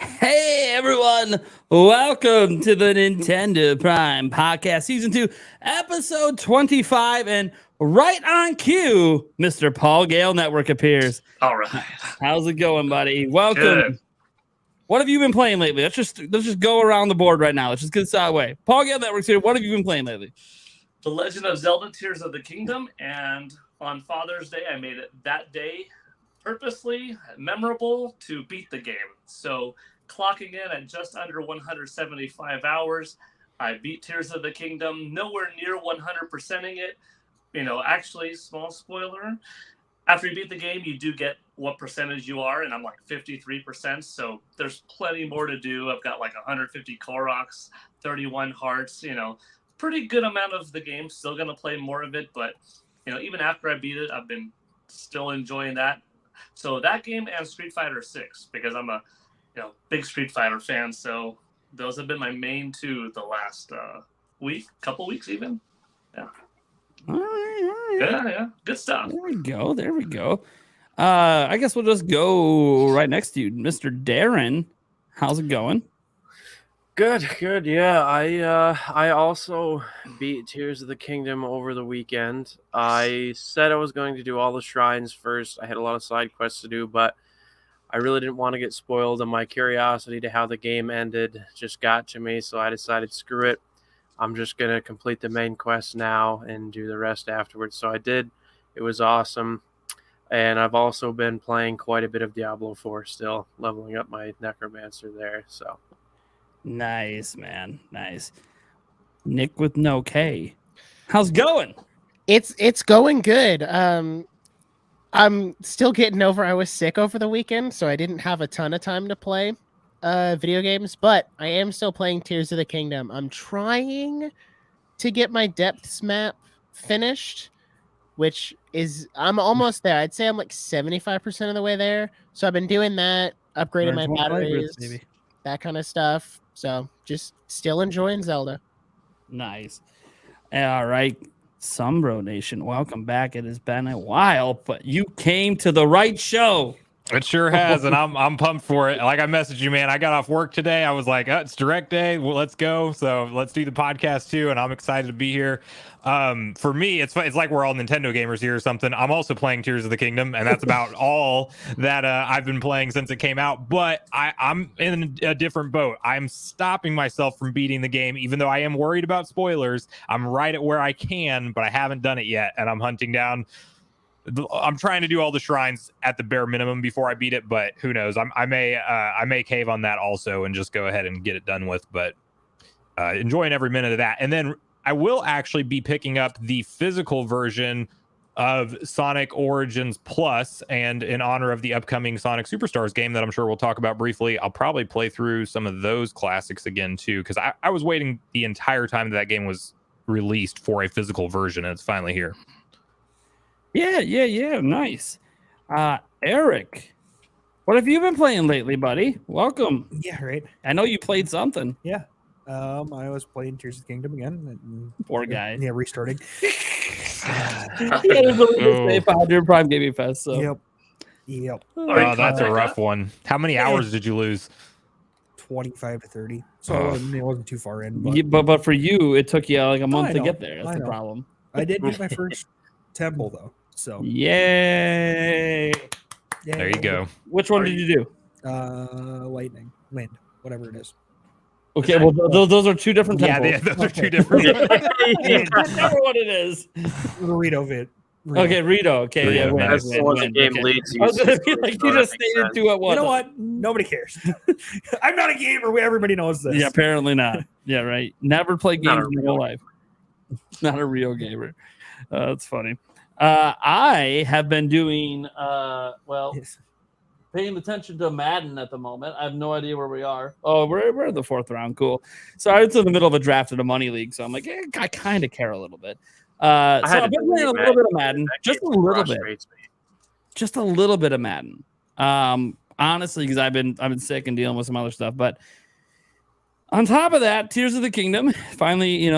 Hey everyone, welcome to the Nintendo Prime Podcast Season 2, Episode 25, and right on cue, Mr. Paul Gale Network appears. All right. How's it going, buddy? Welcome. Good. What have you been playing lately? Let's just go around the board right now. Let's just get this out of the way. Paul Gale Network's here. What have you been playing lately? The Legend of Zelda Tears of the Kingdom, and on Father's Day, I made it that day purposely memorable to beat the game. So clocking in at just under 175 hours, I beat Tears of the Kingdom, nowhere near 100%ing it. Actually, small spoiler, after you beat the game, you do get what percentage you are, and I'm like 53%, so there's plenty more to do. I've got like 150 Koroks, 31 hearts, pretty good amount of the game. Still going to play more of it, but, even after I beat it, I've been still enjoying that. So that game and Street Fighter 6, because I'm a big Street Fighter fan, so those have been my main two the last couple weeks even. Yeah. All right. Yeah, good stuff. There we go. I guess we'll just go right next to you, Mr. Darren. How's it going? Good. Yeah, I also beat Tears of the Kingdom over the weekend. I said I was going to do all the shrines first. I had a lot of side quests to do, but I really didn't want to get spoiled, and my curiosity to how the game ended just got to me, so I decided, screw it. I'm just going to complete the main quest now and do the rest afterwards. So I did. It was awesome. And I've also been playing quite a bit of Diablo 4 still, leveling up my Necromancer there, so... Nice, man. Nice. Nick with no K. How's it going? It's going good. I'm still getting over I was sick over the weekend, so I didn't have a ton of time to play video games, but I am still playing Tears of the Kingdom. I'm trying to get my depths map finished, which is I'm almost there. I'd say I'm like 75% of the way there. So I've been doing that, upgrading my batteries, that kind of stuff. So just still enjoying Zelda. Nice. All right. Sombro Nation, welcome back. It has been a while, but you came to the right show. It sure has, and I'm pumped for it. Like I messaged you, man. I got off work today. I was like, it's direct day. Well, let's go. So let's do the podcast too, and I'm excited to be here. For me, it's like we're all Nintendo gamers here or something. I'm also playing Tears of the Kingdom, and that's about all that I've been playing since it came out. But I'm in a different boat. I'm stopping myself from beating the game, even though I am worried about spoilers. I'm right at where I can, but I haven't done it yet, and I'm hunting down. I'm trying to do all the shrines at the bare minimum before I beat it, but who knows? I may cave on that also and just go ahead and get it done with. But enjoying every minute of that. And then I will actually be picking up the physical version of Sonic Origins Plus, and in honor of the upcoming Sonic Superstars game that I'm sure we'll talk about briefly, I'll probably play through some of those classics again too, because I was waiting the entire time that game was released for a physical version, and it's finally here. Yeah. Nice. Eric, what have you been playing lately, buddy? Welcome. Yeah, right. I know you played something. Yeah. I was playing Tears of the Kingdom again. Poor guy. Yeah, restarting. $500 Prime Gaming Fest. So. Yep. Oh, that's a rough one. How many hours did you lose? 25 to 30. So it wasn't too far in. But for you, it took you like a month to know. get there. That's the problem. I did get my first temple though. So yay! There you go. Which one did you do? Wind, whatever it is. Okay, well those are two different temples. Yeah, those are two different. That's not what it is. Rito Vid. Okay, Rito. Okay, Rito, yeah. That's the one the game leads you. I was gonna be like, you just stated two at once. You know what? Nobody cares. I'm not a gamer. Everybody knows this. Yeah, apparently not. Yeah, right. Never played games in real life. Not a real gamer. That's funny. I have been doing paying attention to Madden at the moment. I have no idea where we are. Oh, we're in the fourth round. Cool. So I was in the middle of a draft in a money league, so I'm like, I kind of care a little bit. So I've been playing a little bit of Madden, just a little bit of Madden. Honestly, because I've been sick and dealing with some other stuff. But on top of that, Tears of the Kingdom finally,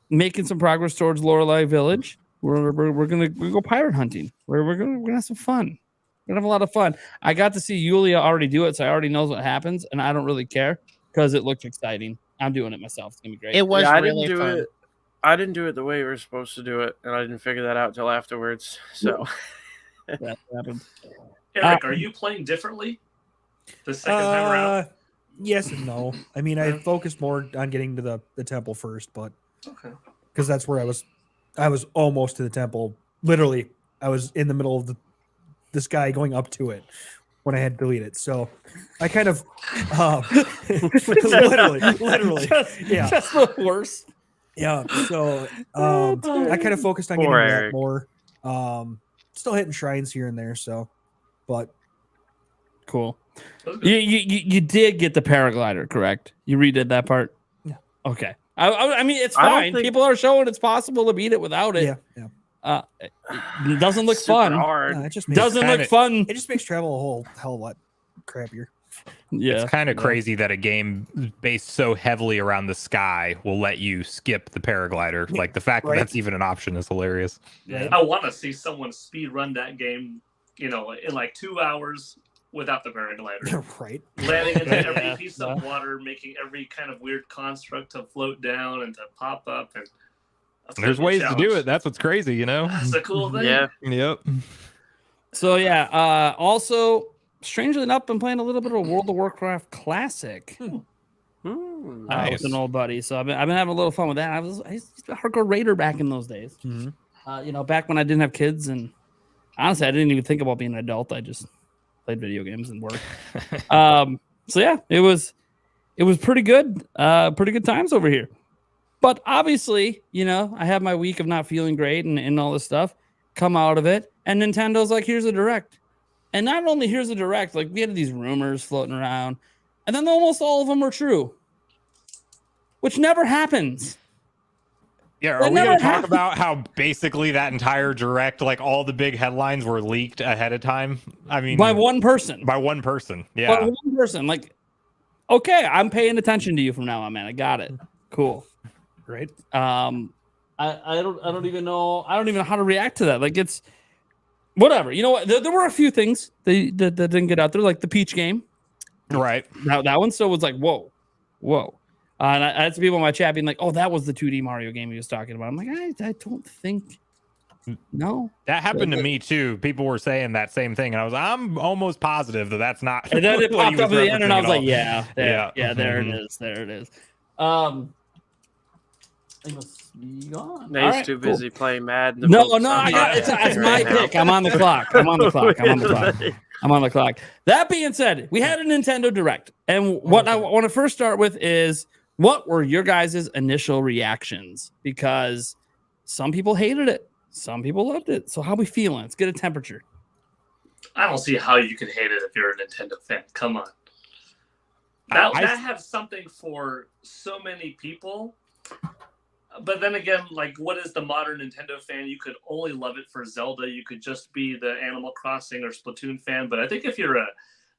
making some progress towards Lorelei Village. We're gonna go pirate hunting. We're gonna have some fun. We're gonna have a lot of fun. I got to see Yulia already do it, so I already knows what happens, and I don't really care because it looked exciting. I'm doing it myself. It's gonna be great. It was I really didn't do fun. it. I didn't do it the way we were supposed to do it, and I didn't figure that out till afterwards. So That happened. Eric, are you playing differently the second time around? Yes and no. I mean, I focused more on getting to the temple first, but because that's where I was almost to the temple. Literally, I was in the middle of the sky going up to it when I had to delete it. So I kind of literally, yeah, That's the worst. yeah. So I kind of focused on getting that more. Still hitting shrines here and there. So, but cool. You did get the paraglider, correct? You redid that part. Yeah. Okay. I mean, it's fine. People are showing it's possible to beat it without it. Yeah. It doesn't look fun. hard. No, it just makes, Doesn't look fun. It just makes travel a whole hell of a lot crappier. Yeah. It's kind of crazy that a game based so heavily around the sky will let you skip the paraglider. Like the fact that that's even an option is hilarious. Yeah. I want to see someone speed run that game, in like 2 hours without the paraglider. Right. Landing into every piece of water, making every kind of weird construct to float down and to pop up. And there's ways to do it. That's what's crazy, That's a cool thing. Yeah. Yep. So yeah. Also, strangely enough, been playing a little bit of World of Warcraft Classic. Nice. With an old buddy. So I've been having a little fun with that. I was a hardcore raider back in those days. Back when I didn't have kids, and honestly, I didn't even think about being an adult. I just played video games and worked. So yeah, it was pretty good. Pretty good times over here. But obviously, I have my week of not feeling great and all this stuff. Come out of it, and Nintendo's like, here's a direct. And not only here's a direct, like we had these rumors floating around, and then almost all of them were true, which never happens. Yeah, are we going to talk about how basically that entire direct, like all the big headlines were leaked ahead of time? I mean, by one person. By one person, yeah. By one person. Like, okay, I'm paying attention to you from now on, man. I got it. Cool. Right. I don't even know. I don't even know how to react to that. Like, it's whatever. You know what? There were a few things that didn't get out there, like the Peach game. Right. Now that one still was like, whoa. And I had some people in my chat being like, "Oh, that was the 2D Mario game he was talking about." I'm like, I don't think. No, that happened to me too. People were saying that same thing, and I'm almost positive that's not. And then it popped up at the end, and I was like, "Yeah, there it is, there it is." It must be gone. Nate's too busy playing Madden. No, I got it's my pick. I'm on the clock. I'm on the clock. That being said, we had a Nintendo Direct, and what I want to first start with is, what were your guys' initial reactions? Because some people hated it, some people loved it. So how we feeling? Let's get a temperature. I don't see how you can hate it if you're a Nintendo fan. Come on. That has something for so many people. But then again, like, what is the modern Nintendo fan? You could only love it for Zelda. You could just be the Animal Crossing or Splatoon fan. But I think if you're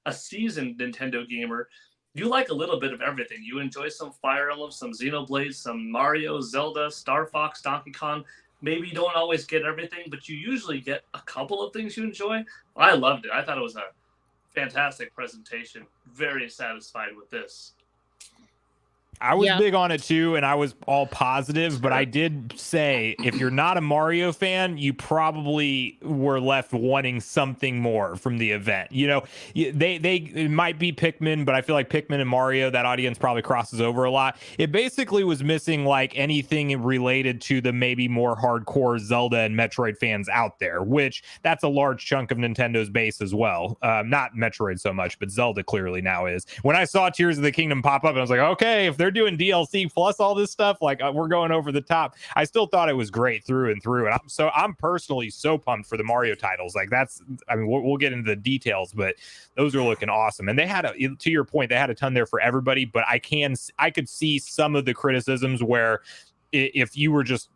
a seasoned Nintendo gamer, you like a little bit of everything. You enjoy some Fire Emblem, some Xenoblade, some Mario, Zelda, Star Fox, Donkey Kong. Maybe you don't always get everything, but you usually get a couple of things you enjoy. I loved it. I thought it was a fantastic presentation. Very satisfied with this. I was big on it too, and I was all positive, but I did say, if you're not a Mario fan, you probably were left wanting something more from the event. It might be Pikmin, but I feel like Pikmin and Mario, that audience probably crosses over a lot. It basically was missing like anything related to the maybe more hardcore Zelda and Metroid fans out there, which that's a large chunk of Nintendo's base as well. Not Metroid so much, but Zelda clearly now is. When I saw Tears of the Kingdom pop up, I was like, okay, if they're doing DLC plus all this stuff, like we're going over the top. I still thought it was great through and through, and I'm personally so pumped for the Mario titles. Like we'll get into the details, but those are looking awesome. And they had to your point, they had a ton there for everybody. But I could see some of the criticisms where, if you were just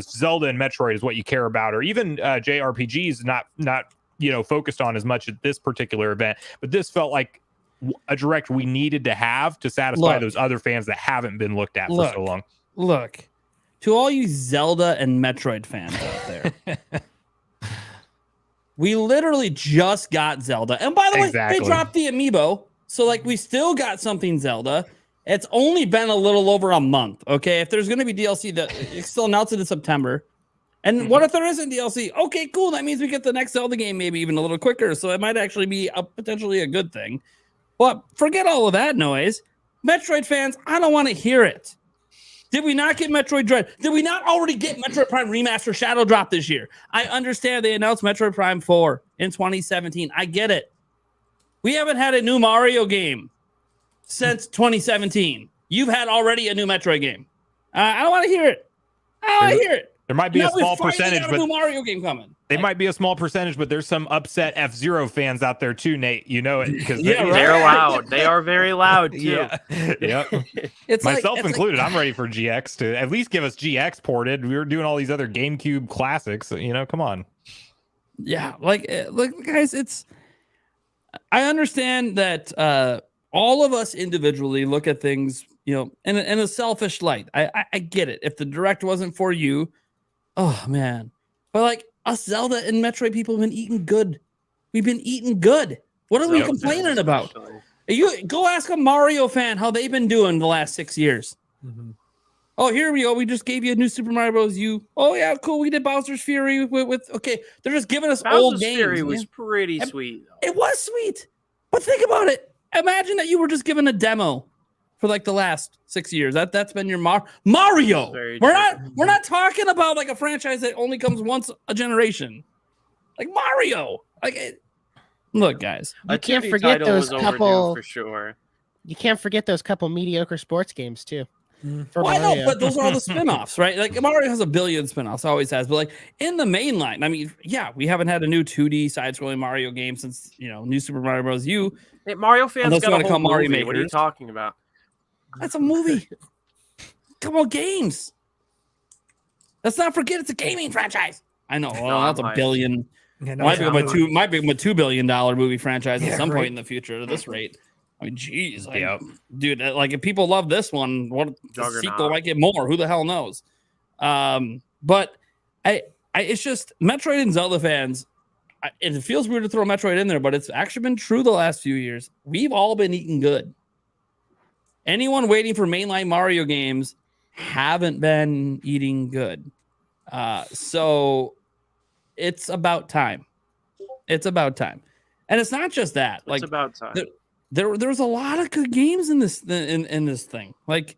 Zelda and Metroid is what you care about, or even JRPGs not focused on as much at this particular event, but this felt like a direct we needed to have to satisfy those other fans that haven't been looked at for so long. Look, to all you Zelda and Metroid fans out there, We literally just got Zelda. And by the way, they dropped the amiibo. So like we still got something Zelda. It's only been a little over a month. Okay. If there's going to be DLC, it's still announced it in September. And what if there isn't DLC? Okay, cool. That means we get the next Zelda game maybe even a little quicker. So it might actually be potentially a good thing. But forget all of that noise. Metroid fans, I don't want to hear it. Did we not get Metroid Dread? Did we not already get Metroid Prime Remaster Shadow Drop this year? I understand they announced Metroid Prime 4 in 2017. I get it. We haven't had a new Mario game since 2017. You've had already a new Metroid game. I don't want to hear it. I don't want to hear it. There might be a small percentage, but a new Mario game coming. They might be a small percentage, but there's some upset F-Zero fans out there too, Nate. You know it because they're loud. They are very loud too. Yeah, yep. It's myself included. I'm ready for GX to at least give us GX ported. We were doing all these other GameCube classics. You know, come on. Yeah, like guys, it's. I understand that all of us individually look at things, you know, in a selfish light. I get it. If the direct wasn't for you, oh man. But like us Zelda and Metroid people have been eating good. We've been eating good. What are we complaining about? You go ask a Mario fan how they've been doing the last 6 years. Oh, here we go. We just gave you a new Super Mario Bros. U. Oh yeah, cool. We did Bowser's Fury with okay. They're just giving us old games. Bowser's Fury was pretty sweet. It was sweet, but think about it. Imagine that you were just given a demo for like the last 6 years. That's been your Mario. We're not talking about like a franchise that only comes once a generation. Like Mario. Look, guys, you can't forget those couple for sure. You can't forget those couple mediocre sports games too. Well, I know, but those are all the spin-offs, right? Like Mario has a billion spin-offs, always has. But like in the main line, I mean, yeah, we haven't had a new 2D side-scrolling Mario game since, you know, New Super Mario Bros. U. Hey, Mario fans got a whole movie. Mario what are you talking about? That's a movie. Come on, games. Let's not forget it's a gaming franchise. I know. Well, that's a billion. Yeah, no, might be a $2 billion movie franchise at some point in the future at this rate. I mean, geez, dude, like if people love this one, what the sequel might get more? Who the hell knows? But it's just Metroid and Zelda fans. It feels weird to throw Metroid in there, but it's actually been true the last few years. We've all been eating good. Anyone waiting for mainline Mario games haven't been eating good. So it's about time. It's about time, and it's not just that. It's about time. There's a lot of good games in this in this thing. Like,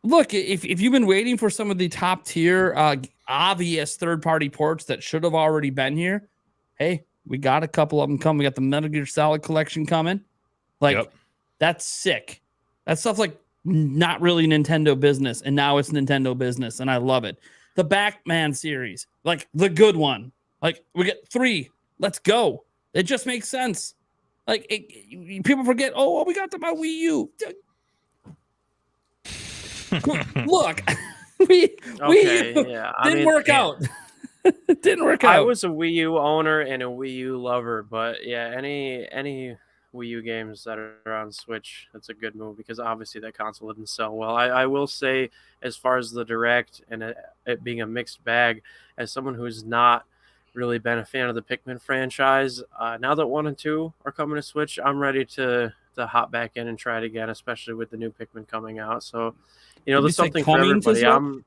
look, if you've been waiting for some of the top tier, obvious third party ports that should have already been here, hey, we got a couple of them coming. We got the Metal Gear Solid collection coming. Like, that's sick. That stuff's like not really Nintendo business, and now it's Nintendo business, and I love it. The Batman series, like the good one. Like we get 3. Let's go. It just makes sense. Like people forget. Oh, we got them on Wii U. Look, didn't work out. It didn't work out. I was a Wii U owner and a Wii U lover, but yeah, any Wii U games that are on Switch, that's a good move because obviously that console didn't sell well. I will say, as far as the Direct and it being a mixed bag, as someone who's not really been a fan of the Pikmin franchise, now that 1 and 2 are coming to Switch, I'm ready to hop back in and try it again, especially with the new Pikmin coming out. So, you know, there's something for everybody.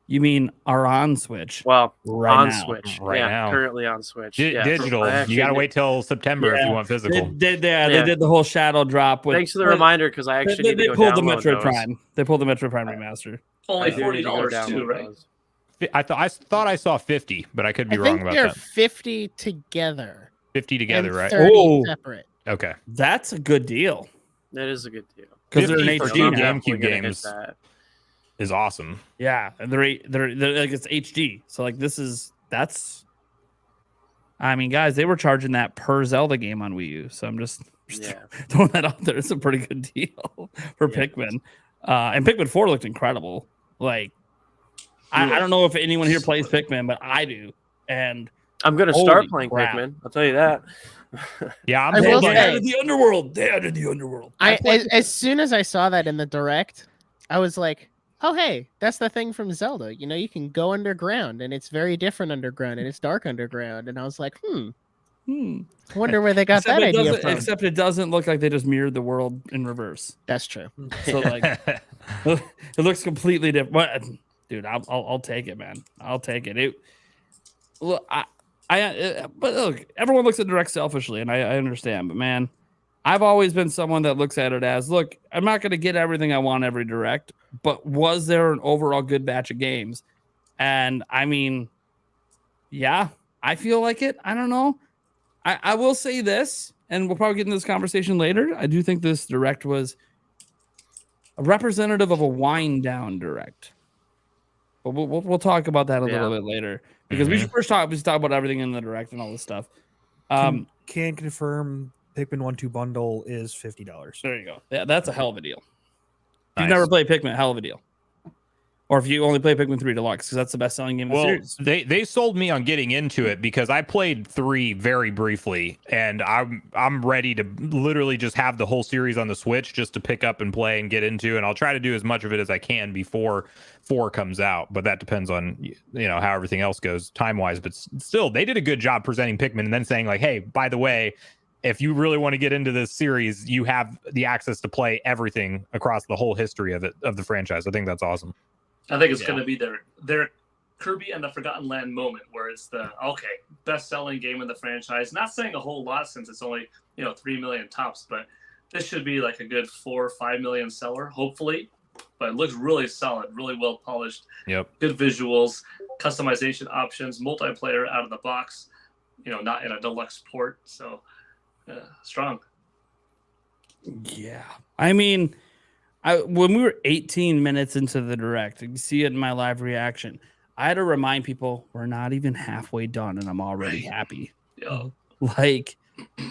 You mean are on Switch? Well, on Switch right now, currently on Switch. Digital. You got to wait till September if you want physical. They did the whole shadow drop. Thanks for the reminder, because I actually they pulled the Metroid Prime. They pulled the Metroid Prime remaster. Only $40 too, right? I thought I saw 50, but I could be wrong about that. I think they're 50 together. 50 together, right? 30 separate. Okay, that's a good deal. That is a good deal because they're in HD GameCube games. Is awesome. Yeah, and they're like it's HD. So like that's. I mean, guys, they were charging that per Zelda game on Wii U. So I'm just throwing that out there. It's a pretty good deal for Pikmin. And Pikmin 4 looked incredible. Like, I don't know if anyone here plays Pikmin, but I do. And I'm gonna start playing Pikmin. I'll tell you that. Yeah, they added the underworld. They added the underworld. As soon as I saw that in the Direct, I was like, oh, hey, that's the thing from Zelda. You know, you can go underground, and it's very different underground, and it's dark underground. And I was like, Wonder where they got that idea from. Except it doesn't look like they just mirrored the world in reverse. That's true. So like, it looks completely different. But, dude, I'll take it, man. I'll take it. Look, but look, everyone looks at Direct selfishly, and I understand. But man, I've always been someone that looks at it as, look, I'm not going to get everything I want every Direct, but was there an overall good batch of games? And I mean, yeah, I feel like it. I don't know. I will say this, and we'll probably get into this conversation later. I do think this Direct was a representative of a wind down Direct. But we'll talk about that a little bit later, because we should first talk about everything in the Direct and all this stuff. Can confirm Pikmin 1-2 bundle is $50. There you go. Yeah, that's a hell of a deal. If Nice. you've never played Pikmin, hell of a deal. Or if you only play Pikmin 3 Deluxe, because that's the best selling game of the series. They sold me on getting into it because I played 3 very briefly, and I'm ready to literally just have the whole series on the Switch just to pick up and play and get into, and I'll try to do as much of it as I can before 4 comes out, but that depends on how everything else goes time-wise. But still, they did a good job presenting Pikmin and then saying like, hey, by the way, if you really want to get into this series, you have the access to play everything across the whole history of the franchise. I think that's awesome. I think it's going to be their Kirby and the Forgotten Land moment, where it's the best-selling game in the franchise. Not saying a whole lot since it's only 3 million tops, but this should be like a good 4 or 5 million seller, hopefully. But it looks really solid, really well polished. Yep. Good visuals, customization options, multiplayer out of the box. Not in a deluxe port, so strong. Yeah, I mean, when we were 18 minutes into the Direct, you see it in my live reaction, I had to remind people we're not even halfway done, and I'm already happy. Yeah. Like,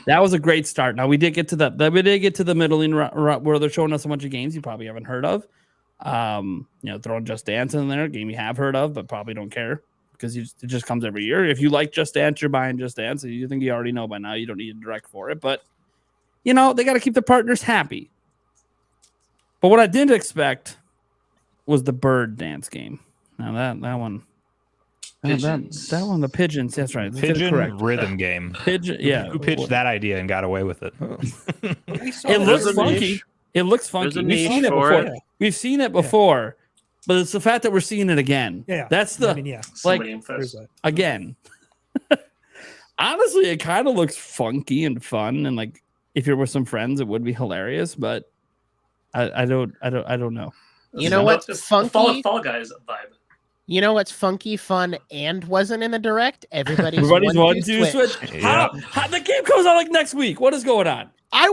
that was a great start. Now we did get to the middling where they're showing us a bunch of games you probably haven't heard of. Throwing Just Dance in there, a game you have heard of but probably don't care because it just comes every year. If you like Just Dance, you're buying Just Dance. So you think you already know by now. You don't need a Direct for it, but they got to keep the partners happy. But what I didn't expect was the bird dance game. Now that one, that one, the pigeons. That's right. Pigeon rhythm game. Pigeon, yeah. Who pitched that idea and got away with it? It looks funky. It looks funky. We've seen it before. We've seen it before, but it's the fact that we're seeing it again. Yeah, that's the again. Honestly, it kind of looks funky and fun, and like if you're with some friends, it would be hilarious. But I don't know. You know what's funky? Fall Guys vibe. You know what's funky, fun, and wasn't in the Direct? Everybody's 1-2 Switch. Yeah. How the game comes out like next week? What is going on? I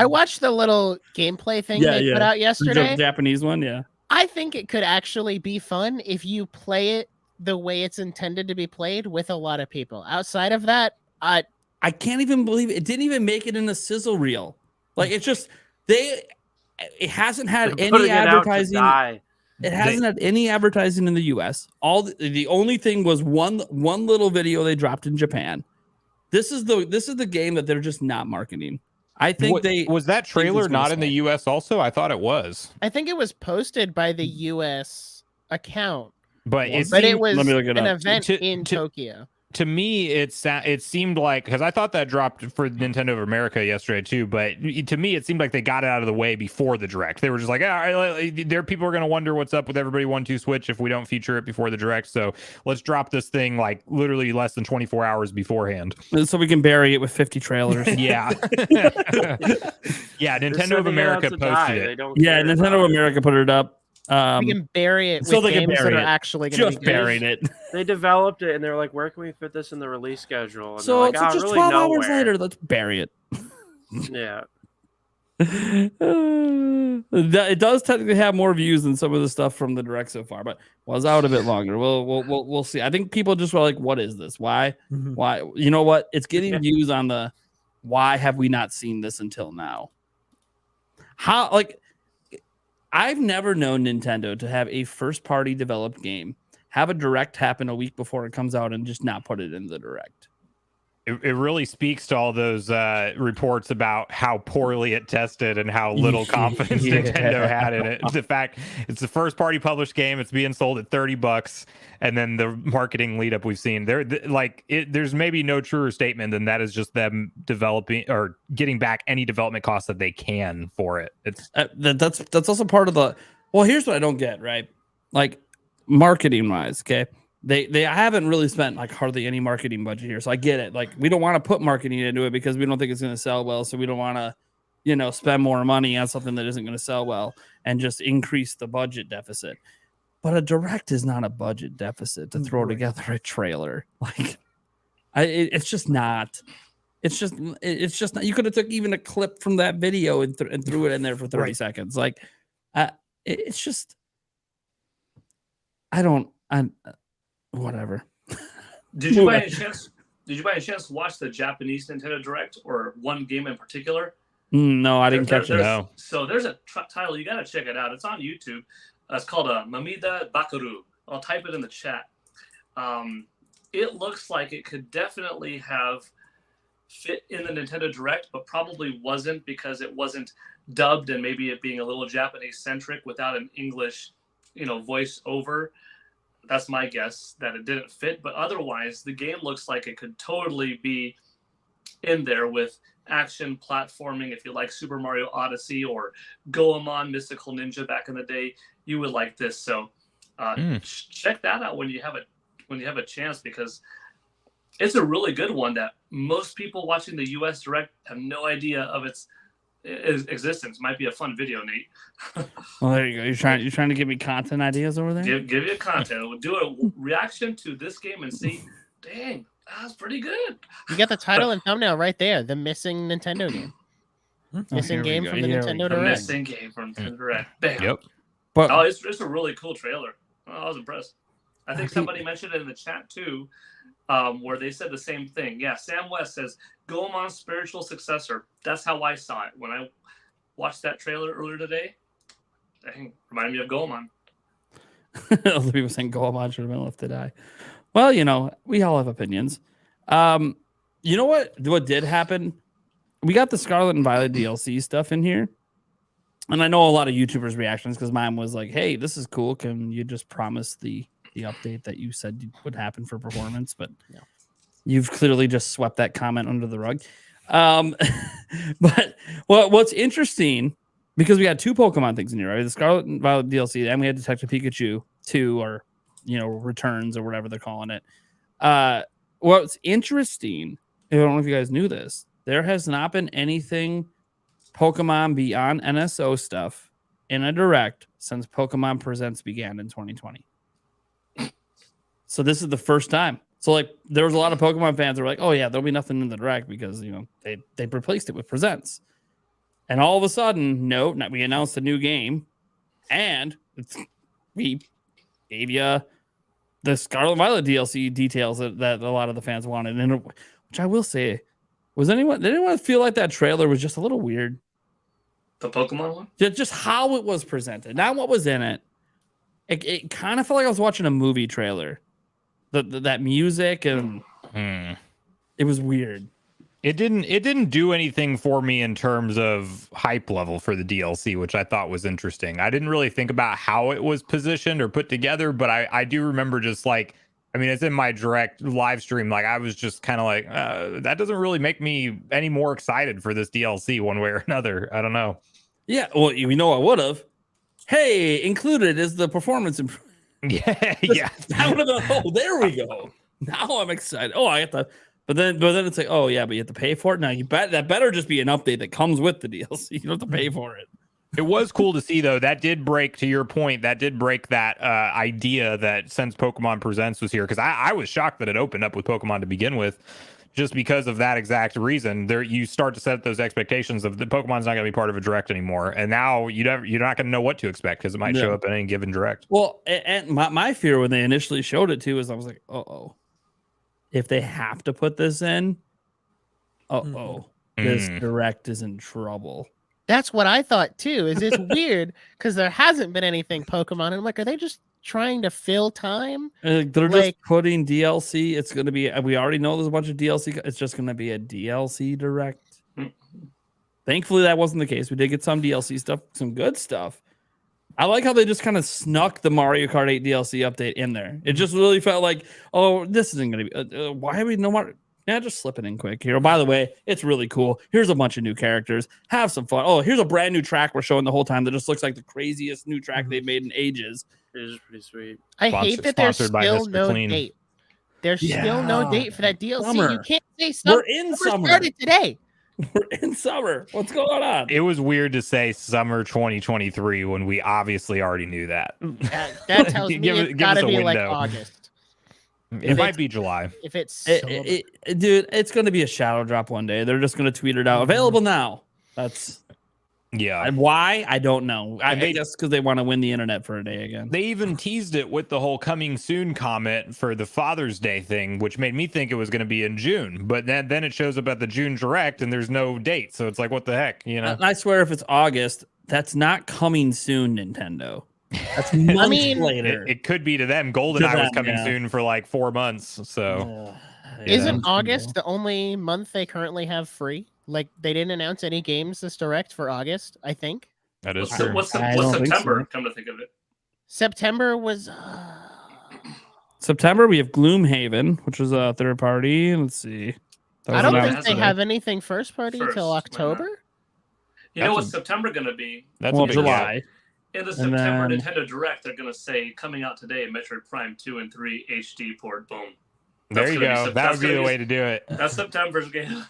watched the little gameplay thing they put out yesterday. The Japanese one, yeah. I think it could actually be fun if you play it the way it's intended to be played with a lot of people. Outside of that, I can't even believe it didn't even make it in the sizzle reel. Like it's just it hasn't had any advertising. It hasn't had any advertising in the US. The only thing was one little video they dropped in Japan. This is the game that they're just not marketing. I think was that trailer not in the US also? I thought it was. I think it was posted by the US account. But it was an event in Tokyo. To me, it seemed like, because I thought that dropped for Nintendo of America yesterday too, but to me, it seemed like they got it out of the way before the Direct. They were just like, people are going to wonder what's up with everybody 1-2 Switch if we don't feature it before the Direct. So let's drop this thing like literally less than 24 hours beforehand. So we can bury it with 50 trailers. Yeah. Yeah, Nintendo of America posted it. Yeah, Nintendo of America put it up. We can bury it with games that are actually going to be buried it. They developed it and they're like, where can we fit this in the release schedule? And so like, it's just really 12 nowhere. hours later, let's bury it. Yeah. It does technically have more views than some of the stuff from the Direct so far, but was out a bit longer. We'll see. I think people just were like, what is this? Why? Mm-hmm. Why? You know what? It's getting views on the why have we not seen this until now? I've never known Nintendo to have a first-party developed game, have a Direct happen a week before it comes out, and just not put it in the Direct. It really speaks to all those reports about how poorly it tested and how little confidence Nintendo had in it. The fact it's the first party published game, it's being sold at $30, and then the marketing lead up we've seen there, there's maybe no truer statement than that is just them developing or getting back any development costs that they can for it. It's that's also part of the. Well, here's what I don't get, right? Like marketing wise, okay. They haven't really spent like hardly any marketing budget here, so I get it. Like we don't want to put marketing into it because we don't think it's going to sell well, so we don't want to, spend more money on something that isn't going to sell well and just increase the budget deficit. But a direct is not a budget deficit to throw together a trailer. Like, it's just not. It's just not. You could have took even a clip from that video and threw it in there for 30 seconds. Like, it's just. Whatever. Did you by any chance watch the Japanese Nintendo Direct or one game in particular? No, I didn't catch it. No. So there's a title, you got to check it out. It's on YouTube. It's called Mamida Bakaru. I'll type it in the chat. It looks like it could definitely have fit in the Nintendo Direct, but probably wasn't because it wasn't dubbed and maybe it being a little Japanese centric without an English, voice over. That's my guess that it didn't fit, but otherwise the game looks like it could totally be in there with action platforming. If you like Super Mario Odyssey or Goemon Mystical Ninja back in the day, you would like this. So check that out when you have a chance, because it's a really good one that most people watching the US Direct have no idea of its existence. Might be a fun video, Nate. Well, there you go. You're trying to give me content ideas over there. Give you content. We'll do a reaction to this game and see. Dang, that's pretty good. You got the title and thumbnail right there. The missing Nintendo game. Missing game from the Nintendo Direct. Missing game from Nintendo Direct. Bam. Yep. But it's a really cool trailer. I was impressed. I think somebody mentioned it in the chat too, where they said the same thing. Yeah, Sam West says Goemon's spiritual successor. That's how I saw it when I watched that trailer earlier today. Dang, reminded me of Goemon. Other people saying Goemon should have been left to die. Well, we all have opinions. You know what did happen? We got the Scarlet and Violet DLC stuff in here. And I know a lot of YouTubers' reactions because mine was like, hey, this is cool. Can you just promise the update that you said would happen for performance? But you've clearly just swept that comment under the rug. But what's interesting, because we got 2 Pokemon things in here, right? The Scarlet and Violet DLC, and we had Detective Pikachu 2, or Returns, or whatever they're calling it. What's interesting, I don't know if you guys knew this, there has not been anything Pokemon beyond NSO stuff in a Direct since Pokemon Presents began in 2020. So this is the first time. So like there was a lot of Pokemon fans that were like, oh yeah, there'll be nothing in the Direct because they replaced it with Presents. And all of a sudden, we announced a new game, and we gave you the Scarlet and Violet DLC details that a lot of the fans wanted. And which I will say, did anyone feel like that trailer was just a little weird? The Pokemon one? Just how it was presented, not what was in it. It kind of felt like I was watching a movie trailer. That music and it was weird. It didn't do anything for me in terms of hype level for the DLC, which I thought was interesting. I didn't really think about how it was positioned or put together, but I do remember just like, I mean, it's in my Direct live stream. Like I was just kind of like, that doesn't really make me any more excited for this DLC one way or another. I don't know. Yeah, well, I would have. Hey, included is the performance improvement. Yeah. That would have been, there we go. Now I'm excited. Oh, I have to, but then it's like, oh yeah, but you have to pay for it. Now that better just be an update that comes with the DLC. You don't have to pay for it. It was cool to see though. That did break, to your point, that idea that since Pokemon Presents was here, because I was shocked that it opened up with Pokemon to begin with, just because of that exact reason. There, you start to set those expectations of the Pokemon's not going to be part of a Direct anymore, and now you're not going to know what to expect because it might show up in any given Direct. Well, and my fear when they initially showed it too is I was like, if they have to put this in, this Direct is in trouble. That's what I thought too. Is it's weird because there hasn't been anything Pokemon, and I'm like, are they just trying to fill time. They're just putting DLC. It's going to be. We already know there's a bunch of DLC. It's just going to be a DLC direct. Thankfully, that wasn't the case. We did get some DLC stuff, some good stuff. I like how they just kind of snuck the Mario Kart 8 DLC update in there. It just really felt like, oh, this isn't going to be. Why are we no more? Yeah, just slip it in quick here. By the way, it's really cool. Here's a bunch of new characters. Have some fun. Oh, here's a brand new track we're showing the whole time that just looks like the craziest new track they've made in ages. It is pretty sweet. I hate that there's still no date. There's still no date for that DLC. Summer. You can't say summer. We're in summer. Started today. We're in summer. What's going on? It was weird to say summer 2023 when we obviously already knew that. That tells me it's got to be like August. It might be July. If it's dude, it's going to be a shadow drop one day. They're just going to tweet it out. Available now. That's and why I don't know. I guess because they want to win the internet for a day again. They even teased it with the whole coming soon comment for the Father's Day thing, which made me think it was going to be in June. But then it shows up at the June Direct and there's no date. So it's like, what the heck, you know? I swear, if it's August, that's not coming soon, Nintendo. That's months later. It could be to them. GoldenEye was coming soon for like 4 months. So isn't August the only month they currently have free? Like, they didn't announce any games this direct for August, I think. That is true. What's September? Come to think of it. September was... September, we have Gloomhaven, which was a third party. Let's see. I don't think they have anything first party until October. You know what's September going to be? That's July. In the September Nintendo Direct, they're going to say, coming out today, Metroid Prime 2 and 3 HD port. Boom. There you go. That would be the way to do it. That's September's game.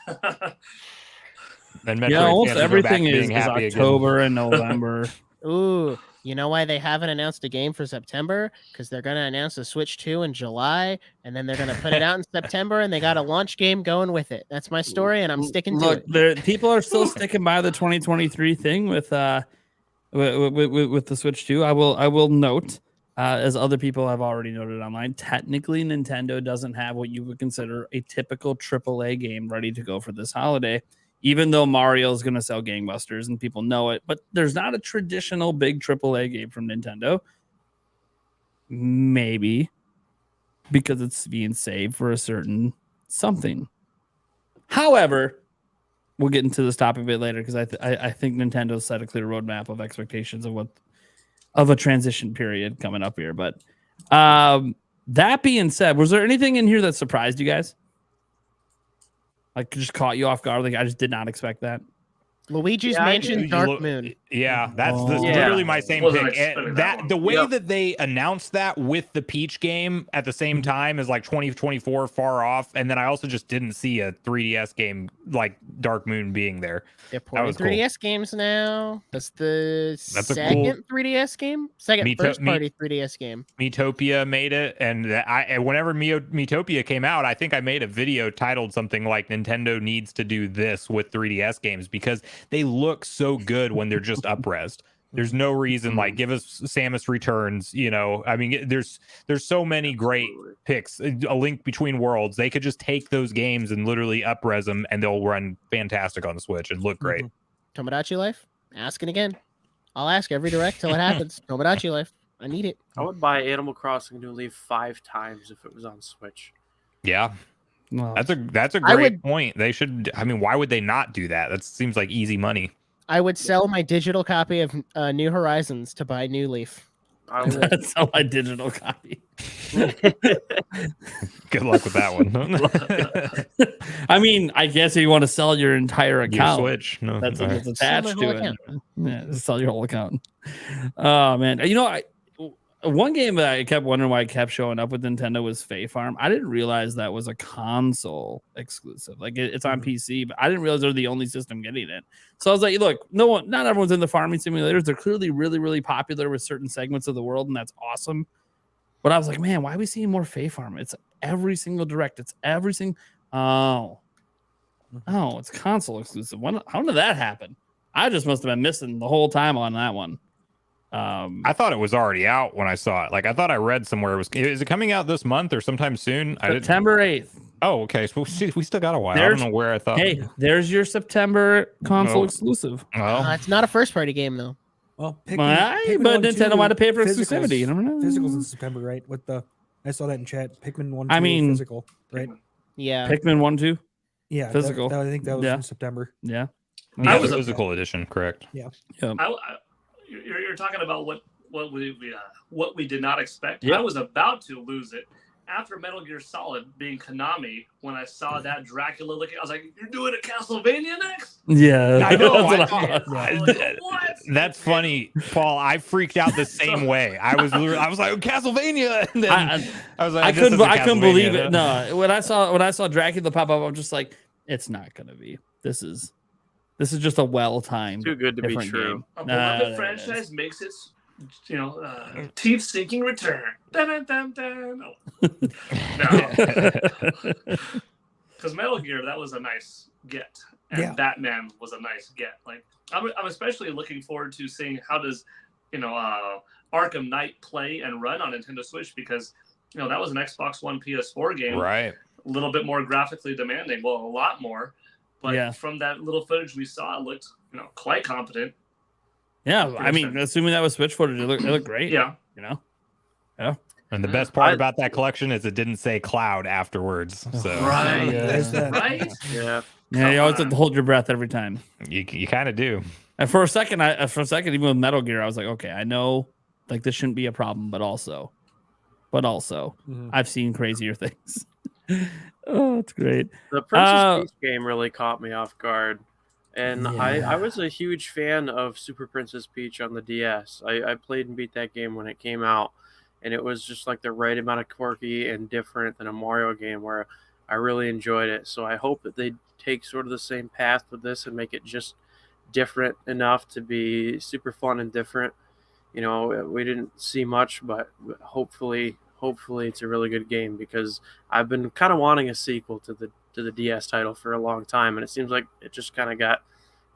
And almost everything is October and November. Ooh, you know why they haven't announced a game for September? Because they're going to announce the Switch 2 in July, and then they're going to put it out in September, and they got a launch game going with it. That's my story, and I'm sticking to it. People are still sticking by the 2023 thing with the Switch 2. I will note, as other people have already noted online, technically Nintendo doesn't have what you would consider a typical AAA game ready to go for this holiday. Even though Mario is going to sell gangbusters and people know it, but there's not a traditional big AAA game from Nintendo. Maybe because it's being saved for a certain something. However, we'll get into this topic a bit later because I think Nintendo's set a clear roadmap of expectations of a transition period coming up here. But that being said, was there anything in here that surprised you guys? Like, just caught you off guard. Like, I just did not expect that. Luigi's Mansion Dark Moon. Yeah, that's literally my same pick. That the way that they announced that with the Peach game at the same time is like 2024 far off. And then I also just didn't see a 3DS game like Dark Moon being there. They're porting 3DS games now. That's the second 3DS game? Second first-party 3DS game. Miitopia made it. And whenever Miitopia came out, I think I made a video titled something like Nintendo needs to do this with 3DS games because they look so good when they're just up-resed. There's no reason, like, give us Samus Returns, you know. I mean, there's so many great picks. A Link Between Worlds. They could just take those games and literally up-res them, and they'll run fantastic on the Switch and look great. Tomodachi Life? Asking again. I'll ask every direct till it happens. Tomodachi Life. I need it. I would buy Animal Crossing New Leaf 5 times if it was on Switch. Yeah. Well, that's a great point. They should. I mean, why would they not do that? That seems like easy money. I would sell my digital copy of New Horizons to buy New Leaf. I would sell my digital copy. Good luck with that one. I mean, I guess if you want to sell your entire account, your Switch. No, that's attached to it. Yeah, sell your whole account. Oh man, you know, one game that I kept wondering why it kept showing up with Nintendo was Fae Farm. I didn't realize that was a console exclusive. Like it's on PC, but I didn't realize they're the only system getting it. So I was like, look, not everyone's in the farming simulators. They're clearly really, really popular with certain segments of the world, and that's awesome. But I was like, man, why are we seeing more Fae Farm? It's every single direct. It's every single. Oh, it's console exclusive. How did that happen? I just must have been missing the whole time on that one. I thought it was already out when I saw it. Like I thought I read somewhere is it coming out this month or sometime soon? September 8th. Oh, okay. So we still got a while. I don't know where I thought. Hey, there's your September console exclusive. Well, it's not a first party game though. Well, but Pikmin 1, Nintendo 2, might have paid for physicals- exclusivity. You never know. Physicals in September, right? I saw that in chat. Pikmin 1, 2, I mean, physical, right? Yeah. Pikmin 1, 2. Yeah, Physical. I think that was Yeah. in September. Yeah. Yeah, was the a- physical edition, correct? You're talking about what we did not expect. Yep. I was about to lose it after Metal Gear Solid being Konami. When I saw that Dracula looking, I was like, "You're doing a Castlevania next?" Yeah, I know. That's what I thought. I was like, what? That's funny, Paul. I freaked out the same way. I was like, Castlevania, and then I was like, I this isn't couldn't believe Castlevania. it. No, when I saw Dracula pop up, I'm just like, it's not gonna be. This is just a well-timed, Too good to be different true. game. A Nah, beloved there it is. franchise makes its teeth-sinking return. Dun, dun, dun, dun. No, because Metal Gear, that was a nice get, and Yeah. Batman was a nice get. Like I'm especially looking forward to seeing how does Arkham Knight play and run on Nintendo Switch, because that was an Xbox One PS4 game, Right. a little bit more graphically demanding, well, a lot more. But Yeah. from that little footage we saw, it looked quite competent. Yeah, I mean, assuming that was Switch footage, it looked great. Yeah. And the best part about that collection is it didn't say cloud afterwards. So Right. Yeah. There's that. Right? Yeah. Yeah, you always Come have to hold your breath every time. you kind of do. And for a second, even with Metal Gear, I was like, okay, I know, like this shouldn't be a problem, but also, Mhm. I've seen crazier things. Oh, it's great. The Princess Peach game really caught me off guard. And Yeah. I was a huge fan of Super Princess Peach on the DS. I played and beat that game when it came out. And it was just like the right amount of quirky and different than a Mario game where I really enjoyed it. So I hope that they take sort of the same path with this and make it just different enough to be super fun and different. We didn't see much, but hopefully it's a really good game, because I've been kind of wanting a sequel to the DS title for a long time, and it seems like it just kind of got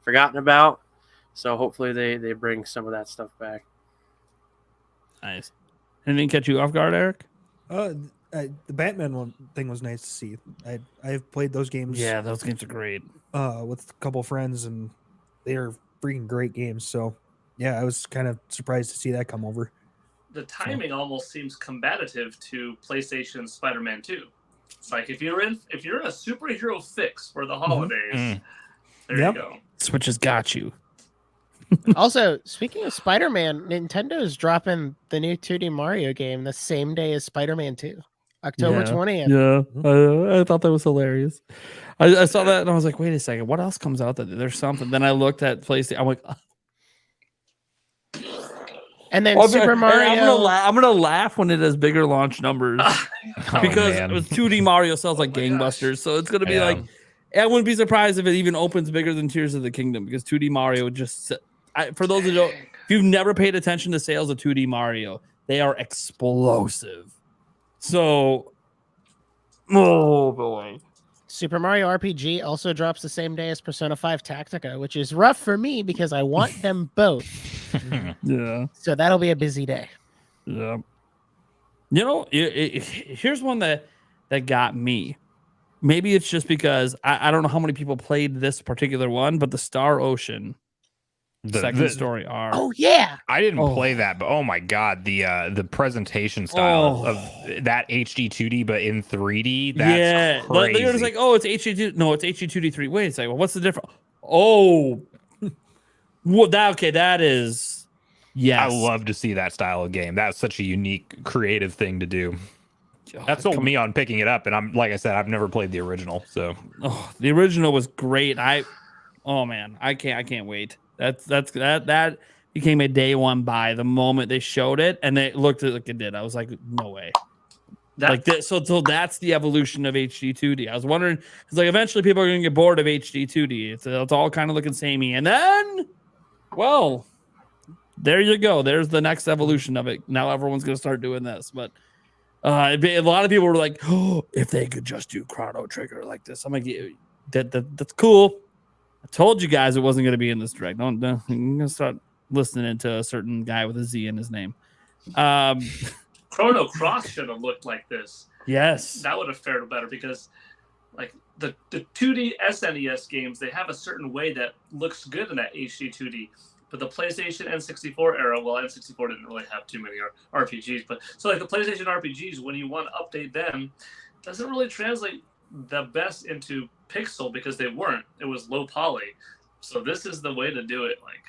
forgotten about. So hopefully they bring some of that stuff back. Nice. Anything catch you off guard, Eric? The Batman thing was nice to see. I've played those games. Yeah, those games are great. With a couple friends, and they are freaking great games. So yeah, I was kind of surprised to see that come over. The timing almost seems combative to PlayStation Spider-Man 2. It's like if you're in a superhero fix for the holidays, there Yep. you go. Switch has got you. Also, speaking of Spider-Man, Nintendo is dropping the new 2D Mario game the same day as Spider-Man 2, October 20th. Yeah, I thought that was hilarious. I saw that and I was like, wait a second, what else comes out? There's something. Then I looked at PlayStation. I'm like, And then Super Mario. I'm gonna laugh when it has bigger launch numbers because man. with 2D Mario sells like my gangbusters. So it's gonna be Yeah. like, I wouldn't be surprised if it even opens bigger than Tears of the Kingdom, because 2D Mario just. For those who don't, if you've never paid attention to sales of 2D Mario, they are explosive. So, oh boy. Super Mario RPG also drops the same day as Persona 5 Tactica, which is rough for me because I want them both. Yeah. So that'll be a busy day. Yeah. Here's one that got me. Maybe it's just because I don't know how many people played this particular one, but the Star Ocean second story arc. Oh yeah. I didn't play that, but oh my god, the presentation style of that HD 2D but in 3D. That's crazy. They're just like, oh, it's HD2. No, it's HD2D3. Wait a second. Well, what's the difference? Oh, well, that is. Yes, I love to see that style of game. That's such a unique, creative thing to do. That sold me on picking it up, and I'm like I said, I've never played the original, so the original was great. Oh man, I can't wait. That became a day one buy the moment they showed it and they looked at it like it did. I was like, no way. So that's the evolution of HD 2D. I was wondering, it's like eventually people are gonna get bored of HD 2D. It's all kind of looking samey, and then, well, there you go. There's the next evolution of it. Now everyone's gonna start doing this, but. A lot of people were like, "Oh, if they could just do Chrono Trigger like this," I'm like, "That's cool." I told you guys it wasn't going to be in this direct. I'm going to start listening to a certain guy with a Z in his name. Chrono Cross should have looked like this. Yes, that would have fared better, because, like the 2D SNES games, they have a certain way that looks good in that HD 2D. but the PlayStation N64 era, well, N64 didn't really have too many RPGs, but so like the PlayStation RPGs, when you want to update them, doesn't really translate the best into pixel because they weren't. It was low poly. So this is the way to do it. Like,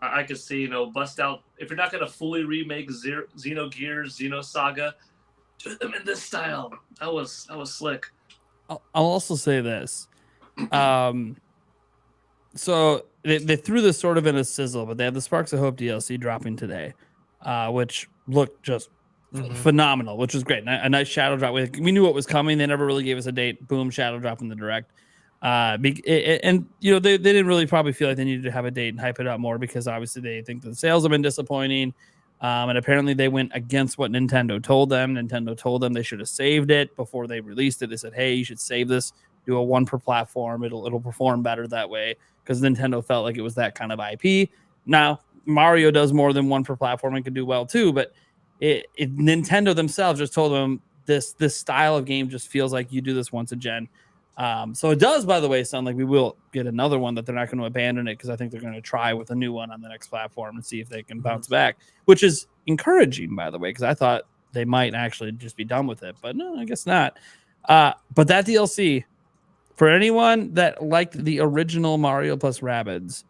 I could see, bust out, if you're not going to fully remake Xenogears, Xenosaga, do them in this style. That was slick. I'll also say this. So they threw this sort of in a sizzle, but they have the Sparks of Hope DLC dropping today, which looked just phenomenal, which was great. A nice shadow drop. We knew what was coming. They never really gave us a date. Boom, shadow drop in the direct. And they didn't really probably feel like they needed to have a date and hype it up more because obviously they think the sales have been disappointing. And apparently they went against what Nintendo told them. Nintendo told them they should have saved it before they released it. They said, hey, you should save this, do a one per platform. It'll perform better that way, because Nintendo felt like it was that kind of IP. Now, Mario does more than one per platform and can do well too, but Nintendo themselves just told them this style of game just feels like you do this once a gen. So it does, by the way, sound like we will get another one, that they're not going to abandon it, because I think they're going to try with a new one on the next platform and see if they can bounce back, which is encouraging, by the way, because I thought they might actually just be done with it, but no, I guess not. But that DLC, for anyone that liked the original Mario plus Rabbids,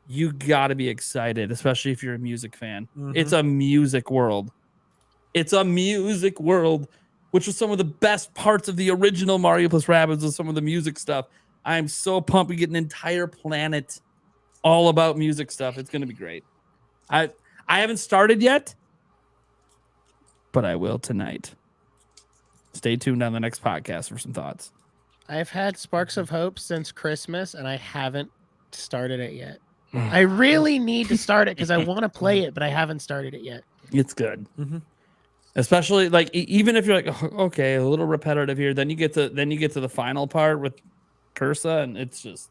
you got to be excited, especially if you're a music fan. It's a music world. It's a music world, which was some of the best parts of the original Mario plus Rabbids, was some of the music stuff. I'm so pumped. We get an entire planet all about music stuff. It's going to be great. I haven't started yet, but I will tonight. Stay tuned on the next podcast for some thoughts. I've had Sparks of Hope since Christmas, and I haven't started it yet. I really need to start it because I want to play it, but I haven't started it yet. It's good. Especially like even if you're like, okay, a little repetitive here, then you get to the final part with Cursa, and it's just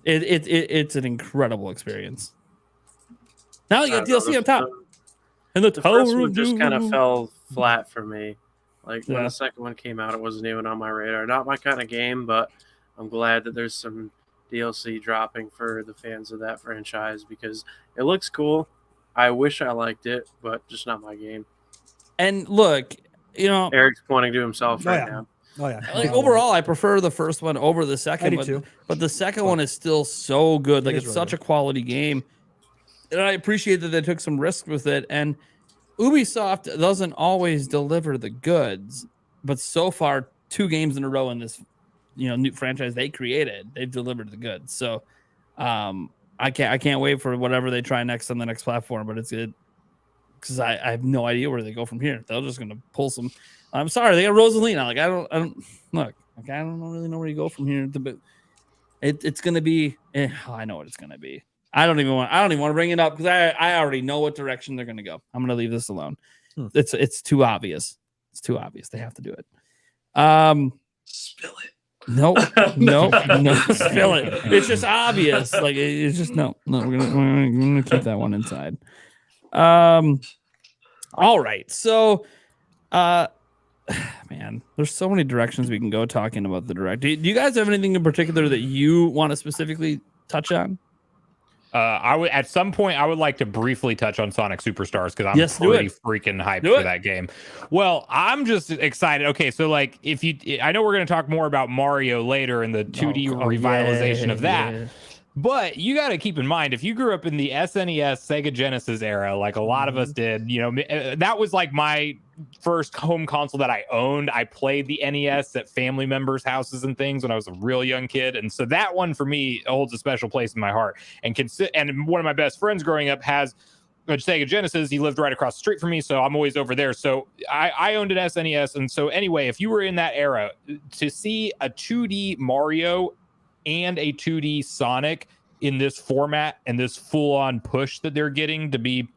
it's an incredible experience. Now you got DLC on top. And the first one just kind of fell flat for me. Like when the second one came out, it wasn't even on my radar. Not my kind of game, but I'm glad that there's some DLC dropping for the fans of that franchise because it looks cool. I wish I liked it, but just not my game. And look, Eric's pointing to himself now. Oh yeah. Like overall, I prefer the first one over the second one. But the second one is still so good. Like it's really such a quality game. And I appreciate that they took some risks with it. And Ubisoft doesn't always deliver the goods, but so far 2 games in a row in this new franchise they created, they've delivered the goods. So I can't wait for whatever they try next on the next platform, but it's good. Because I have no idea where they go from here. They're just gonna pull some. I'm sorry, they got Rosalina. Like I don't look. Like I don't really know where you go from here. But it's gonna be. I know what it's gonna be. I don't even want to bring it up because I already know what direction they're gonna go. I'm gonna leave this alone. It's too obvious. It's too obvious. They have to do it. Spill it. No, spill it. It's just obvious. Like it's just no. We're gonna keep that one inside. All right. So, man, there's so many directions we can go talking about the direct. Do you guys have anything in particular that you want to specifically touch on? I would at some point I would like to briefly touch on Sonic Superstars because I'm pretty freaking hyped for that game. Well, I'm just excited. Okay, so like I know we're going to talk more about Mario later and the 2D revitalization of that. Yeah. But you got to keep in mind, if you grew up in the SNES, Sega Genesis era, like a lot of us did, that was like my first home console that I owned. I played the NES at family members' houses and things when I was a real young kid. And so that one for me holds a special place in my heart. And one of my best friends growing up has a Sega Genesis. He lived right across the street from me, so I'm always over there. So I owned an SNES. And so anyway, if you were in that era, to see a 2D Mario and a 2D Sonic in this format and this full-on push that they're getting to be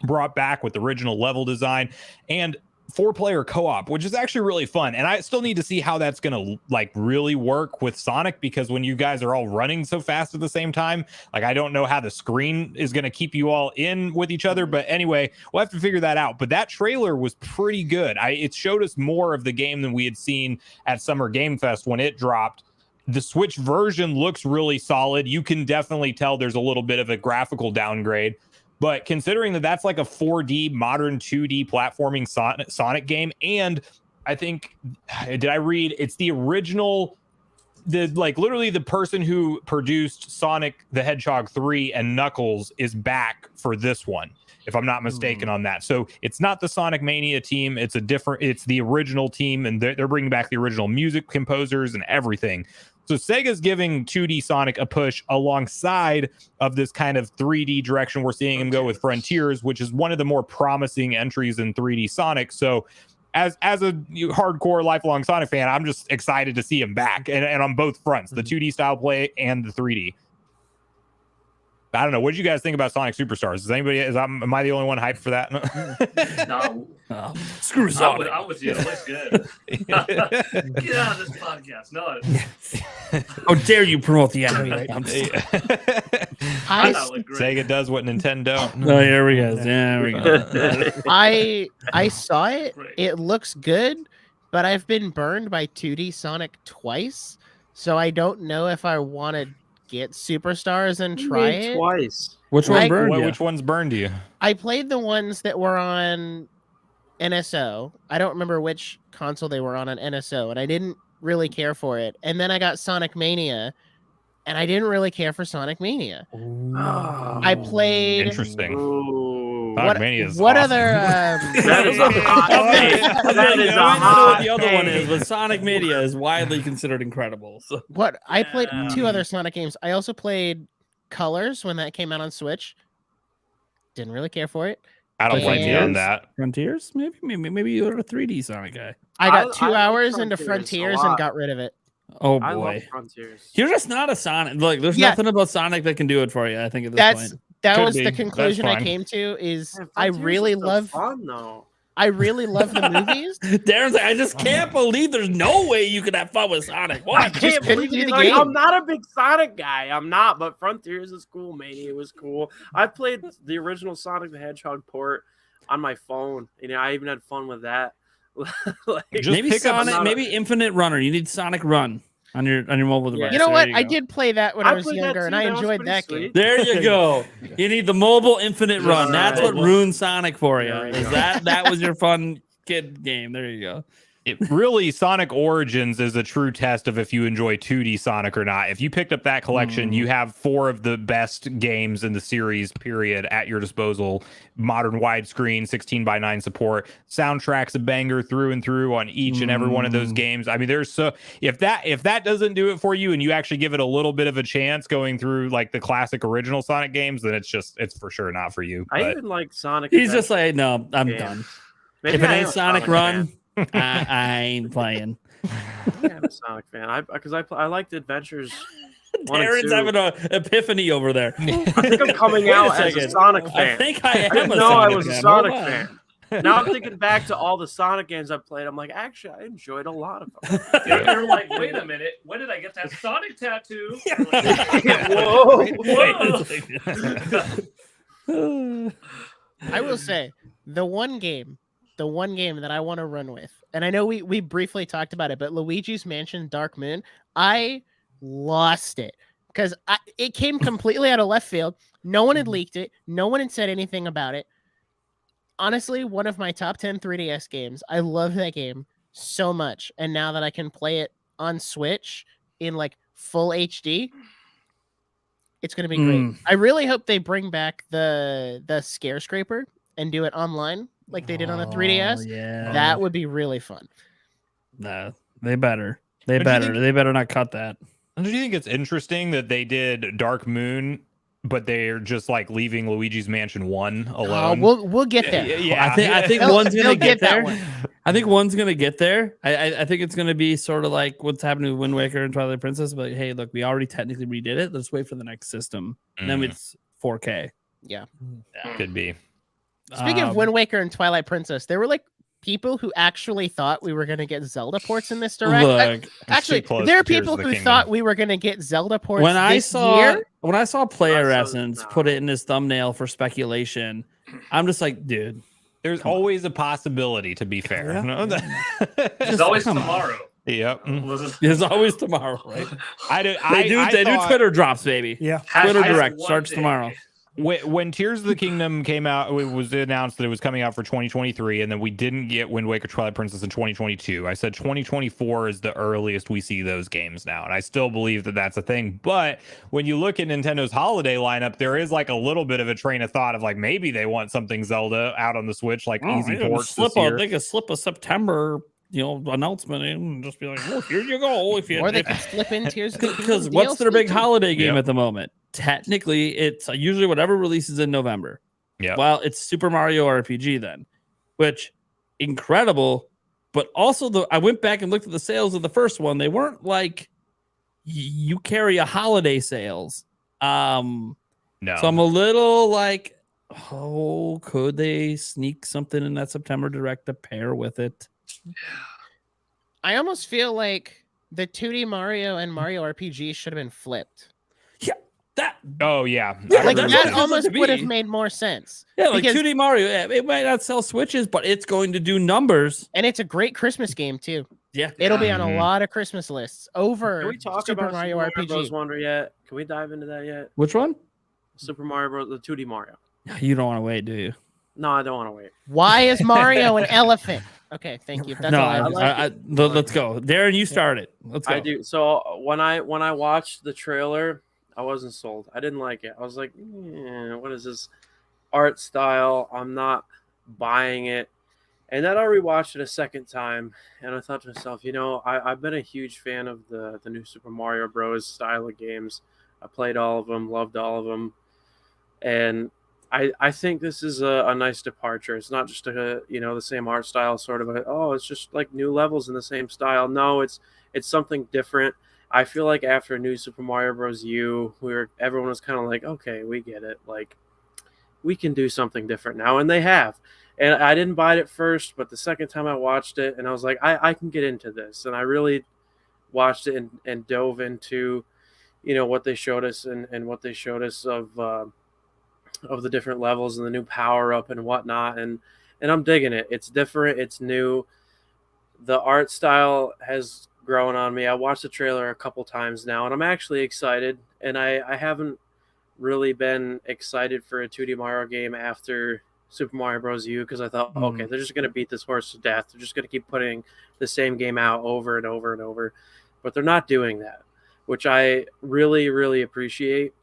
brought back with original level design and 4-player co-op, which is actually really fun. And I still need to see how that's going to like really work with Sonic, because when you guys are all running so fast at the same time, like I don't know how the screen is going to keep you all in with each other. But anyway, we'll have to figure that out. But that trailer was pretty good. It showed us more of the game than we had seen at Summer Game Fest when it dropped. The Switch version looks really solid. You can definitely tell there's a little bit of a graphical downgrade. But considering that that's like a 4D modern 2D platforming Sonic game, and I think, did I read it's the original, literally the person who produced Sonic the Hedgehog 3 and Knuckles is back for this one, if I'm not mistaken on that. So it's not the Sonic Mania team, it's the original team, and they're bringing back the original music composers and everything. So Sega's giving 2D Sonic a push alongside of this kind of 3D direction we're seeing him go with Frontiers, which is one of the more promising entries in 3D Sonic. So as a hardcore lifelong Sonic fan, I'm just excited to see him back and on both fronts, the 2D style play and the 3D. I don't know. What did you guys think about Sonic Superstars? Am I the only one hyped for that? No. Screw Sonic. I was you. It looks good. Get out of this podcast. No. How dare you promote the enemy? Sega does what Nintendo. Oh, here we go. There we go. I saw it. It looks good, but I've been burned by 2D Sonic twice, so I don't know if I want to get Superstars and try it twice. Which one burned you? Which one's burned you? I played the ones that were on NSO. I don't remember which console they were on NSO, and I didn't really care for it. And then I got Sonic Mania, and I didn't really care for Sonic Mania. I played. Interesting. What awesome. other? That is a hot take. That is a hot the other one is, but Sonic Mania is widely considered incredible. So. What I played 2 other Sonic games. I also played Colors when that came out on Switch. Didn't really care for it. I don't blame you on that. Frontiers, maybe you're a 3D Sonic guy. I got 2 like hours into Frontiers and got rid of it. Oh I love boy, Frontiers. you're just not a Sonic. Like, there's nothing about Sonic that can do it for you. I think at this point. That Could was be. the conclusion I came to. Is I really love fun though. I really love the movies. Darren's like, I just can't believe there's no way you could have fun with Sonic. I What? just couldn't do the Like, game. I'm not a big Sonic guy. I'm not, but Frontiers is cool. Mania was cool. I played the original Sonic the Hedgehog port on my phone. I even had fun with that. Maybe Sonic, maybe Infinite Runner. You need Sonic Run on your mobile device. You know what? You I did play that when I was younger, and I enjoyed that game. There you go. You need the mobile Infinite Run. That's what ruined Sonic for you. Is that was your fun kid game? There you go. It really, Sonic Origins is a true test of if you enjoy 2D Sonic or not. If you picked up that collection, you have 4 of the best games in the series, period, at your disposal. Modern widescreen, 16:9 support. Soundtrack's a banger through and through on each and every one of those games. I mean, if that doesn't do it for you and you actually give it a little bit of a chance going through like the classic original Sonic games, then it's for sure not for you. I even like Sonic. He's just like, no, I'm done. Maybe if it ain't Sonic Run, I ain't playing. I'm a Sonic fan. Because I like the adventures. Darren's having an epiphany over there. I think I'm coming out as a Sonic fan. I think I am. I was a Sonic fan. Now I'm thinking back to all the Sonic games I played. I'm like, actually, I enjoyed a lot of them. You're like, wait a minute. When did I get that Sonic tattoo? Whoa. I will say the one game that I want to run with, and I know we briefly talked about it, but Luigi's Mansion Dark Moon, I lost it because it came completely out of left field. No one had leaked it. No one had said anything about it. Honestly, one of my top 10 3DS games. I love that game so much. And now that I can play it on Switch in like full HD, it's going to be great. I really hope they bring back the Scare Scraper and do it online like they did on the 3DS. Yeah. That would be really fun. No, they better. They better not cut that. Do you think it's interesting that they did Dark Moon, but they're just like leaving Luigi's Mansion 1 alone? We'll get there. Yeah, I think one's gonna get there. One. I think one's gonna get there. I think it's gonna be sort of like what's happening with Wind Waker and Twilight Princess. But hey, look, we already technically redid it. Let's wait for the next system. And then it's 4K. Yeah. Could be. Speaking of Wind Waker and Twilight Princess, there were like people who actually thought we were going to get Zelda ports in this direct. Look, actually, there are people who thought we were going to get Zelda ports when I saw Player I saw- Essence put it in his thumbnail for speculation, I'm just like, dude, There's always a possibility, to be fair. Yeah. No? There's always tomorrow. Yep. There's always tomorrow, right? They do Twitter drops, baby. Yeah. Twitter Hashtag Direct one starts day. tomorrow. When Tears of the Kingdom came out, it was announced that it was coming out for 2023, and then we didn't get Wind Waker Twilight Princess in 2022. I said 2024 is the earliest we see those games now, and I still believe that that's a thing. But when you look at Nintendo's holiday lineup, there is like a little bit of a train of thought of like maybe they want something Zelda out on the Switch, like easy ports this year. They could slip a September announcement in and just be like, "Oh, here you go." Or they could slip in Tears of the Kingdom because what's their big DLC? holiday game at the moment? Technically, it's usually whatever releases in November. Yeah. Well, it's Super Mario RPG then, which incredible. But also, I went back and looked at the sales of the first one. They weren't like you carry a holiday sales. No. So I'm a little like, oh, could they sneak something in that September Direct to pair with it? I almost feel like the 2D Mario and Mario RPG should have been flipped. Oh yeah. Like that's that what it almost to would have be. made more sense. Yeah, like Because- 2D Mario, it might not sell Switches, but it's going to do numbers. And it's a great Christmas game too. Yeah, It'll be on a Mhm. lot of Christmas lists over Can we talk Super about Mario Super RPG. Mario Bros. Wonder yet? Can we dive into that yet? Which one? Super Mario Bros. The 2D Mario. You don't want to wait, do you? No, I don't want to wait. Why is Mario an elephant? Okay, thank you. That's No, all I have to say. let's go. Darren, you start it. Let's go. I do. So when I watched the trailer, I wasn't sold. I didn't like it. I was like, what is this art style? I'm not buying it. And then I rewatched it a second time, and I thought to myself, I've been a huge fan of the new Super Mario Bros. Style of games. I played all of them, loved all of them, and I think this is a nice departure. It's not just the same art style, sort of it's just like new levels in the same style. No, it's something different. I feel like after New Super Mario Bros. U, everyone was kind of like, okay, we get it. Like, we can do something different now, and they have. And I didn't buy it at first, but the second time I watched it, and I was like, I can get into this. And I really watched it and dove into, what they showed us and what they showed us of the different levels and the new power up and whatnot. And I'm digging it. It's different. It's new. The art style has grown on me. I watched the trailer a couple times now, and I'm actually excited. And I haven't really been excited for a 2D Mario game after Super Mario Bros. U, because I thought, okay, they're just going to beat this horse to death. They're just going to keep putting the same game out over and over and over. But they're not doing that, which I really, really appreciate.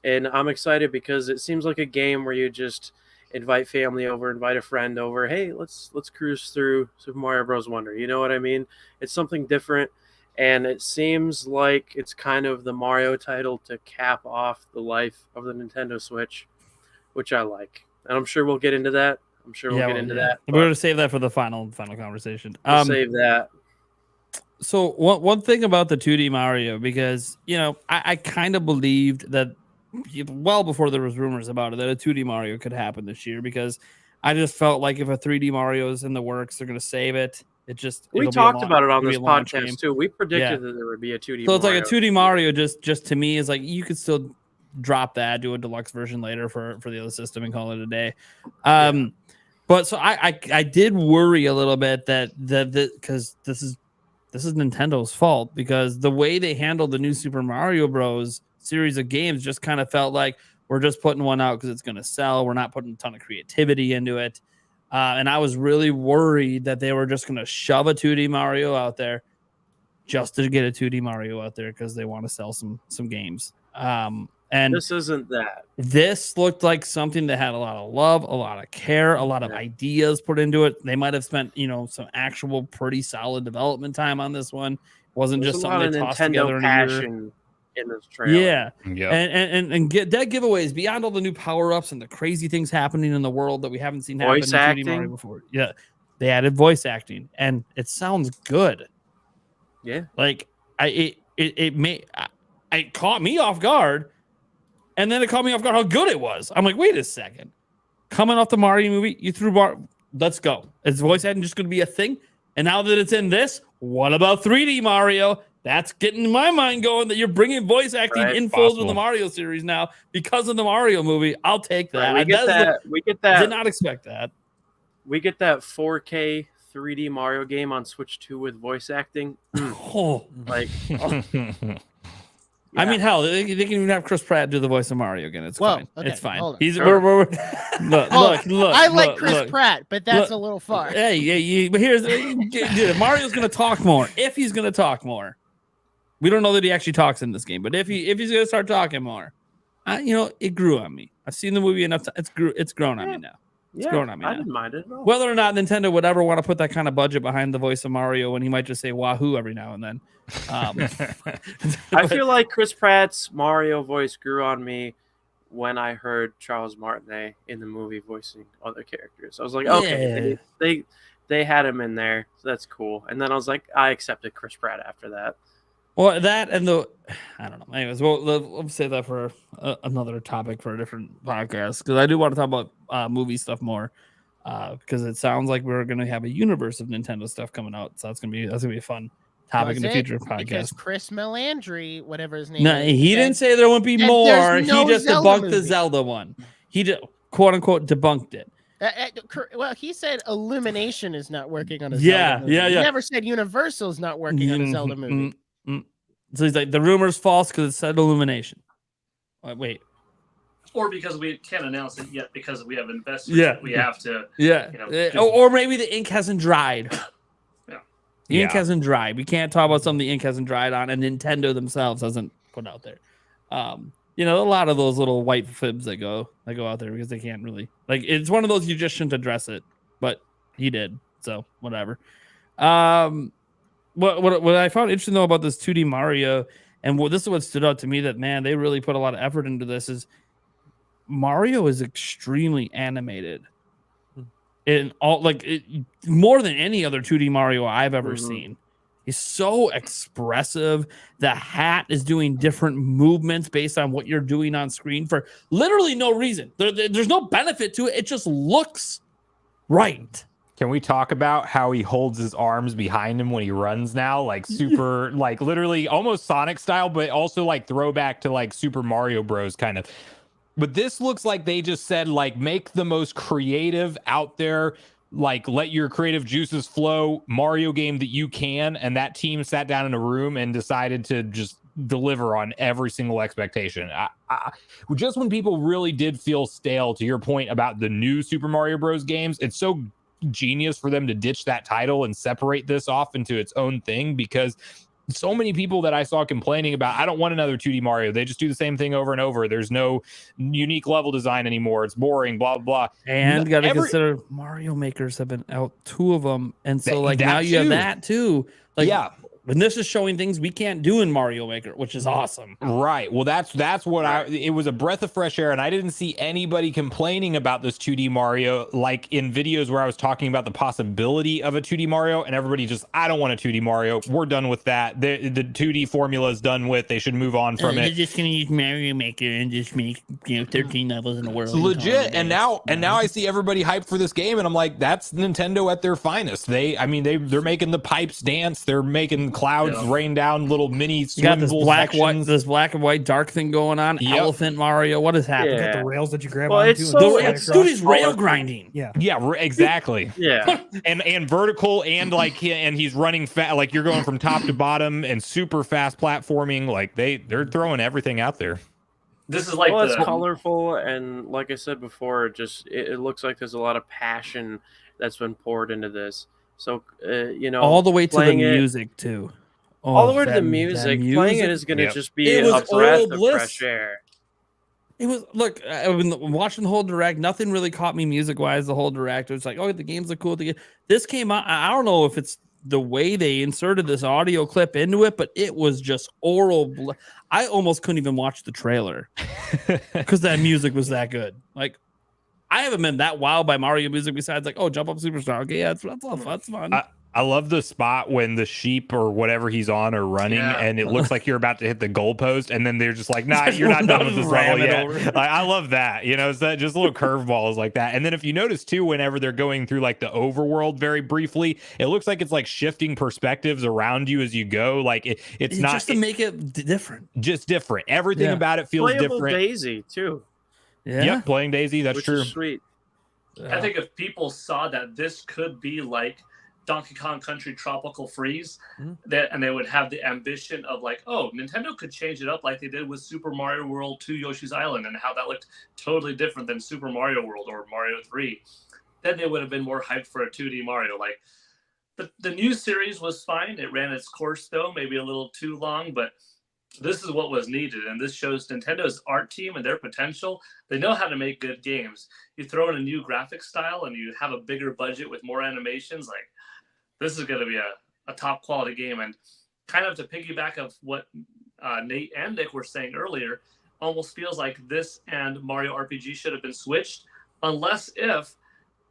And I'm excited because it seems like a game where you just invite family over, invite a friend over. Hey, let's cruise through Super Mario Bros. Wonder. You know what I mean? It's something different, and it seems like it's kind of the Mario title to cap off the life of the Nintendo Switch, which I like. And I'm sure we'll get into that. We're going to save that for the final conversation. We'll save that. So one thing about the 2D Mario, because I kind of believed that well before there was rumors about it that a 2D Mario could happen this year, because I just felt like if a 3D Mario is in the works, they're going to save it. We talked about it on this podcast too. We predicted that there would be a 2D. So it's like a 2D Mario. Just to me is like you could still drop that, do a deluxe version later for the other system, and call it a day. But so I did worry a little bit that because this is Nintendo's fault, because the way they handled the new Super Mario Bros. Series of games just kind of felt like we're just putting one out because it's going to sell. We're not putting a ton of creativity into it. And I was really worried that they were just going to shove a 2D Mario out there just to get a 2D Mario out there because they want to sell some games. And this isn't that. This looked like something that had a lot of love, a lot of care, a lot of ideas put into it. They might have spent, some actual pretty solid development time on this one. It wasn't There's just a something they lot of tossed Nintendo together in a year. in this trailer. Yeah. And get that giveaways beyond all the new power-ups and the crazy things happening in the world that we haven't seen happen in 2D Mario before. Yeah. They added voice acting, and it sounds good. Yeah. Like it caught me off guard, and then it caught me off guard how good it was. I'm like, wait a second. Coming off the Mario movie, you threw let's go. Is voice acting just going to be a thing? And now that it's in this, what about 3D Mario? That's getting my mind going that you're bringing voice acting in full to the Mario series now because of the Mario movie. I'll take that. Right, we get that. I did not expect that. We get that 4K 3D Mario game on Switch 2 with voice acting. Oh. Like, I mean, hell, they can even have Chris Pratt do the voice of Mario again. It's fine. Okay, it's fine. hold on. He's Sure. look. I like Chris look. Pratt, but that's a little far. Hey, but here's dude, Mario's gonna talk more. If he's gonna talk more, we don't know that he actually talks in this game. But if he's gonna start talking more, it grew on me. I've seen the movie enough time. It's grown on me now. It's grown on me. I now. didn't mind it at all. Whether or not Nintendo would ever want to put that kind of budget behind the voice of Mario, when he might just say "Wahoo" every now and then. I feel like Chris Pratt's Mario voice grew on me when I heard Charles Martinet in the movie voicing other characters. I was like, okay, they had him in there, so that's cool. And then I was like, I accepted Chris Pratt after that. Well, that and I don't know. Anyways, let's save that for another topic for a different podcast, because I do want to talk about movie stuff more, because it sounds like we're going to have a universe of Nintendo stuff coming out. So that's gonna be a fun topic in the future podcast. Because Chris Melandri, whatever his name No, is, he didn't say there won't be more. No he just Zelda debunked movie. the Zelda one. He just quote unquote debunked it. Well, he said Illumination is not working on a Zelda movie. Yeah. He never said Universal's not working on a Zelda movie. So he's like, the rumor's false because it said Illumination. Wait. Or because we can't announce it yet because we have investors that we have to. Yeah. Or maybe the ink hasn't dried. The ink hasn't dried. We can't talk about something the ink hasn't dried on, and Nintendo themselves hasn't put out there. A lot of those little white fibs that go out there because they can't really, like, it's one of those you just shouldn't address it, but he did, so whatever. What I found interesting though about this 2D Mario, and this is what stood out to me, that man, they really put a lot of effort into this, is Mario is extremely animated. In all, more than any other 2D Mario I've ever seen. He's so expressive. The hat is doing different movements based on what you're doing on screen for literally no reason. There's no benefit to it. It just looks right. Can we talk about how he holds his arms behind him when he runs now? Like super, like literally almost Sonic style, but also like throwback to like Super Mario Bros. Kind of. But this looks like they just said, like, make the most creative out there, like, let your creative juices flow Mario game that you can. And that team sat down in a room and decided to just deliver on every single expectation. Just when people really did feel stale, to your point about the new Super Mario Bros. Games, it's so genius for them to ditch that title and separate this off into its own thing, because so many people that I saw complaining about, I don't want another 2D Mario. They just do the same thing over and over. There's no unique level design anymore. It's boring, blah, blah, blah. And got to consider Mario makers have been out, 2 of them. And so now you have that too. And this is showing things we can't do in Mario Maker, which is awesome. Right. Well, that's what it was a breath of fresh air. And I didn't see anybody complaining about this 2D Mario, like in videos where I was talking about the possibility of a 2D Mario, and everybody just, I don't want a 2D Mario. We're done with that. The 2D formula is done with. They should move on from it. They're just going to use Mario Maker and just make 13 levels in the world. It's legit. And now I see everybody hyped for this game, and I'm like, that's Nintendo at their finest. They're making the pipes dance. They're making clouds rain down little mini got this black and white dark thing going on. Elephant Mario, what is happening? Got the rails that you grab Well, onto. it's so- Dude, he's rail grinding. Yeah, exactly. Yeah. and vertical, and and he's running fast, like you're going from top to bottom, and super fast platforming. Like they're throwing everything out there. This is like it's colorful, and like I said before, it looks like there's a lot of passion that's been poured into this. So, all the way to the music too. All the way to the music. Playing it is going to just be a breath of fresh air. It was, look, I've been watching the whole direct. Nothing really caught me music wise. The whole direct, it was like, oh, the games look cool. This came out. I don't know if it's the way they inserted this audio clip into it, but it was just oral. I almost couldn't even watch the trailer because that music was that good. Like, I haven't been that wowed by Mario music besides like, oh, Jump Up Superstar. Okay, yeah, that's fun. I love the spot when the sheep or whatever he's on are running, and it looks like you're about to hit the goalpost, and then they're just like, nah, you're not done with this level yet. I love that. It's that just little curveballs like that. And then if you notice too, whenever they're going through like the overworld very briefly, it looks like it's like shifting perspectives around you as you go. Like it's not just to make it different. Just different. Everything about it feels Playable different. Daisy too. Yeah. Yep, playing Daisy. That's which true. Is sweet. I think if people saw that this could be like Donkey Kong Country Tropical Freeze, and they would have the ambition of like, oh, Nintendo could change it up like they did with Super Mario World 2 Yoshi's Island, and how that looked totally different than Super Mario World or Mario 3. Then they would have been more hyped for a 2D Mario. Like the new series was fine. It ran its course though, maybe a little too long, but this is what was needed, and this shows Nintendo's art team and their potential. They know how to make good games. You throw in a new graphic style and you have a bigger budget with more animations, like this is going to be a top quality game. And kind of to piggyback of what Nate and Nick were saying earlier, almost feels like this and Mario RPG should have been switched, unless if,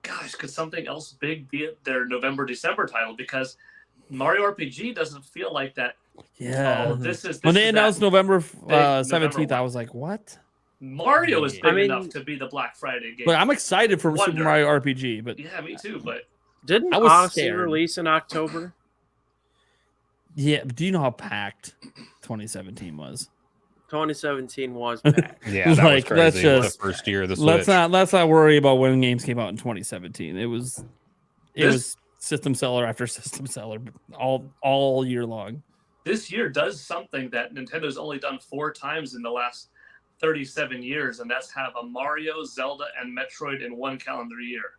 gosh, could something else big be their November-December title? Because Mario RPG doesn't feel like that. Yeah. Oh, this is when they announced November 17th, November I was like, what? Mario is big enough to be the Black Friday game. But I'm excited for Wonder. Super Mario RPG. But yeah, me too. But didn't I was Odyssey scared. release in October? Yeah, but do you know how packed 2017 was? 2017 was packed. Yeah, that Like, was let's crazy. just- The first year of the Switch. Let's not worry about when games came out in 2017. It was system seller after system seller all year long. this year does something that Nintendo's only done 4 times in the last 37 years, and that's have a Mario, Zelda, and Metroid in one calendar year.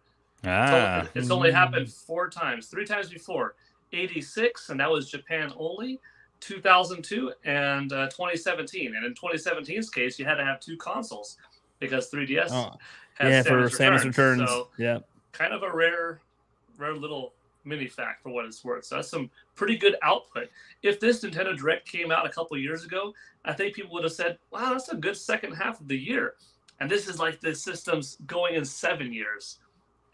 It's only happened 4 times. 3 times before. 86, and that was Japan only. 2002 and 2017. And in 2017's case, you had to have 2 consoles because 3DS has for Samus Returns. So yeah, kind of a rare little mini fact for what it's worth. So that's some pretty good output. If this Nintendo Direct came out a couple years ago, I think people would have said, wow, that's a good second half of the year. And this is like the system's going in 7 years,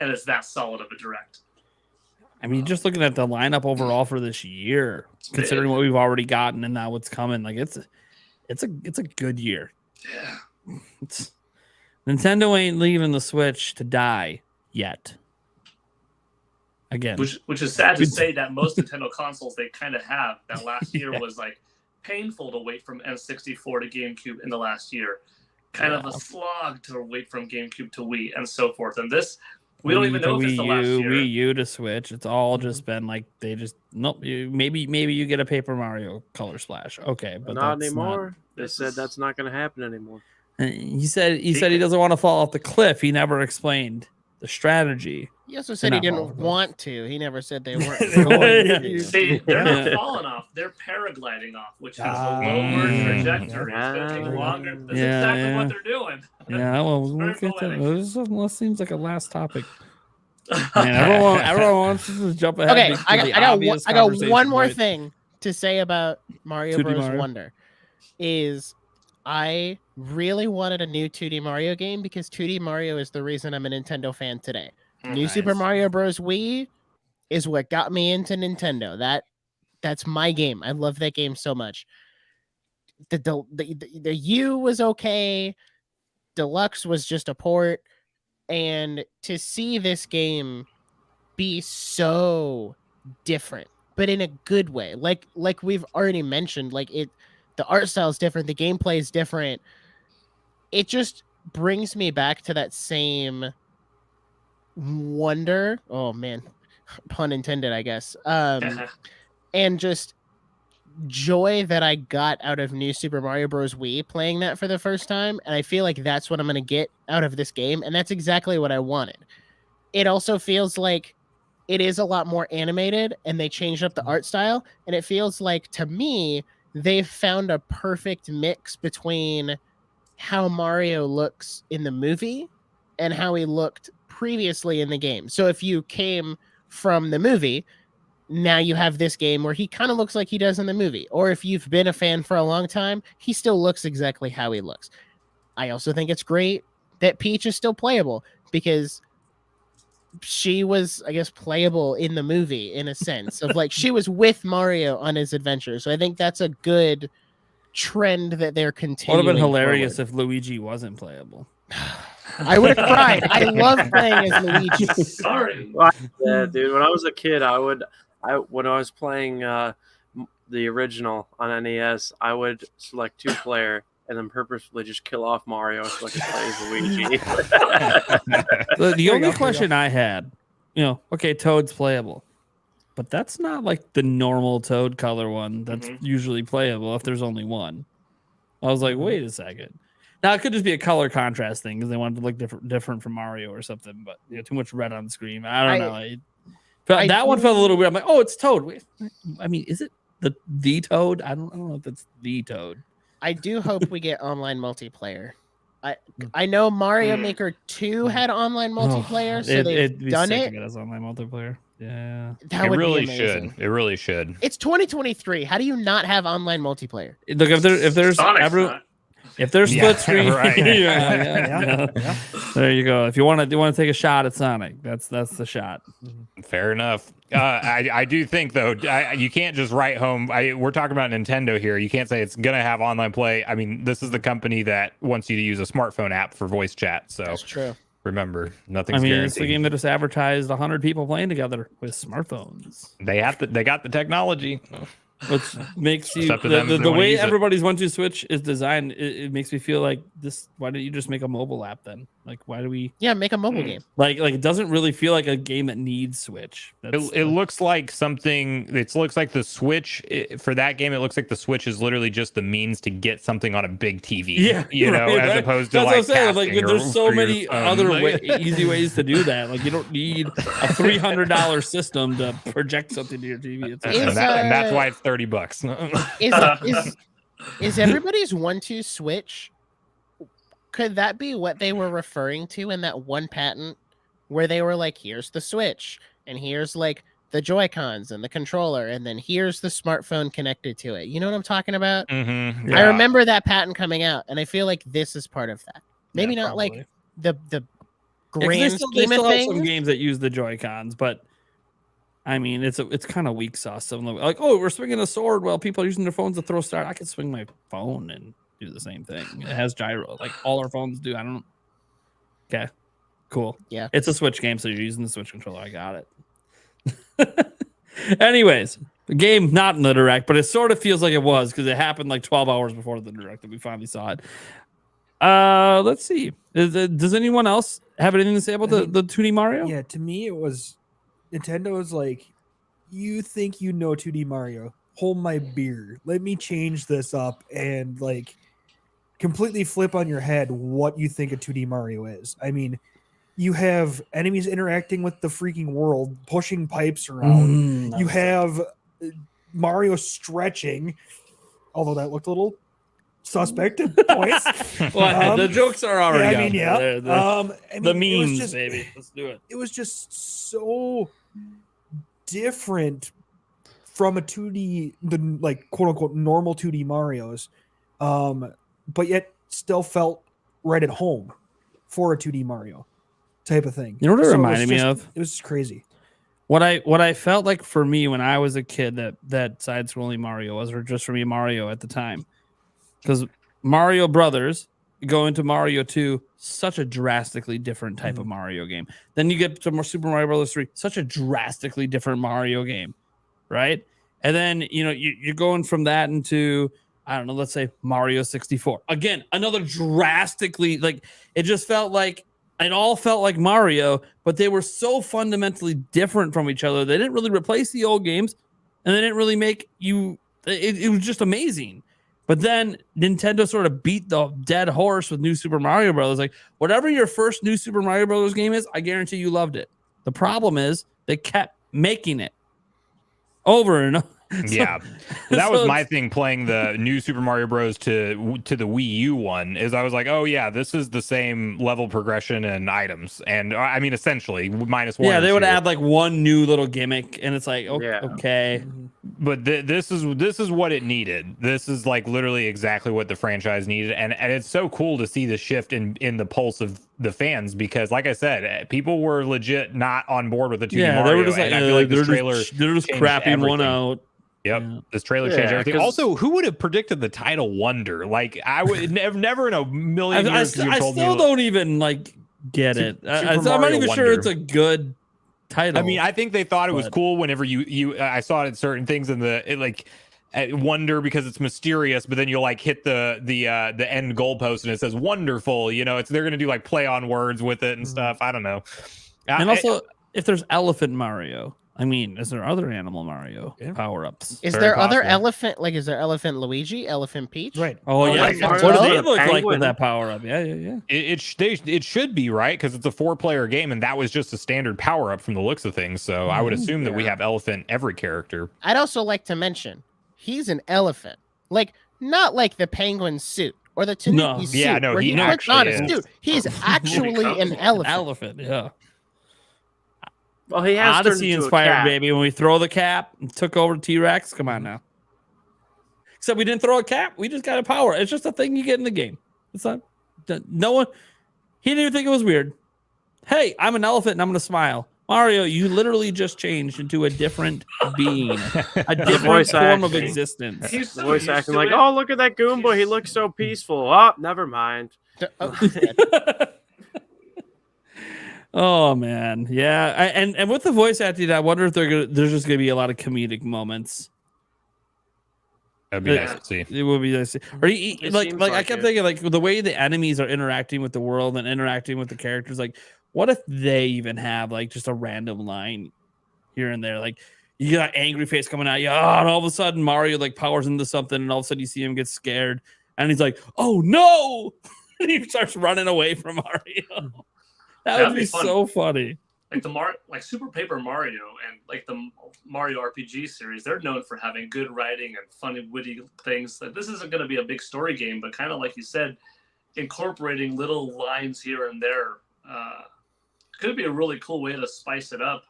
and it's that solid of a Direct. I mean, just looking at the lineup overall for this year, considering what we've already gotten and now what's coming, like it's a good year. Yeah. Nintendo ain't leaving the Switch to die yet. Again, which is sad to say that most Nintendo consoles they kind of have. That last year was like painful to wait from N64 to GameCube in the last year. Kind of a slog to wait from GameCube to Wii and so forth. And this, we don't even know if it's the last year. Wii U to Switch. It's all just been like they just maybe you get a Paper Mario Color Splash. Okay, but not anymore. They said that's not going to happen anymore. He said he doesn't want to fall off the cliff. He never explained the strategy. He also said he didn't want to. He never said they weren't going to. They're not falling off. They're paragliding off, which has a lower trajectory. It's going to take longer. That's exactly what they're doing. Yeah, well, we'll get to this seems like a last topic. Man, everyone wants to jump ahead. Okay, I got one more thing to say about Mario Bros. Wonder. Is I really wanted a new 2D Mario game because 2D Mario is the reason I'm a Nintendo fan today. New Super Mario Bros. Wii is what got me into Nintendo. That's my game. I love that game so much. The U was okay. Deluxe was just a port. And to see this game be so different, but in a good way, like we've already mentioned, the art style is different, the gameplay is different. It just brings me back to that same wonder. Oh man, pun intended, I guess. And just joy that I got out of New Super Mario Bros. Wii playing that for the first time, and I feel like that's what I'm going to get out of this game, and that's exactly what I wanted. It also feels like it is a lot more animated, and they changed up the art style, and it feels like, to me, they've found a perfect mix between how Mario looks in the movie and how he looked previously in the game. So if you came from the movie, now you have this game where he kind of looks like he does in the movie. Or if you've been a fan for a long time, he still looks exactly how he looks. I also think it's great that Peach is still playable because she was, I guess, playable in the movie in a sense of like she was with Mario on his adventure. So I think that's a good trend that they're continuing. Would have been hilarious if Luigi wasn't playable. I would have cried. I love playing as Luigi. Sorry. Yeah, dude. When I was a kid, when I was playing the original on NES, I would select 2-player and then purposefully just kill off Mario so I could play as Luigi. The only question I had, okay, Toad's playable. but that's not like the normal Toad color one that's usually playable if there's only one. I was like, wait a second. Now it could just be a color contrast thing because they wanted to look different from Mario or something, but too much red on the screen. I don't know. That one felt a little weird. I'm like, oh, it's Toad. Wait, I mean, is it the Toad? I don't know if it's the Toad. I do hope we get online multiplayer. I know Mario Maker 2 had online multiplayer, so they've done it. As online multiplayer. Yeah, that would really be amazing. It really should. It's 2023. How do you not have online multiplayer? Look, if there's if there's split screen, right. yeah. There you go. If you want to take a shot at Sonic, that's the shot. Fair enough. I do think though, you can't just write home. We're talking about Nintendo here. You can't say it's gonna have online play. I mean, this is the company that wants you to use a smartphone app for voice chat. So that's true. Remember, nothing's guaranteed. It's the game that just advertised 100 people playing together with smartphones. They got the technology. Which makes you the way everybody's One Two Switch is designed. It makes me feel like this. Why don't you just make a mobile app then? Like, why do we? Yeah, make a mobile game. Like it doesn't really feel like a game that needs Switch. It looks like something. It looks like the Switch for that game. It looks like the Switch is literally just the means to get something on a big TV. Yeah, as opposed to that's like. What I'm saying. Like, casting there's so many other phone. easy ways to do that. Like, you don't need a $300 system to project something to your TV. And that's why it's $30. Is everybody's 1-2 Switch? Could that be what they were referring to in that one patent where they were like, here's the Switch and here's like the Joy-Cons and the controller and then here's the smartphone connected to it? You know what I'm talking about? Mm-hmm. Yeah. I remember that patent coming out and I feel like this is part of that. Maybe not probably. like the grand they scheme of still have things. some games that use the Joy-Cons, but I mean, it's kind of weak sauce. So like, oh, we're swinging a sword while people are using their phones to throw stars. I can swing my phone and do the same thing. It has gyro, like all our phones do. I don't. Okay, cool. Yeah, it's a Switch game, so you're using the Switch controller. I got it. Anyways, the game not in the direct, but it sort of feels like it was because it happened like 12 hours before the direct that we finally saw it. Let's see. Does anyone else have anything to say about the 2D Mario? Yeah, to me it was. Nintendo is like, you think you know 2D Mario? Hold my beer. Let me change this up and like completely flip on your head what you think a 2D Mario is. I mean, you have enemies interacting with the freaking world, pushing pipes around. You have Mario stretching, although that looked a little suspect at points. Well, the jokes are already the memes, baby. Let's do it. It was just so different from a 2D, the like quote unquote normal 2D Marios, but yet still felt right at home for a 2D Mario type of thing. You know what it reminded me of? It was just crazy. What I felt like for me when I was a kid that side-scrolling Mario was, or just for me Mario at the time, because Mario Brothers go into Mario 2, such a drastically different type of Mario game. Then you get to more Super Mario Brothers 3, such a drastically different Mario game, right? And then you're going from that into, I don't know, let's say Mario 64. Again, another drastically, like, it just felt like it all felt like Mario, but they were so fundamentally different from each other. They didn't really replace the old games, and they didn't really make you. It was just amazing. But then Nintendo sort of beat the dead horse with New Super Mario Bros. Like, whatever your first New Super Mario Bros. Game is, I guarantee you loved it. The problem is they kept making it over and over. Yeah, that was my thing playing the new Super Mario Bros. to the Wii U one. Is I was like, oh yeah, this is the same level progression and items, and I mean essentially -1. Yeah, they would add like one new little gimmick, and it's like okay. But this is what it needed. This is like literally exactly what the franchise needed, and it's so cool to see the shift in the pulse of the fans, because like I said, people were legit not on board with the 2D Mario. They were just like, I feel like this trailer they're just crapping one out. Yep, this trailer changed everything. Also, who would have predicted the title Wonder? Like, I would never in a million years. I still don't even like get it. I'm not even sure it's a good title. I mean, I think they thought it was cool whenever I saw it in certain things in Wonder, because it's mysterious, but then you'll like hit the end goalpost and it says wonderful. They're gonna do like play on words with it and stuff. I don't know. And also, if there's Elephant Mario, I mean, is there other Animal Mario power-ups? Is Very there other possible. elephant? Like, is there Elephant Luigi, Elephant Peach? Right. Oh, yeah. like What Mario do they the look like with Penguin. that power-up? Yeah. It should be, right, because it's a 4-player game, and that was just a standard power-up from the looks of things. So I would assume that we have elephant every character. I'd also like to mention he's an elephant, like not like the penguin suit or the Tanuki suit. Yeah, no, where he he puts on a actually is. suit. He's actually an elephant. Elephant, yeah. Well, he has Odyssey turned into a inspired, cat. baby. When we throw the cap and took over T-Rex, come on now. Except we didn't throw a cap. We just got a power. It's just a thing you get in the game. It's not. No one. He didn't even think it was weird. Hey, I'm an elephant and I'm gonna smile. Mario, you literally just changed into a different being, a different voice form of acting. existence. He's so Voice used acting to like, it. oh, look at that Goomba. He looks so peaceful. Oh, never mind. Oh man, yeah. And with the voice acting, I wonder if there's just gonna be a lot of comedic moments. That'd be nice to see. It would be nice. Or It like seems I like kept it. thinking, like the way the enemies are interacting with the world and interacting with the characters. Like, what if they even have like just a random line here and there? Like, you got angry face coming at you, and all of a sudden Mario like powers into something, and all of a sudden you see him get scared, and he's like, "Oh no!" and he starts running away from Mario. That That'd would be be fun. so funny. Like Super Paper Mario and like the Mario RPG series, they're known for having good writing and funny, witty things. Like, this isn't going to be a big story game, but kind of like you said, incorporating little lines here and there could be a really cool way to spice it up.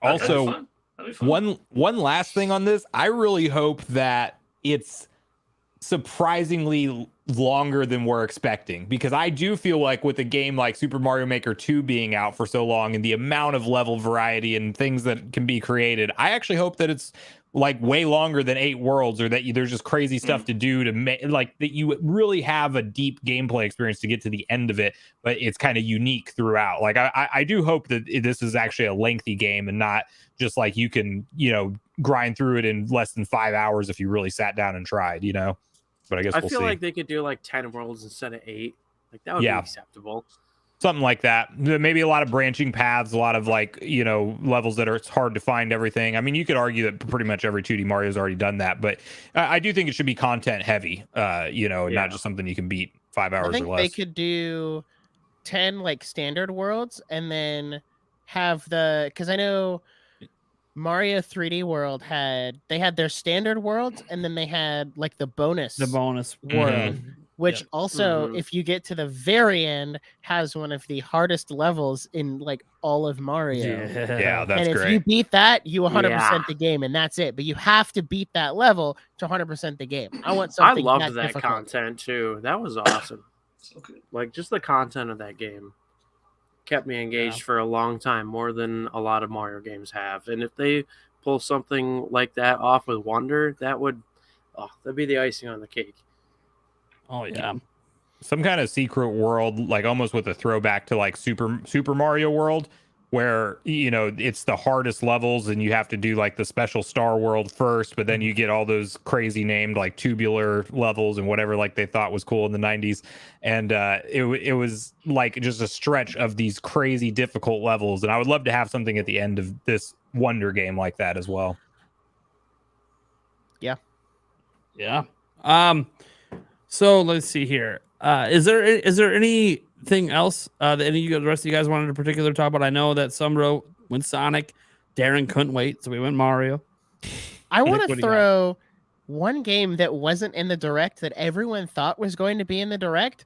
Also, That'd be fun. one last thing on this, I really hope that it's surprisingly longer than we're expecting, because I do feel like with a game like Super Mario Maker 2 being out for so long and the amount of level variety and things that can be created, I actually hope that it's like way longer than 8 worlds, or that there's just crazy stuff to do to make, like, that you really have a deep gameplay experience to get to the end of it, but it's kind of unique throughout. Like, I do hope that this is actually a lengthy game and not just like you can, grind through it in less than 5 hours if you really sat down and tried, But I guess I we'll feel see. like they could do like 10 worlds instead of 8. Like, that would be acceptable. Something like that. Maybe a lot of branching paths, a lot of like, levels that it's hard to find everything. I mean, you could argue that pretty much every 2D Mario's already done that, but I do think it should be content heavy, and not just something you can beat 5 hours I think or less. they could do 10 like standard worlds and then have because I know Mario 3D World had their standard worlds, and then they had like the bonus world, which also, if you get to the very end, has one of the hardest levels in like all of Mario. Yeah, that's and if great. you beat that, you 100% the game, and that's it. But you have to beat that level to 100% the game. I want I something loved that difficult. content too. That was awesome. So good. Like, just the content of that game kept me engaged for a long time, more than a lot of Mario games have. And if they pull something like that off with Wonder, that'd be the icing on the cake. Oh yeah. Some kind of secret world, like almost with a throwback to like Super Mario World, where it's the hardest levels and you have to do like the special star world first, but then you get all those crazy named like tubular levels and whatever like they thought was cool in the 90s, and it was like just a stretch of these crazy difficult levels, and I would love to have something at the end of this Wonder game like that as well. Yeah. So let's see here. Is there anything else that the rest of you guys wanted to particularly talk about? I know that some went Sonic, Darren couldn't wait, so we went Mario. I want to throw one game that wasn't in the Direct that everyone thought was going to be in the Direct.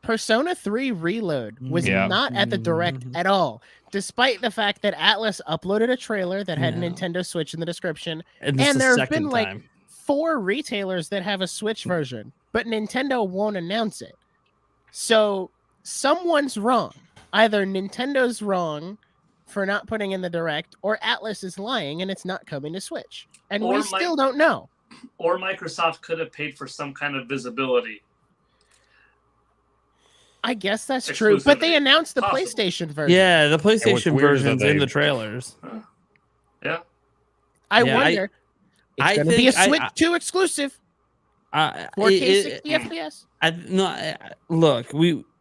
Persona 3 Reload was not at the Direct at all, despite the fact that Atlas uploaded a trailer that had Nintendo Switch in the description, and there have been like 4 retailers that have a Switch version, but Nintendo won't announce it. So someone's wrong. Either Nintendo's wrong for not putting in the Direct, or Atlas is lying and it's not coming to Switch. And we still don't know. Or Microsoft could have paid for some kind of visibility. I guess that's true, but they announced the PlayStation version. Yeah, the PlayStation version's in the trailers. Yeah. I wonder. It's going to be a Switch 2 exclusive. 4K 60 FPS. Look,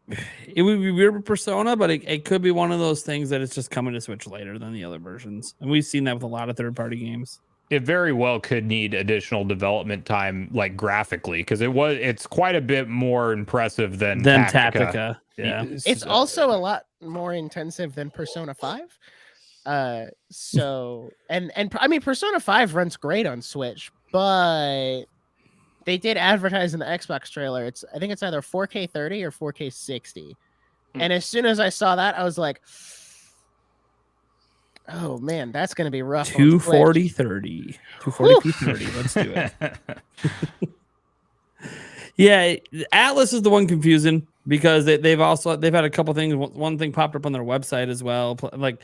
it would be weird with Persona, but it could be one of those things that it's just coming to Switch later than the other versions. And we've seen that with a lot of third-party games. It very well could need additional development time, like graphically, because it's quite a bit more impressive than Tactica. Yeah, it's also a lot more intensive than Persona 5. So and I mean Persona 5 runs great on Switch, but they did advertise in the Xbox trailer. I think it's either 4K 30 or 4K 60. And as soon as I saw that, I was like, oh man, that's gonna be rough. 240 30. 240p 30. Let's do it. Yeah, Atlas is the one confusing because they've had a couple things. One thing popped up on their website as well. Like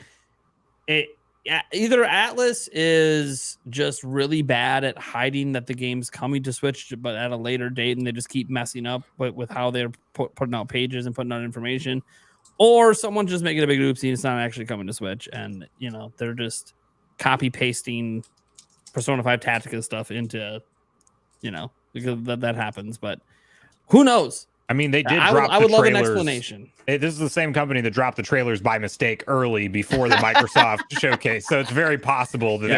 either Atlas is just really bad at hiding that the game's coming to Switch, but at a later date, and they just keep messing up with how they're putting out pages and putting out information, or someone's just making a big oopsie and it's not actually coming to Switch, and they're just copy pasting Persona 5 Tactica stuff into, because that happens. But who knows? I mean, they did. I would love an explanation. This is the same company that dropped the trailers by mistake early before the Microsoft showcase, so it's very possible that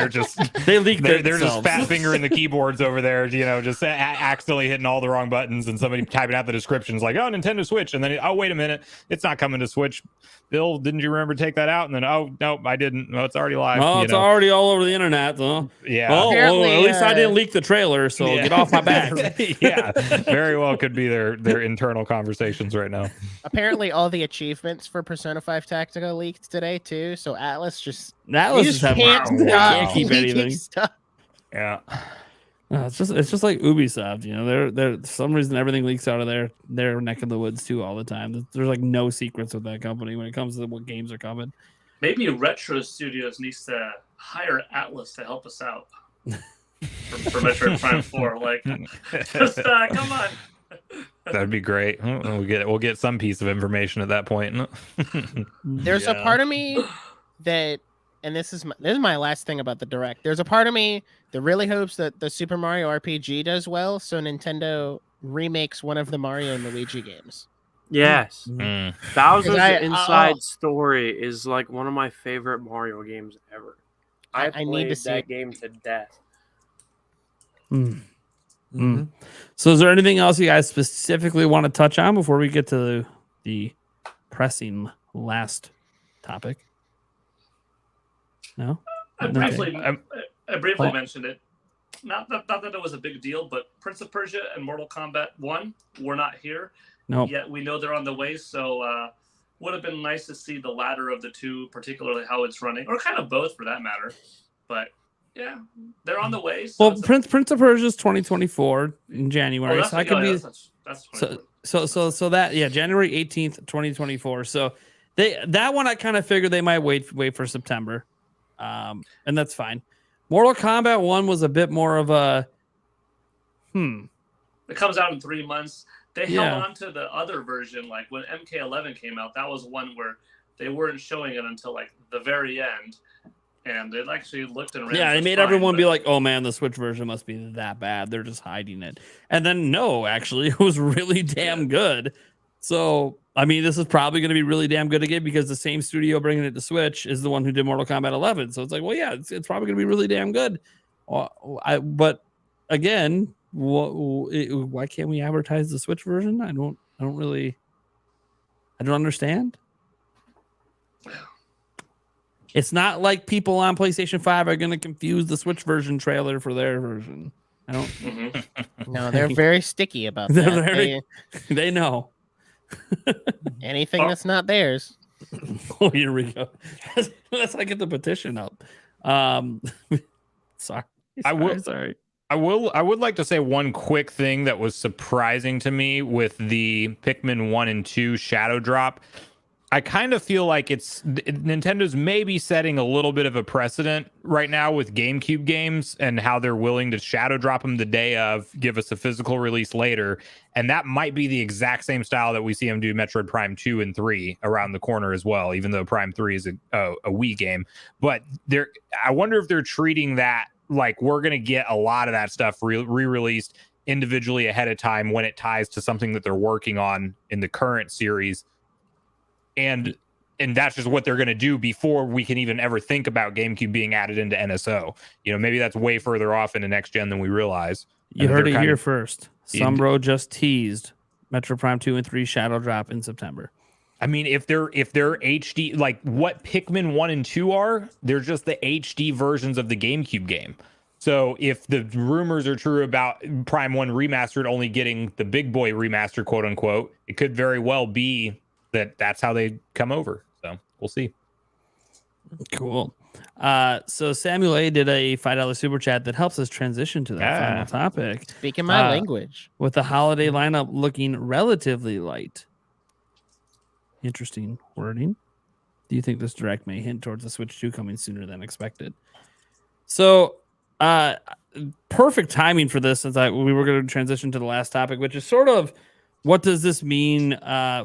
they leaked. They're just fat fingering the keyboards over there, just accidentally hitting all the wrong buttons, and somebody typing out the descriptions like, "Oh, Nintendo Switch," and then wait a minute, it's not coming to Switch. Bill, didn't you remember to take that out? And then nope, I didn't. Well, it's already live. Oh, it's already all over the internet, though. Yeah. Well, at least I didn't leak the trailer, so get off my back. Yeah, very well could be their internal conversations right now. Apparently, all the achievements for Persona 5 Tactica leaked today too. So Atlas just can't keep anything. Yeah. It's just like Ubisoft, they're for some reason everything leaks out of their neck of the woods too all the time. There's like no secrets with that company when it comes to what games are coming. Maybe Retro Studios needs to hire Atlas to help us out for Metroid Prime 4. Like, just come on. That'd be great. We'll get some piece of information at that point. There's a part of me that, and this is my last thing about the Direct. There's a part of me that really hopes that the Super Mario RPG does well, so Nintendo remakes one of the Mario and Luigi games. Yes. Mm. Bowser's Inside Story is like one of my favorite Mario games ever. I need to see that game to death. So is there anything else you guys specifically want to touch on before we get to the pressing last topic? No? I briefly mentioned it. Not that it was a big deal, but Prince of Persia and Mortal Kombat 1 were not here. Nope. Yet we know they're on the way, so would have been nice to see the latter of the two, particularly how it's running, or kind of both for that matter. But yeah, they're on the way. So well, Prince of Persia is 2024 in January, so I could be. That's so that January 18th, 2024. So that one I kind of figured they might wait for September, and that's fine. Mortal Kombat 1 was a bit more of a It comes out in 3 months. They held on to the other version, like when MK11 came out. That was one where they weren't showing it until like the very end. And it actually looked and ran. Yeah, they made everyone be like, "Oh man, the Switch version must be that bad. They're just hiding it." And then no, actually, it was really damn good. So I mean, this is probably going to be really damn good again because the same studio bringing it to Switch is the one who did Mortal Kombat 11. So it's like, well, yeah, it's probably going to be really damn good. But again, why can't we advertise the Switch version? I don't understand. It's not like people on PlayStation 5 are going to confuse the Switch version trailer for their version. I don't. No, they're very sticky about that. They know. Anything that's not theirs. Oh, here we go. Let's get the petition up. Sorry. I would like to say one quick thing that was surprising to me with the Pikmin 1 and 2 shadow drop. I kind of feel like Nintendo's maybe setting a little bit of a precedent right now with GameCube games and how they're willing to shadow drop them the day of, give us a physical release later. And that might be the exact same style that we see them do Metroid Prime 2 and 3 around the corner as well, even though Prime 3 is a Wii game. But I wonder if they're treating that like we're going to get a lot of that stuff re-released individually ahead of time when it ties to something that they're working on in the current series. And that's just what they're going to do before we can even ever think about GameCube being added into NSO. Maybe that's way further off into next gen than we realize. You heard it here first. Sumbro just teased Metro Prime 2 and 3 Shadow Drop in September. I mean, if they're HD, like what Pikmin 1 and 2 are, they're just the HD versions of the GameCube game. So if the rumors are true about Prime 1 Remastered only getting the big boy remaster, quote unquote, it could very well be that's how they come over. So we'll see. Cool. So Samuel A did a $5 super chat that helps us transition to that final topic. Speaking my language. With the holiday lineup looking relatively light. Interesting wording. Do you think this direct may hint towards the Switch 2 coming sooner than expected? So, perfect timing for this, since we were going to transition to the last topic, which is sort of what does this mean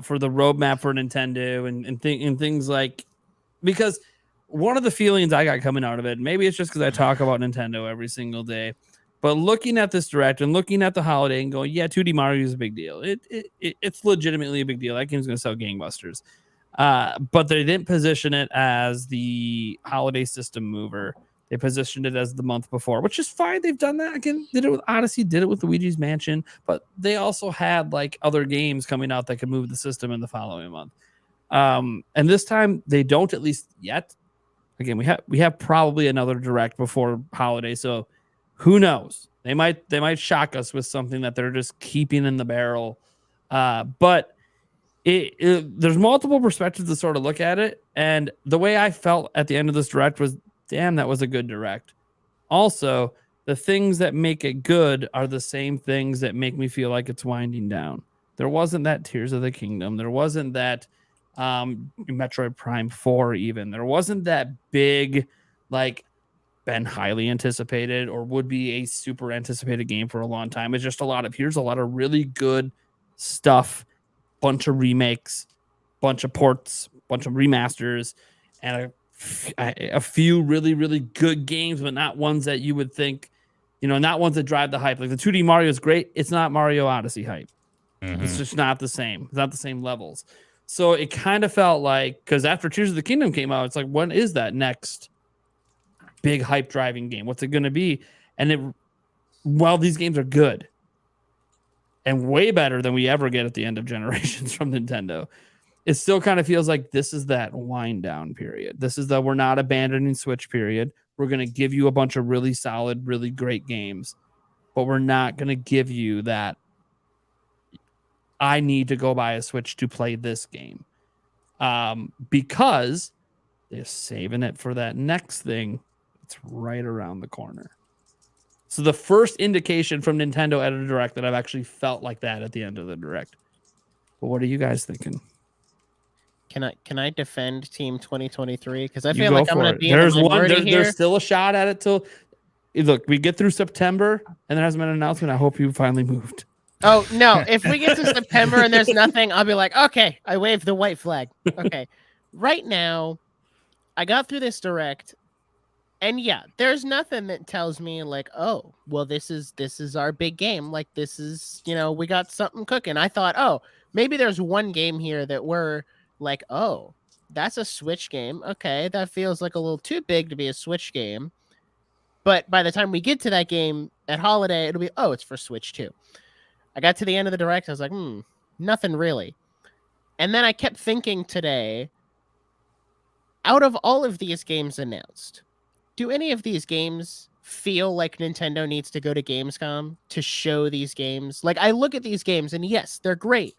for the roadmap for Nintendo and things like, because one of the feelings I got coming out of it, maybe it's just because I talk about Nintendo every single day, but looking at this direct and looking at the holiday and going, yeah, 2D Mario is a big deal. It's legitimately a big deal. That game's going to sell gangbusters. But they didn't position it as the holiday system mover. They positioned it as the month before, which is fine. They've done that again. Did it with Odyssey, did it with Luigi's Mansion, but they also had like other games coming out that could move the system in the following month. And this time they don't, at least yet. Again, we have probably another direct before holiday, so who knows? They might shock us with something that they're just keeping in the barrel. But there's multiple perspectives to sort of look at it, and the way I felt at the end of this direct was, damn, that was a good direct. Also, the things that make it good are the same things that make me feel like it's winding down. There wasn't that Tears of the Kingdom. There wasn't that Metroid Prime 4 even. There wasn't that big, like, been highly anticipated or would be a super anticipated game for a long time. It's just here's a lot of really good stuff, bunch of remakes, bunch of ports, bunch of remasters, and a few really, really good games, but not ones that you would think, not ones that drive the hype. Like the 2D Mario is great. It's not Mario Odyssey hype. Mm-hmm. It's just not the same. It's not the same levels. So it kind of felt like, because after Tears of the Kingdom came out, it's like, when is that next big hype driving game? What's it going to be? And while these games are good and way better than we ever get at the end of generations from Nintendo, it still kind of feels like this is that wind down period. This is the we're not abandoning Switch period. We're going to give you a bunch of really solid, really great games, but we're not going to give you that I need to go buy a Switch to play this game, because they're saving it for that next thing. It's right around the corner. So the first indication from Nintendo at a direct that I've actually felt like that at the end of the direct. But what are you guys thinking? Can I defend Team 2023? Because I feel like I'm going to be in the minority here. There's still a shot at it till look. We get through September and there hasn't been an announcement. I hope you finally moved. Oh no! If we get to September and there's nothing, I'll be like, okay, I waved the white flag. Okay, right now, I got through this direct, and yeah, there's nothing that tells me like, oh, well, this is our big game. Like this is, we got something cooking. I thought, oh, maybe there's one game here that we're like, oh, that's a Switch game. Okay, that feels like a little too big to be a Switch game. But by the time we get to that game at holiday, it'll be, oh, it's for Switch too. I got to the end of the direct. I was like, nothing really. And then I kept thinking today, out of all of these games announced, do any of these games feel like Nintendo needs to go to Gamescom to show these games? Like, I look at these games and yes, they're great.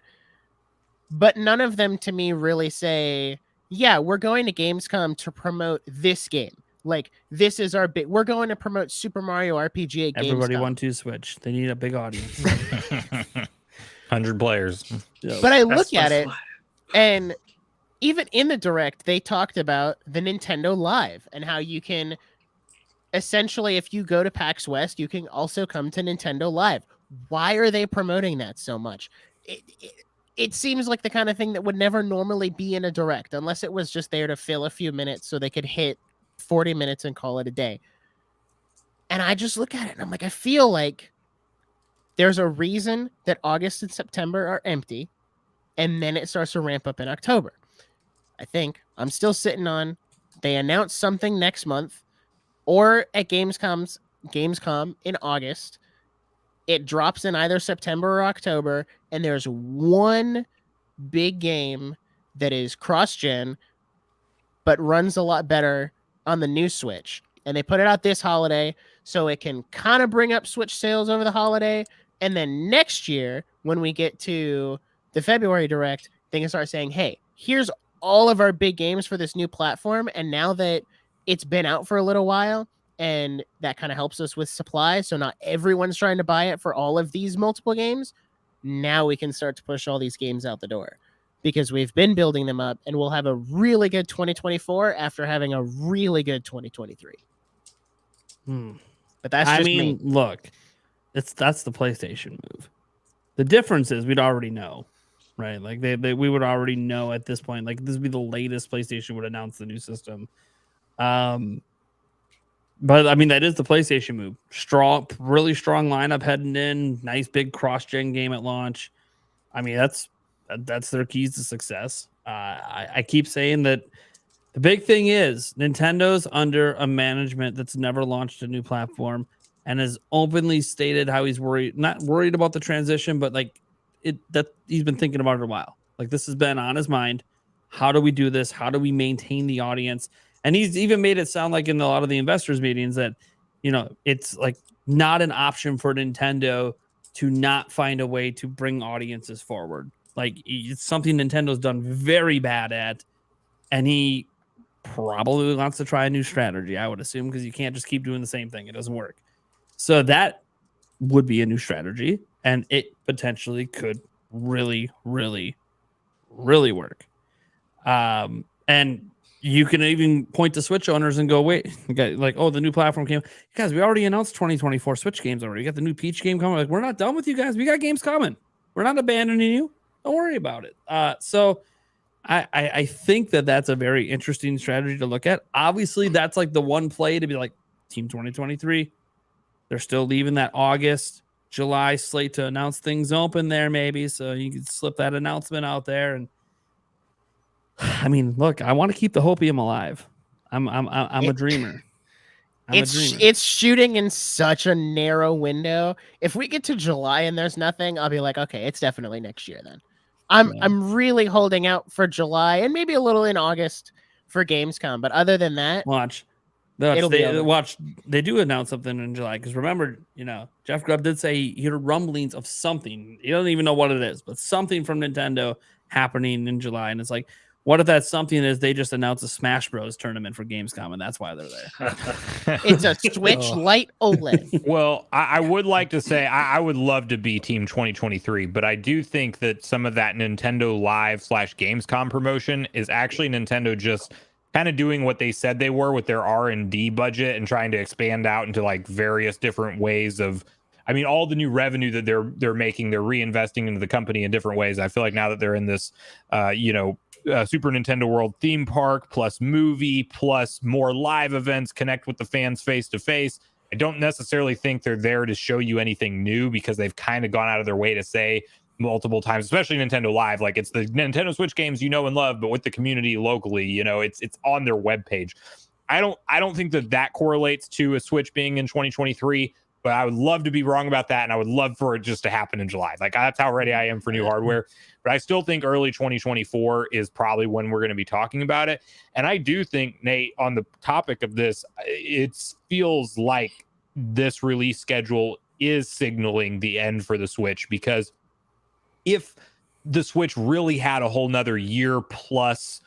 But none of them to me really say, yeah, we're going to Gamescom to promote this game. Like, this is our big... We're going to promote Super Mario RPG at Gamescom. Everybody want to Switch. They need a big audience. 100 players. But I look at it, and even in the direct, they talked about the Nintendo Live and how you can... Essentially, if you go to PAX West, you can also come to Nintendo Live. Why are they promoting that so much? It seems like the kind of thing that would never normally be in a direct, unless it was just there to fill a few minutes so they could hit 40 minutes and call it a day. And I just look at it and I'm like, I feel like there's a reason that August and September are empty, and then it starts to ramp up in October. I think I'm still sitting on they announce something next month, or at Gamescom in August. It drops in either September or October, and there's one big game that is cross-gen, but runs a lot better on the new Switch. And they put it out this holiday, so it can kind of bring up Switch sales over the holiday. And then next year, when we get to the February Direct, they can start saying, hey, here's all of our big games for this new platform. And now that it's been out for a little while, and that kind of helps us with supply, so not everyone's trying to buy it for all of these multiple games, now we can start to push all these games out the door. Because we've been building them up, and we'll have a really good 2024 after having a really good 2023. But that's just me. Look, that's the PlayStation move. The difference is we'd already know, right? Like we would already know at this point. Like this would be the latest PlayStation would announce the new system. But I mean, that is the PlayStation move. Strong, really strong lineup heading in. Nice big cross-gen game at launch. I mean, that's their keys to success. I keep saying that the big thing is Nintendo's under a management that's never launched a new platform and has openly stated how he's not worried about the transition, but like that he's been thinking about it a while. Like this has been on his mind. How do we do this? How do we maintain the audience? And he's even made it sound like in a lot of the investors meetings that, it's like not an option for Nintendo to not find a way to bring audiences forward. Like it's something Nintendo's done very bad at, and he probably wants to try a new strategy, I would assume, because you can't just keep doing the same thing. It doesn't work. So that would be a new strategy, and it potentially could really, really, really work. And you can even point to Switch owners and go, wait, the new platform came. Guys, we already announced 2024 Switch games already. You got the new Peach game coming. Like, we're not done with you guys. We got games coming. We're not abandoning you. Don't worry about it. So I think that's a very interesting strategy to look at. Obviously, that's like the one play to be like, Team 2023. They're still leaving that August, July slate to announce things open there, maybe. So you can slip that announcement out there. And I mean, look, I want to keep the hopium alive. I'm a dreamer. It's shooting in such a narrow window. If we get to July and there's nothing, I'll be like, okay, it's definitely next year then. I'm really holding out for July and maybe a little in August for Gamescom. But other than that, they do announce something in July. Because remember, Jeff Grubb did say he heard rumblings of something. He doesn't even know what it is, but something from Nintendo happening in July. And it's like, what if that something is they just announced a Smash Bros tournament for Gamescom and that's why they're there? It's a Switch Lite OLED. Well, I would like to say I would love to be Team 2023, but I do think that some of that Nintendo Live / Gamescom promotion is actually Nintendo just kind of doing what they said they were with their R&D budget and trying to expand out into like various different ways of. I mean, all the new revenue that they're making, they're reinvesting into the company in different ways. I feel like now that they're in this, Super Nintendo World theme park, plus movie, plus more live events, connect with the fans face to face. I don't necessarily think they're there to show you anything new because they've kind of gone out of their way to say multiple times, especially Nintendo Live, like it's the Nintendo Switch games you know and love, but with the community locally, it's on their webpage. I don't think that correlates to a Switch being in 2023. But I would love to be wrong about that, and I would love for it just to happen in July. Like, that's how ready I am for new hardware. But I still think early 2024 is probably when we're going to be talking about it. And I do think, Nate, on the topic of this, it feels like this release schedule is signaling the end for the Switch, because if the Switch really had a whole nother year plus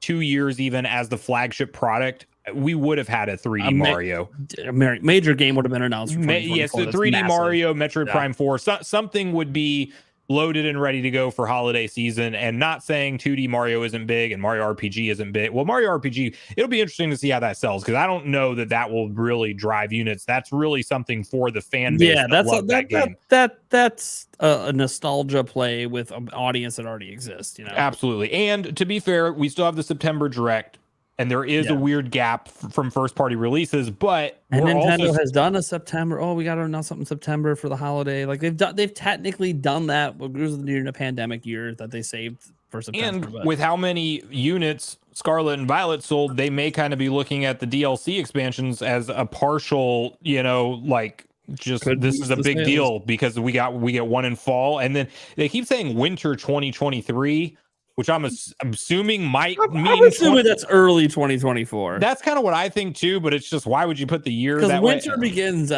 2 years even as the flagship product, we would have had a 3D Mario. Major game would have been announced. Yes, the 3D Mario, Metroid Prime 4. Something would be loaded and ready to go for holiday season. And not saying 2D Mario isn't big and Mario RPG isn't big. Well, Mario RPG, it'll be interesting to see how that sells, because I don't know that will really drive units. That's really something for the fan base. Yeah, that's a nostalgia play with an audience that already exists. Absolutely. And to be fair, we still have the September Direct. and there is a weird gap from first party releases, but Nintendo has done a September. Oh, we got to announce something in September for the holiday. Like they've technically done that during the pandemic year that they saved for September. And with how many units Scarlet and Violet sold, they may kind of be looking at the DLC expansions as a partial, like just this is a big deal because we get one in fall, and then they keep saying winter 2023. Which I'm assuming might mean... I'm assuming that's early 2024. That's kind of what I think too, but it's just, why would you put the year that way? Because winter begins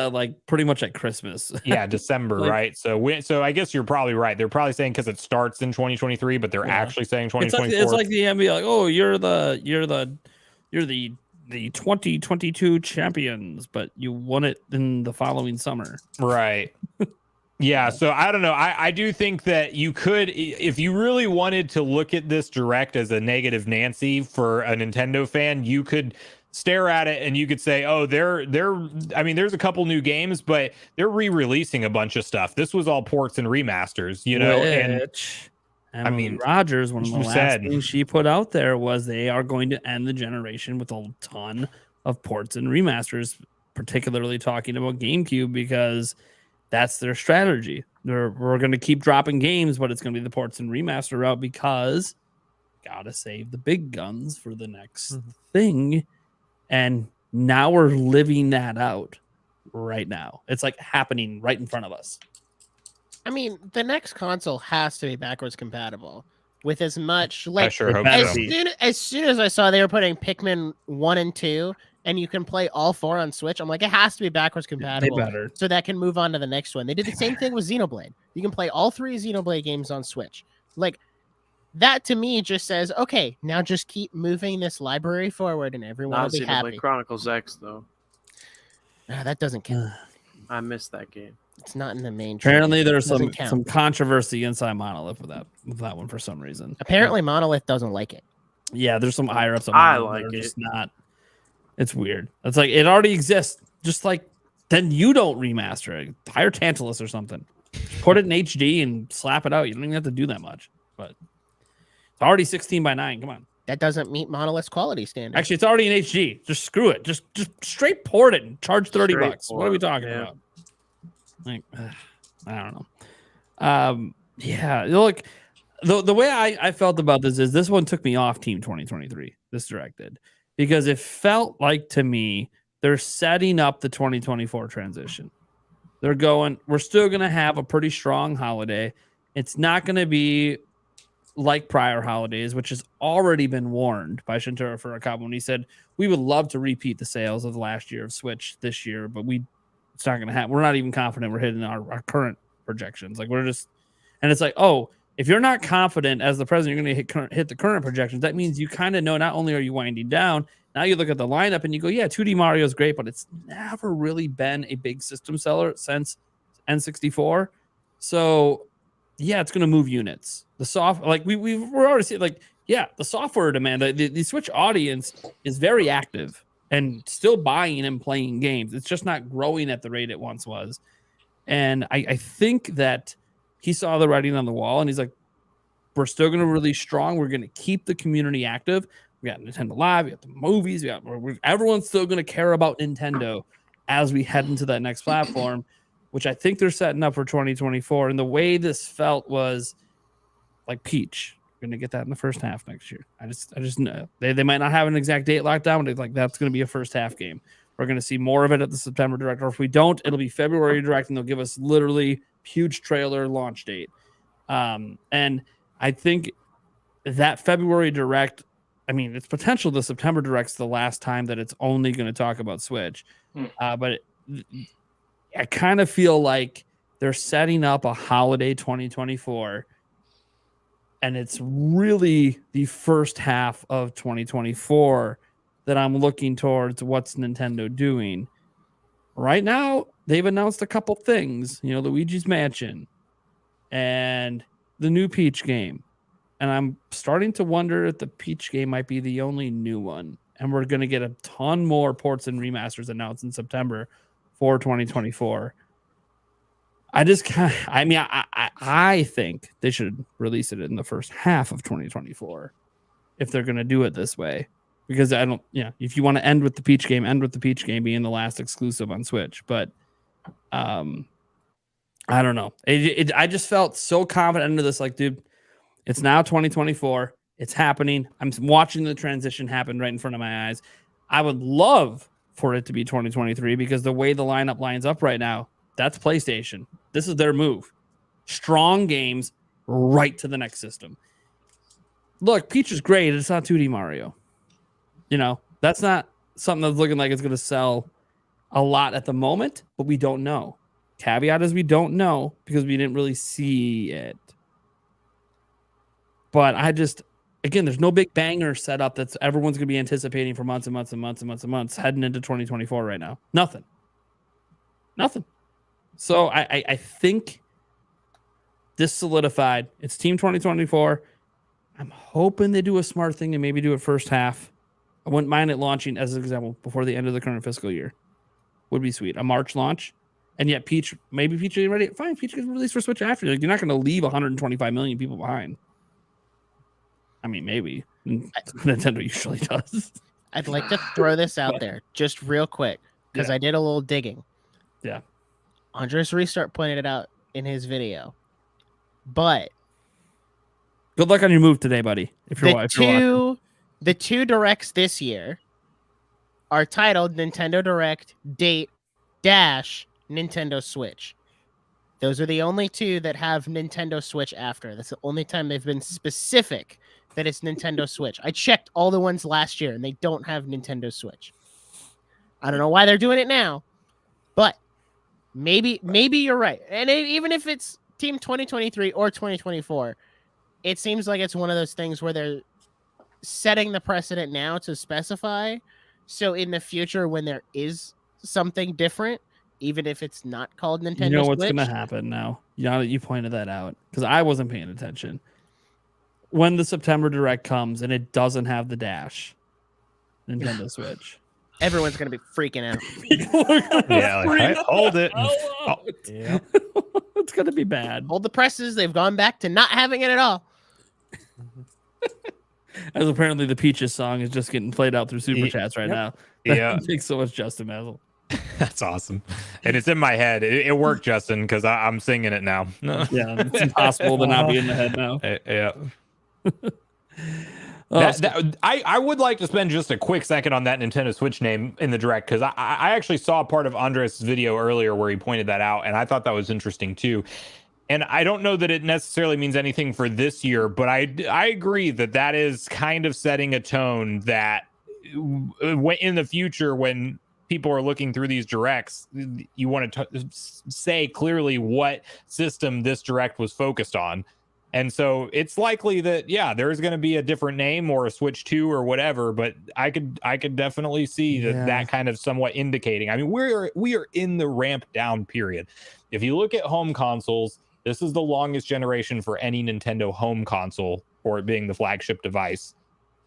pretty much at Christmas. Yeah, December, right? So I guess you're probably right. They're probably saying because it starts in 2023, but they're actually saying 2024. It's like the NBA, like, oh, you're the 2022 champions, but you won it in the following summer. Right. Yeah, so I don't know. I do think that you could, if you really wanted to look at this direct as a negative Nancy for a Nintendo fan, you could stare at it and you could say, oh, there's a couple new games, but they're re-releasing a bunch of stuff. This was all ports and remasters, and Emily Rogers, one of the last things she put out there was they are going to end the generation with a ton of ports and remasters, particularly talking about GameCube, because that's their strategy. We're going to keep dropping games, but it's going to be the ports and remaster route because gotta save the big guns for the next thing. And now we're living that out right now. It's like happening right in front of us. I mean, the next console has to be backwards compatible with as much like I sure hope as soon as I saw they were putting Pikmin 1 and 2 and you can play all 4 on Switch, I'm like, it has to be backwards compatible so that can move on to the next one. They did the same thing with Xenoblade. You can play all 3 Xenoblade games on Switch. Like, that to me just says, okay, now just keep moving this library forward and everyone will be happy. Chronicles X, though. That doesn't count. I missed that game. It's not in the main. Apparently, there's some controversy inside Monolith with that one for some reason. Apparently, Monolith doesn't like it. Yeah, there's some higher ups. I like it. Just not. It's weird. It's like it already exists. Just like then you don't remaster it. Hire Tantalus or something. Put it in HD and slap it out. You don't even have to do that much. But it's already 16:9. Come on. That doesn't meet Monolith's quality standard. Actually, it's already in HD. Just screw it. Just straight port it and charge $30. What are we talking about? Like, I don't know. Yeah, look, the way I felt about this one took me off Team 2023. This directed because it felt like to me they're setting up the 2024 transition. We're still going to have a pretty strong holiday. It's not going to be like prior holidays, which has already been warned by Shintaro Furukawa when he said, we would love to repeat the sales of last year of Switch this year, but it's not going to happen. We're not even confident we're hitting our current projections. Like and it's like, oh, if you're not confident as the president, you're going to hit the current projections. That means you kind of know, not only are you winding down, now you look at the lineup and you go, yeah, 2D Mario is great, but it's never really been a big system seller since N64. So yeah, it's going to move units. The we're already seeing the software demand, the Switch audience is very active and still buying and playing games. It's just not growing at the rate it once was. And I think that he saw the writing on the wall and he's like, we're still going to release strong. We're going to keep the community active. We got Nintendo Live, we got the movies, everyone's still going to care about Nintendo as we head into that next platform, which I think they're setting up for 2024. And the way this felt was like Peach. We're going to get that in the first half next year. I just know. They might not have an exact date locked down, but that's going to be a first half game. We're going to see more of it at the September Direct, or if we don't, it'll be February Direct, and they'll give us literally huge trailer launch date. And I think that February Direct, I mean, it's potential the September Direct's the last time that it's only going to talk about Switch. But I kind of feel like they're setting up a holiday 2024, and it's really the first half of 2024 that I'm looking towards what's Nintendo doing. Right now, they've announced a couple things, Luigi's Mansion and the new Peach game. And I'm starting to wonder if the Peach game might be the only new one. And we're going to get a ton more ports and remasters announced in September for 2024. I think they should release it in the first half of 2024 if they're going to do it this way. because I don't. Yeah, if you want to end with the Peach game, end with the Peach game being the last exclusive on Switch. But I don't know. I just felt so confident into this. Like, dude, it's now 2024. It's happening. I'm watching the transition happen right in front of my eyes. I would love for it to be 2023 because the way the lineup lines up right now, that's PlayStation. This is their move. Strong games right to the next system. Look, Peach is great. It's not 2D Mario. You know, that's not something that's looking like it's going to sell a lot at the moment, but we don't know. Caveat is we don't know because we didn't really see it. But again, there's no big banger set up that's everyone's going to be anticipating for months and months and months and months and months heading into 2024 right now. Nothing. So I think this solidified. It's Team 2024. I'm hoping they do a smart thing and maybe do it first half. I wouldn't mind it launching, as an example, before the end of the current fiscal year. Would be sweet. A March launch. And yet maybe Peach ain't ready. Fine, Peach gets released for Switch after. Like, you're not going to leave 125 million people behind. I mean, maybe. Nintendo usually does. I'd like to throw this out there just real quick because I did a little digging. Yeah. Andres Restart pointed it out in his video. But good luck on your move today, buddy. The two directs this year are titled Nintendo Direct Date Dash Nintendo Switch. Those are the only two that have Nintendo Switch after. That's the only time they've been specific that it's Nintendo Switch. I checked all the ones last year and they don't have Nintendo Switch. I don't know why they're doing it now, but maybe you're right. And even if it's Team 2023 or 2024, it seems like it's one of those things where they're setting the precedent now to specify. So in the future, when there is something different, even if it's not called Nintendo Switch. You know what's going to happen now? You pointed that out because I wasn't paying attention. When the September Direct comes and it doesn't have the dash, Nintendo Switch. Everyone's going to be freaking out. Hold it. Yeah. It's going to be bad. Hold the presses. They've gone back to not having it at all. As apparently the Peaches song is just getting played out through Super Chats right now. Yeah. Thanks so much, Justin Mazel. That's awesome. And it's in my head. It worked, Justin, because I'm singing it now. Yeah, it's impossible to not be in the head now. Yeah. I would like to spend just a quick second on that Nintendo Switch name in the Direct, because I actually saw part of Andres' video earlier where he pointed that out, and I thought that was interesting too. And I don't know that it necessarily means anything for this year, but I agree that is kind of setting a tone that in the future, when people are looking through these Directs, you want to say clearly what system this Direct was focused on. And so it's likely that, there's going to be a different name or a Switch 2 or whatever, but I could definitely see that kind of somewhat indicating. I mean, we are in the ramp down period. If you look at home consoles, this is the longest generation for any Nintendo home console, for it being the flagship device.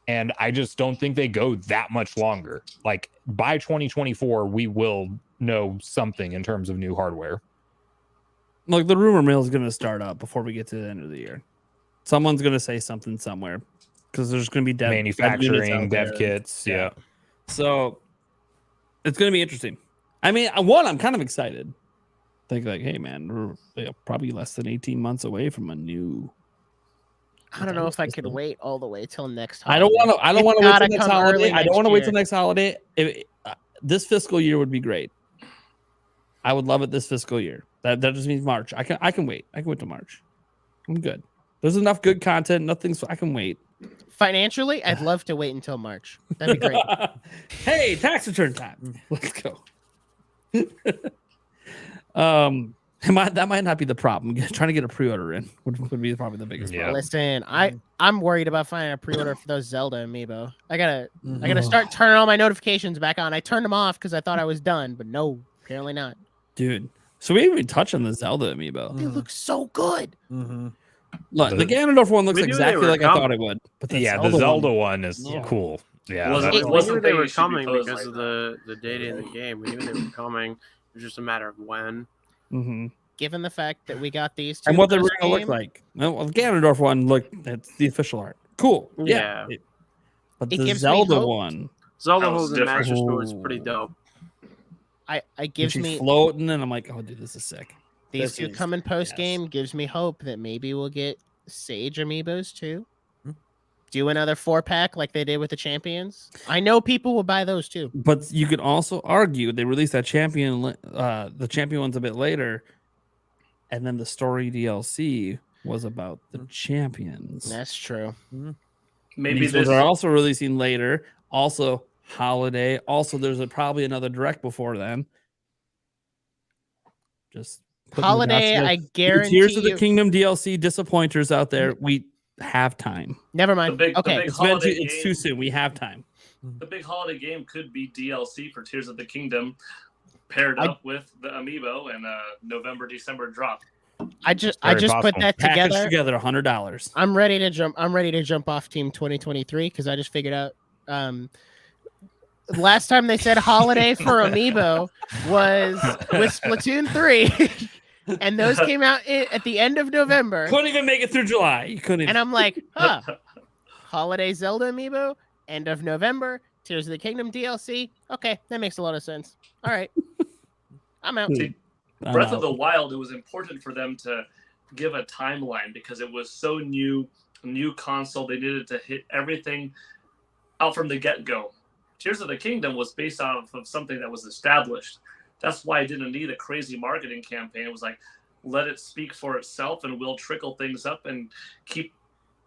And I just don't think they go that much longer. Like, by 2024, we will know something in terms of new hardware. Look, the rumor mill is going to start up before we get to the end of the year. Someone's going to say something somewhere because there's going to be manufacturing, dev kits. Yeah. So it's going to be interesting. I mean, I'm kind of excited. Think like, hey, man, we're probably less than 18 months away from a new. I don't know if I could wait all the way till next holiday. I don't want to wait till next holiday. I don't want to wait till next holiday. This fiscal year would be great. I would love it this fiscal year. That just means March. I can wait. I can wait till March. I'm good. There's enough good content. I can wait. Financially, I'd love to wait until March. That'd be great. Hey, tax return time. Let's go. That might not be the problem. Trying to get a pre-order in would be probably the biggest problem. Listen, I'm worried about finding a pre-order for those Zelda amiibo. I gotta start turning all my notifications back on. I turned them off because I thought I was done, but no, apparently not. Dude, so we even touch on the Zelda amiibo. They look so good. Mm-hmm. Look, the Ganondorf one looks exactly like I thought it would. But the Zelda one is cool. Yeah, we knew they were coming because of the data in the game. We knew they were coming. It was just a matter of when. Mm-hmm. Given the fact that we got these two and what they were going to look like. Well, the Ganondorf one, look, that's the official art. Cool. Yeah. But It the gives me Zelda hope. one, Zelda That was holding the different. Master Sword is pretty dope. I when gives she's me floating, and I'm like, oh, dude, this is sick. these This two is- coming post yes. game gives me hope that maybe we'll get Sage amiibos too. Hmm. Do another 4-pack like they did with the champions. I know people will buy those too. But you could also argue they released that the champion one's a bit later, and then the story DLC was about the champions. That's true. Maybe These this ones are also releasing later. Also, holiday. Also, there's probably another direct before then. Just putting the Holiday, dots I together. guarantee Tears of the you. Kingdom DLC disappointers out there. We have time. Never the mind. big Okay. the big It's holiday it's game. too soon. We have time. The big holiday game could be DLC for Tears of the Kingdom, paired I- up with the amiibo and a November-December drop. I just very put possible. that Package together. together, $100. I'm ready to jump off Team 2023 because I just figured out last time they said holiday for amiibo was with Splatoon 3 and those came out at the end of November Couldn't even make it through July. You couldn't even. and I'm like, holiday Zelda amiibo, end of November, Tears of the Kingdom DLC. Okay, that makes a lot of sense. All right. I'm out. See, Breath of the Wild, it was important for them to give a timeline because it was so new console. They needed to hit everything out from the get-go. Tears of the Kingdom was based off of something that was established. That's why it didn't need a crazy marketing campaign. It was like, let it speak for itself and we'll trickle things up and keep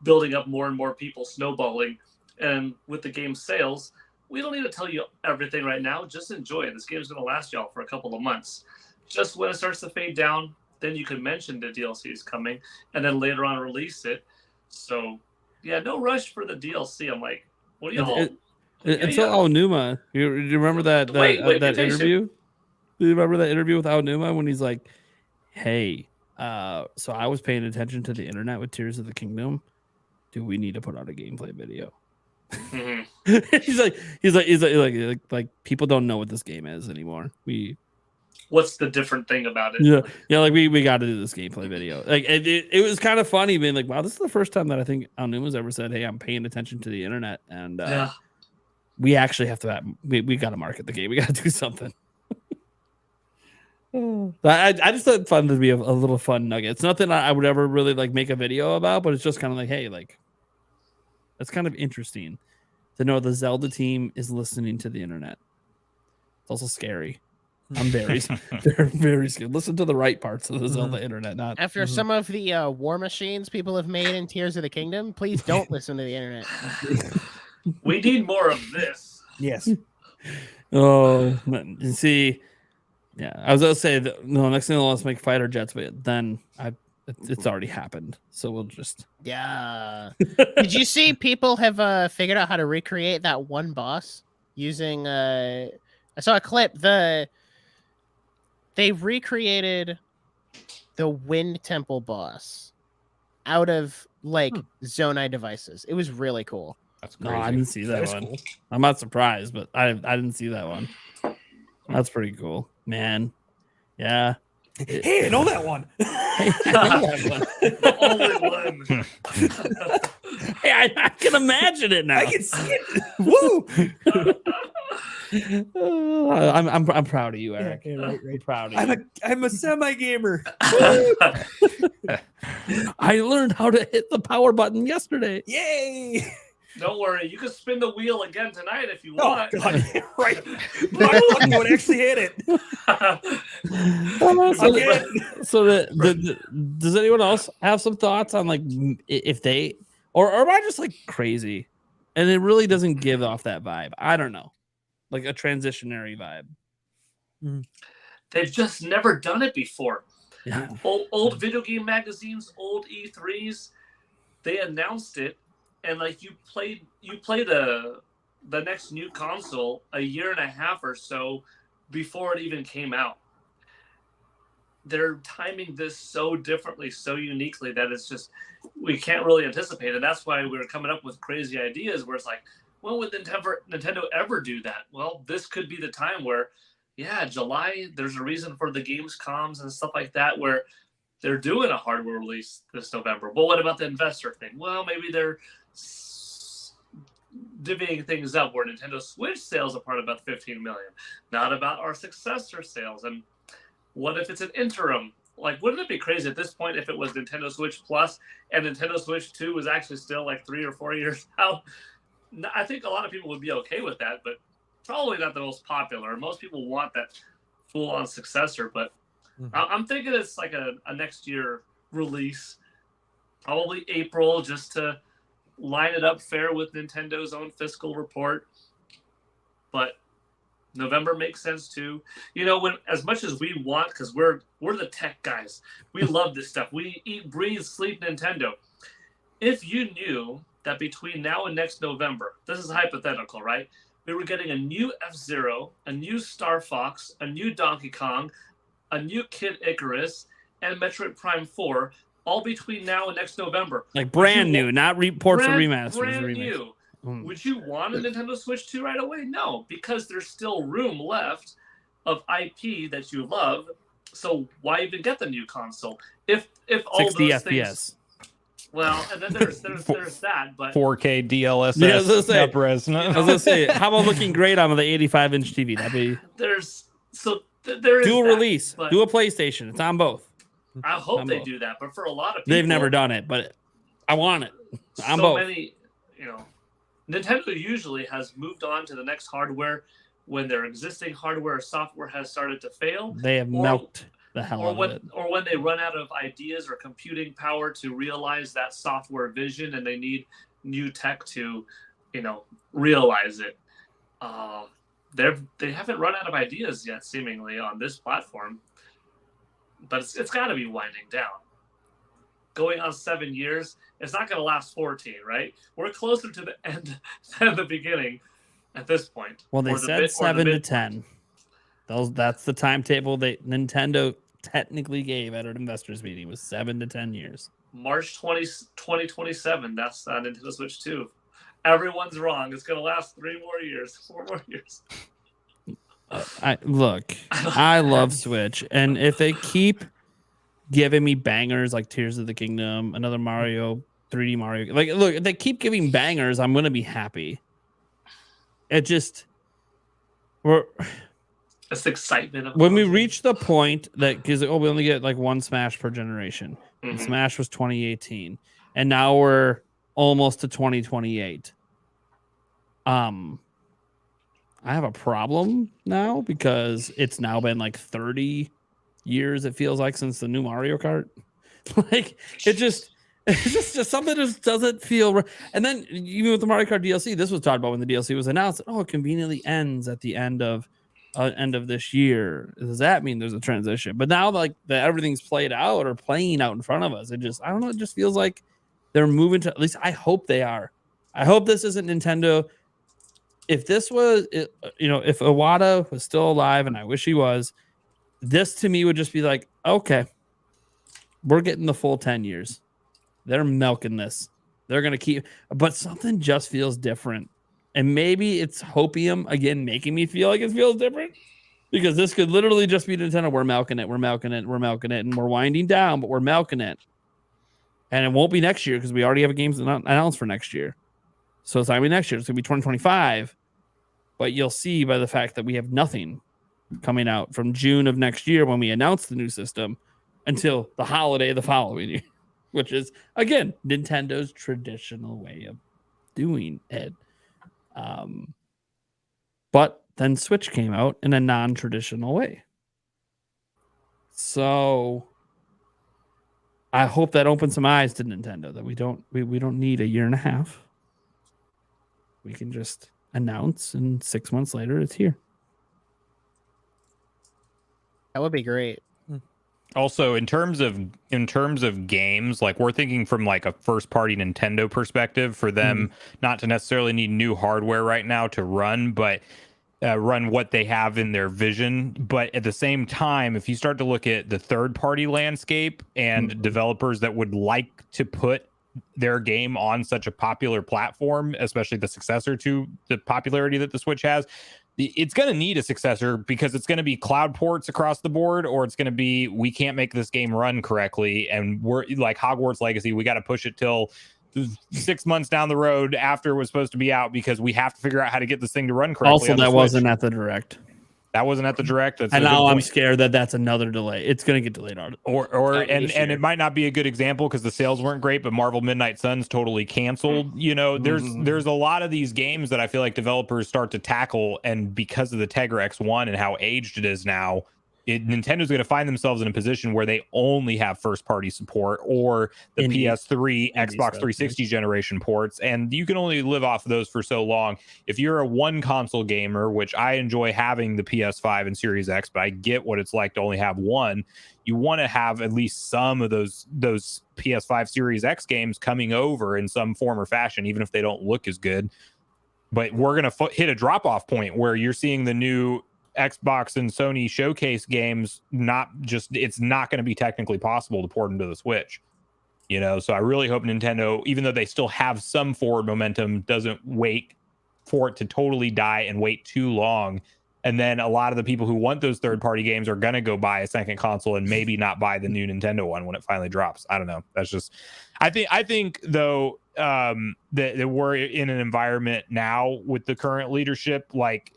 building up more and more people snowballing. And with the game's sales, we don't need to tell you everything right now. Just enjoy it. This game's going to last y'all for a couple of months. Just when it starts to fade down, then you can mention the DLC is coming and then later on release it. So, yeah, no rush for the DLC. I'm like, what do y'all... Until Aonuma, you remember that Wait, that be patient. interview? Do you remember that interview with Aonuma when he's like, "Hey, so I was paying attention to the internet with Tears of the Kingdom. Do we need to put out a gameplay video?" Mhm. he's like people don't know what this game is anymore. What's the different thing about it? Yeah, like we got to do this gameplay video. Like it was kind of funny being like, wow, this is the first time that I think Aonuma's ever said, "Hey, I'm paying attention to the internet," and Yeah. we actually have to we got to market the game. We got to do something. I just thought it fun to be a little fun nugget. It's nothing I would ever really like make a video about, but it's just kind of like, hey, like it's kind of interesting to know the Zelda team is listening to the internet. It's also scary. I'm very scared. Listen to the right parts of the Zelda internet, not After some of the war machines people have made in Tears of the Kingdom, please don't listen to the internet. We need more of this. Yes. Oh, you see, yeah, I was gonna say no. Next thing they'll make fighter jets, but then it's already happened. So we'll just Yeah. Did you see people have figured out how to recreate that one boss using I saw a clip. They recreated the Wind Temple boss out of like Zonai devices. It was really cool. That's no. crazy. I didn't see that was one. cool. I'm not surprised, but I didn't see that one. That's pretty cool, man. Yeah. Hey, I know that one. The only one. Hey, I can imagine it now. I can see it. Woo! I'm proud of you, Eric. Yeah, right. I'm proud of you. I'm a semi gamer. I learned how to hit the power button yesterday. Yay! Don't worry, you can spin the wheel again tonight if you Oh want. God! Right. My lucky one actually hit it. Does anyone else have some thoughts on like if they or am I just like crazy and it really doesn't give off that vibe? I don't know, like a transitionary vibe. They've just never done it before. Yeah. Old video game magazines, old E3s, they announced it, and like you play the next new console a year and a half or so before it even came out. They're timing this so differently, so uniquely that it's just we can't really anticipate, and that's why we're coming up with crazy ideas where it's like, when would Nintendo ever do that? Well, this could be the time where, yeah, July, there's a reason for the Gamescoms and stuff like that where they're doing a hardware release this November. But what about the investor thing? Well, maybe they're divvying things up where Nintendo Switch sales are part of about 15 million, not about our successor sales. And what if it's an interim? Like, wouldn't it be crazy at this point if it was Nintendo Switch Plus and Nintendo Switch 2 was actually still like 3 or 4 years out? I think a lot of people would be okay with that, but probably not the most popular. Most people want that full-on successor, but I'm thinking it's like a next year release, probably April, just to line it up fair with Nintendo's own fiscal report. But November makes sense too. You know, when as much as we want, because we're the tech guys, we love this stuff. We eat, breathe, sleep Nintendo. If you knew that between now and next November, this is hypothetical, right? We were getting a new F-Zero, a new Star Fox, a new Donkey Kong, a new Kid Icarus, and Metroid Prime 4, all between now and next November. Like brand new, not reports or remasters. Brand new. Would you want a Nintendo Switch 2 right away? No, because there's still room left of IP that you love. So why even get the new console? If all 60 those FPS. Things, well, and then there's that, but 4K DLSS. Yeah, I was gonna say, up-res. I was gonna say, how about looking great on the 85-inch TV? That'd be there is dual that, release, but do a PlayStation. It's on both. I hope they both. do that, but for a lot of people, They've never done it, but I want it. I'm so both. many, you know, Nintendo usually has moved on to the next hardware when their existing hardware or software has started to fail. They have milked the hell out of it. Or when they run out of ideas or computing power to realize that software vision and they need new tech to, you know, realize it. They haven't run out of ideas yet, seemingly, on this platform. But it's got to be winding down. Going on 7 years, it's not going to last 14, right? We're closer to the end than the beginning at this point. Well, they said 7 to 10. That's the timetable Nintendo technically gave at an investors meeting, was 7 to 10 years. March 2027. That's Nintendo Switch 2. Everyone's wrong. It's going to last 4 more years. I love Switch, and if they keep giving me bangers like Tears of the Kingdom, another Mario, 3D Mario, like, look, if they keep giving bangers, I'm gonna be happy. It just it's excitement of when we reach the point that, because we only get like one Smash per generation. Mm-hmm. Smash was 2018, and now we're almost to 2028. I have a problem now because it's now been like 30 years, it feels like, since the new Mario Kart. Like, it's just something just doesn't feel right. And then even with the Mario Kart DLC, this was talked about when the DLC was announced. Oh, it conveniently ends at the end of this year. Does that mean there's a transition? But now, like, that everything's played out or playing out in front of us, I don't know, it just feels like they're moving to, at least I hope they are. I hope this isn't Nintendo. If this was, you know, if Iwata was still alive, and I wish he was, this to me would just be like, okay, we're getting the full 10 years. They're milking this. They're going to keep, but something just feels different. And maybe it's Hopium, again, making me feel like it feels different, because this could literally just be Nintendo. We're milking it, and we're winding down, but we're milking it. And it won't be next year because we already have a game announced for next year. So it's not going to be next year. It's going to be 2025. But you'll see by the fact that we have nothing coming out from June of next year when we announce the new system until the holiday the following year, which is, again, Nintendo's traditional way of doing it. But then Switch came out in a non-traditional way. So I hope that opens some eyes to Nintendo, that we don't need a year and a half. We can just announce, and 6 months later it's here. That would be great. Also, in terms of games, like, we're thinking from like a first party Nintendo perspective, for them not to necessarily need new hardware right now to run, but run what they have in their vision. But at the same time, if you start to look at the third party landscape and developers that would like to put their game on such a popular platform, especially the successor to the popularity that the Switch has, it's going to need a successor, because it's going to be cloud ports across the board, or it's going to be, we can't make this game run correctly, and we're like Hogwarts Legacy, we got to push it till 6 months down the road after it was supposed to be out because we have to figure out how to get this thing to run correctly. Also, that wasn't at the Direct. That wasn't at the Direct. That's and now I'm scared that that's another delay. It's going to get delayed on and it might not be a good example because the sales weren't great, but Marvel Midnight Suns totally canceled. You know, there's a lot of these games that I feel like developers start to tackle, and because of the Tegra X1 and how aged it is now, Nintendo's going to find themselves in a position where they only have first party support or the PS3, Xbox 360 generation ports, and you can only live off of those for so long. If you're a one console gamer, which I enjoy having the PS5 and Series X, but I get what it's like to only have one, you want to have at least some of those PS5 Series X games coming over in some form or fashion, even if they don't look as good. But we're going to hit a drop off point where you're seeing the new Xbox and Sony showcase games it's not going to be technically possible to port into the Switch, you know. So I really hope Nintendo, even though they still have some forward momentum, doesn't wait for it to totally die and wait too long, and then a lot of the people who want those third-party games are going to go buy a second console and maybe not buy the new Nintendo one when it finally drops. I don't know. That's just I think though that we're in an environment now with the current leadership, like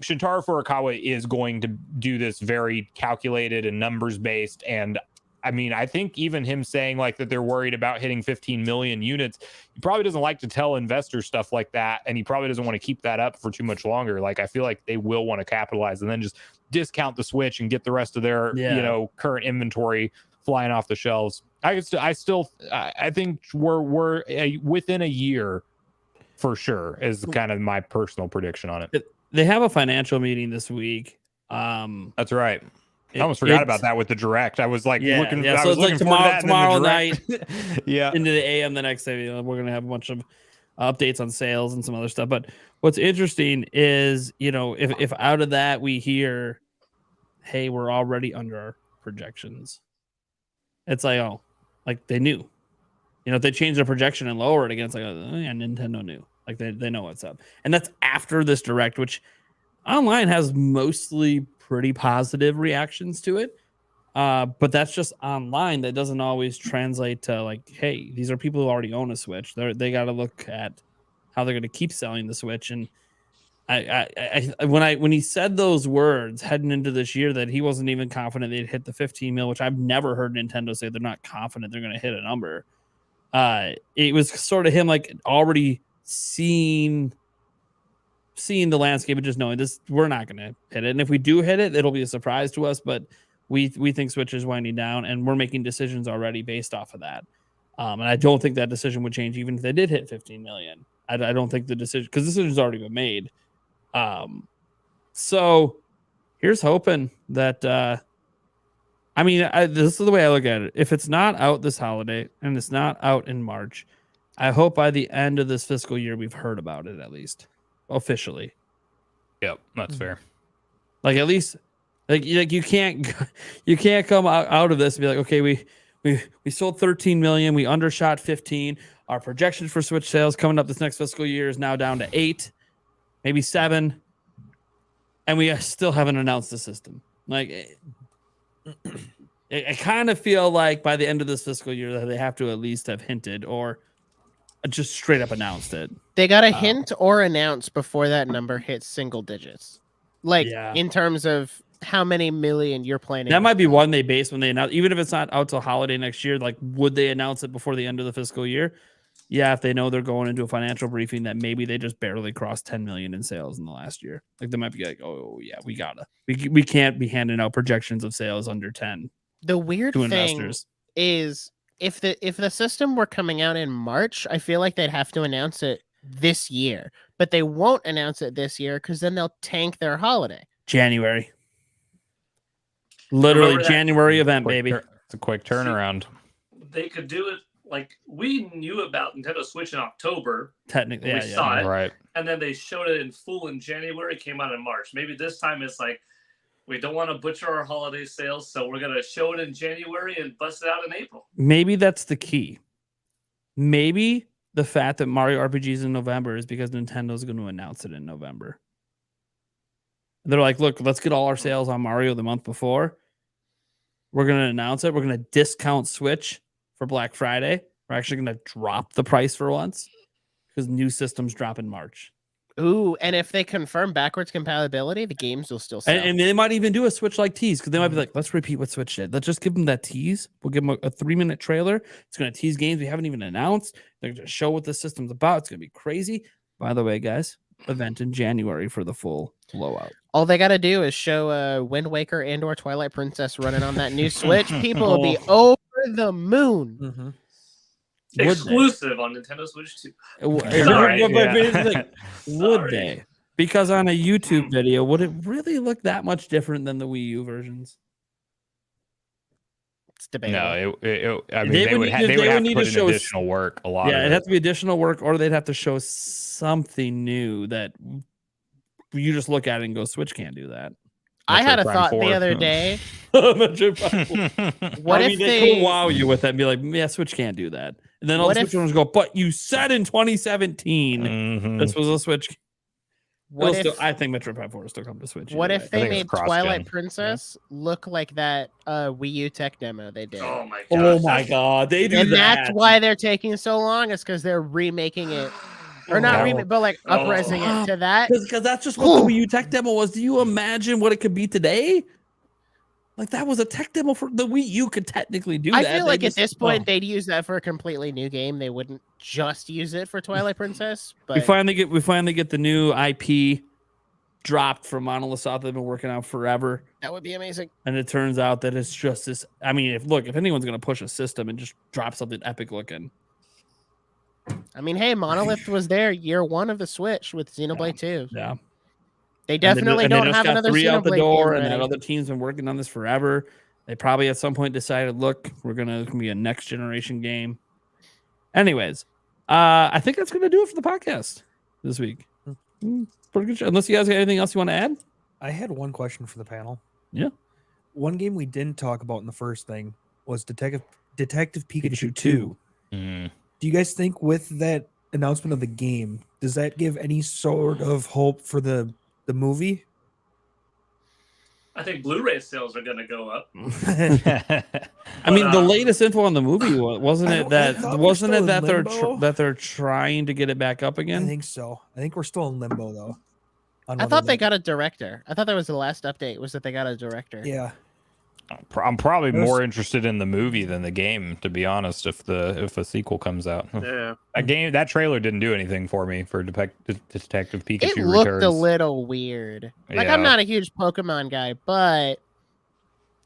Shintaro Furukawa is going to do this very calculated and numbers based. And I mean, I think even him saying like that they're worried about hitting 15 million units, he probably doesn't like to tell investors stuff like that. And he probably doesn't want to keep that up for too much longer. Like, I feel like they will want to capitalize and then just discount the Switch and get the rest of their, you know, current inventory flying off the shelves. I think we're within a year for sure is kind of my personal prediction on it. They have a financial meeting this week. That's right. I almost forgot about that with the Direct. I was like looking. Yeah. I So was it's like tomorrow night. Yeah. Into the AM the next day. We're gonna have a bunch of updates on sales and some other stuff. But what's interesting is, you know, if out of that we hear, hey, we're already under our projections. It's like, oh, like they knew. You know, if they change their projection and lower it again, it's like, oh, yeah, Nintendo knew. Like they know what's up. And that's after this Direct, which online has mostly pretty positive reactions to it. But that's just online. That doesn't always translate to like, hey, these are people who already own a Switch. They got to look at how they're going to keep selling the Switch. And when he said those words heading into this year that he wasn't even confident they'd hit the 15 mil, which I've never heard Nintendo say they're not confident they're going to hit a number. It was sort of him like already seeing the landscape and just knowing this, we're not going to hit it. And if we do hit it, it'll be a surprise to us. But we think Switch is winding down, and we're making decisions already based off of that. And I don't think that decision would change even if they did hit 15 million. I don't think the decision, because the decision's already been made. So here's hoping that, this is the way I look at it. If it's not out this holiday and it's not out in March, I hope by the end of this fiscal year we've heard about it at least officially. Yep, that's fair. Like at least, like you can't come out of this and be like, okay, we sold 13 million, we undershot 15. Our projections for Switch sales coming up this next fiscal year is now down to 8, maybe 7, and we still haven't announced the system. Like, I kind of feel like by the end of this fiscal year that they have to at least have hinted or just straight up announced it. They got to hint or announce before that number hits single digits. Like in terms of how many million you're planning. That might be one they base when they announce, even if it's not out till holiday next year. Like, would they announce it before the end of the fiscal year? Yeah, if they know they're going into a financial briefing that maybe they just barely crossed 10 million in sales in the last year. Like, they might be like, oh yeah, we can't be handing out projections of sales under 10. The weird to thing investors is if the system were coming out in March, I feel like they'd have to announce it this year, but they won't announce it this year because then they'll tank their holiday. January. Literally January event, baby. It's a quick turnaround. They could do it like we knew about Nintendo Switch in October. Technically, we saw it, right? And then they showed it in full in January. It came out in March. Maybe this time it's like we don't want to butcher our holiday sales, so we're gonna show it in January and bust it out in April. Maybe that's the key. Maybe the fact that Mario RPG is in November is because Nintendo's going to announce it in November. They're like, look, let's get all our sales on Mario the month before. We're going to announce it. We're going to discount Switch for Black Friday. We're actually going to drop the price for once because new systems drop in March. Ooh, and if they confirm backwards compatibility, the games will still sell. And they might even do a Switch like tease because they might be like, let's repeat what Switch did. Let's just give them that tease. We'll give them a 3-minute trailer. It's going to tease games we haven't even announced. They're going to show what the system's about. It's going to be crazy. By the way, guys, event in January for the full blowout. All they got to do is show Wind Waker and or Twilight Princess running on that new Switch. People will be over the moon. Mm-hmm. Exclusive on Nintendo Switch 2. Would they? Because on a YouTube video, would it really look that much different than the Wii U versions? It's debatable. No, I mean, they would have to put in additional work. A lot. Yeah, it'd have to be additional work, or they'd have to show something new that you just look at it and go, Switch can't do that. I had a thought the other day. What if they could wow you with that and be like, yeah, Switch can't do that. And then all the Switch owners go, but you said in 2017 this was a Switch. I think Metroid Prime 4 will still come to Switch. What if they made Twilight Princess look like that Wii U tech demo they did? Oh my god, they do that. And that's why they're taking so long. Is because they're remaking it. Or not remake, but like up-resing it to that. Because that's just what the Wii U tech demo was. Do you imagine what it could be today? Like that was a tech demo for the Wii U could technically do that. I feel like at this point they'd use that for a completely new game. They wouldn't just use it for Twilight Princess. But we finally get the new IP dropped from Monolith Soft they've been working on forever. That would be amazing. And it turns out that it's just this. I mean, if anyone's gonna push a system and just drop something epic looking. I mean, hey, Monolith was there year 1 of the Switch with Xenoblade 2. Yeah. They definitely don't have another 3 Xenoblade out the door, game and that other team's been working on this forever. They probably at some point decided, look, it's gonna be a next generation game. Anyways, I think that's gonna do it for the podcast this week. Pretty good show. Unless you guys got anything else you want to add? I had one question for the panel. Yeah. One game we didn't talk about in the first thing was Detective Pikachu 2. Do you guys think with that announcement of the game, does that give any sort of hope for the movie? I think Blu-ray sales are going to go up. I mean, the latest info on the movie wasn't it that they're trying to get it back up again? I think so. I think we're still in limbo though. I thought they got a director. I thought that was the last update. Was that they got a director? Yeah. I'm probably more interested in the movie than the game, to be honest. If a sequel comes out, yeah, that trailer didn't do anything for me for Detective Pikachu. It looked a little weird. Like I'm not a huge Pokemon guy, but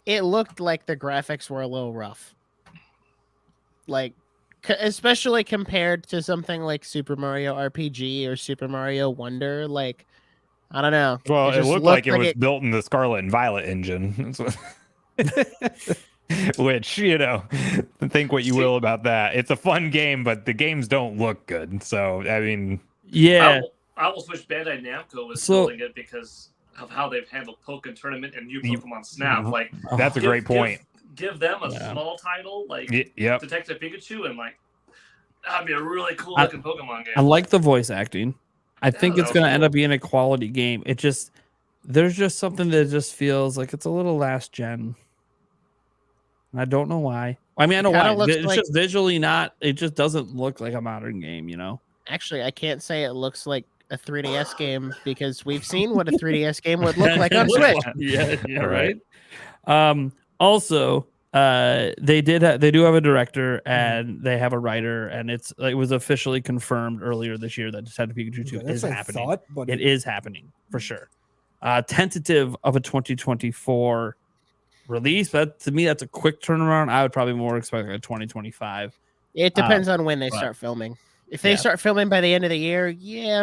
it looked like the graphics were a little rough. Like, especially compared to something like Super Mario RPG or Super Mario Wonder. Like, I don't know. Well, it looked like it was built in the Scarlet and Violet engine. Which, think what you will about that. It's a fun game, but the games don't look good. So, I mean, yeah. I almost wish Bandai Namco was building it because of how they've handled Pokken Tournament and new Pokemon Snap. Like, that's a great point. Give them a small title like Detective Pikachu, and like that'd be a really cool looking Pokemon game. I like the voice acting. I think it's going to end up being a quality game. There's just something that just feels like it's a little last gen. And I don't know why. I mean, I know why. It's just visually not. It just doesn't look like a modern game, Actually, I can't say it looks like a 3DS game because we've seen what a 3DS game would look like on Switch. Yeah, right. Also, they do have a director and they have a writer, and it was officially confirmed earlier this year that Detective Pikachu 2 is happening. It is happening for sure. Tentative of a 2024 release. But to me, that's a quick turnaround. I would probably more expect like a 2025. It depends on when they start filming. If they start filming by the end of the year,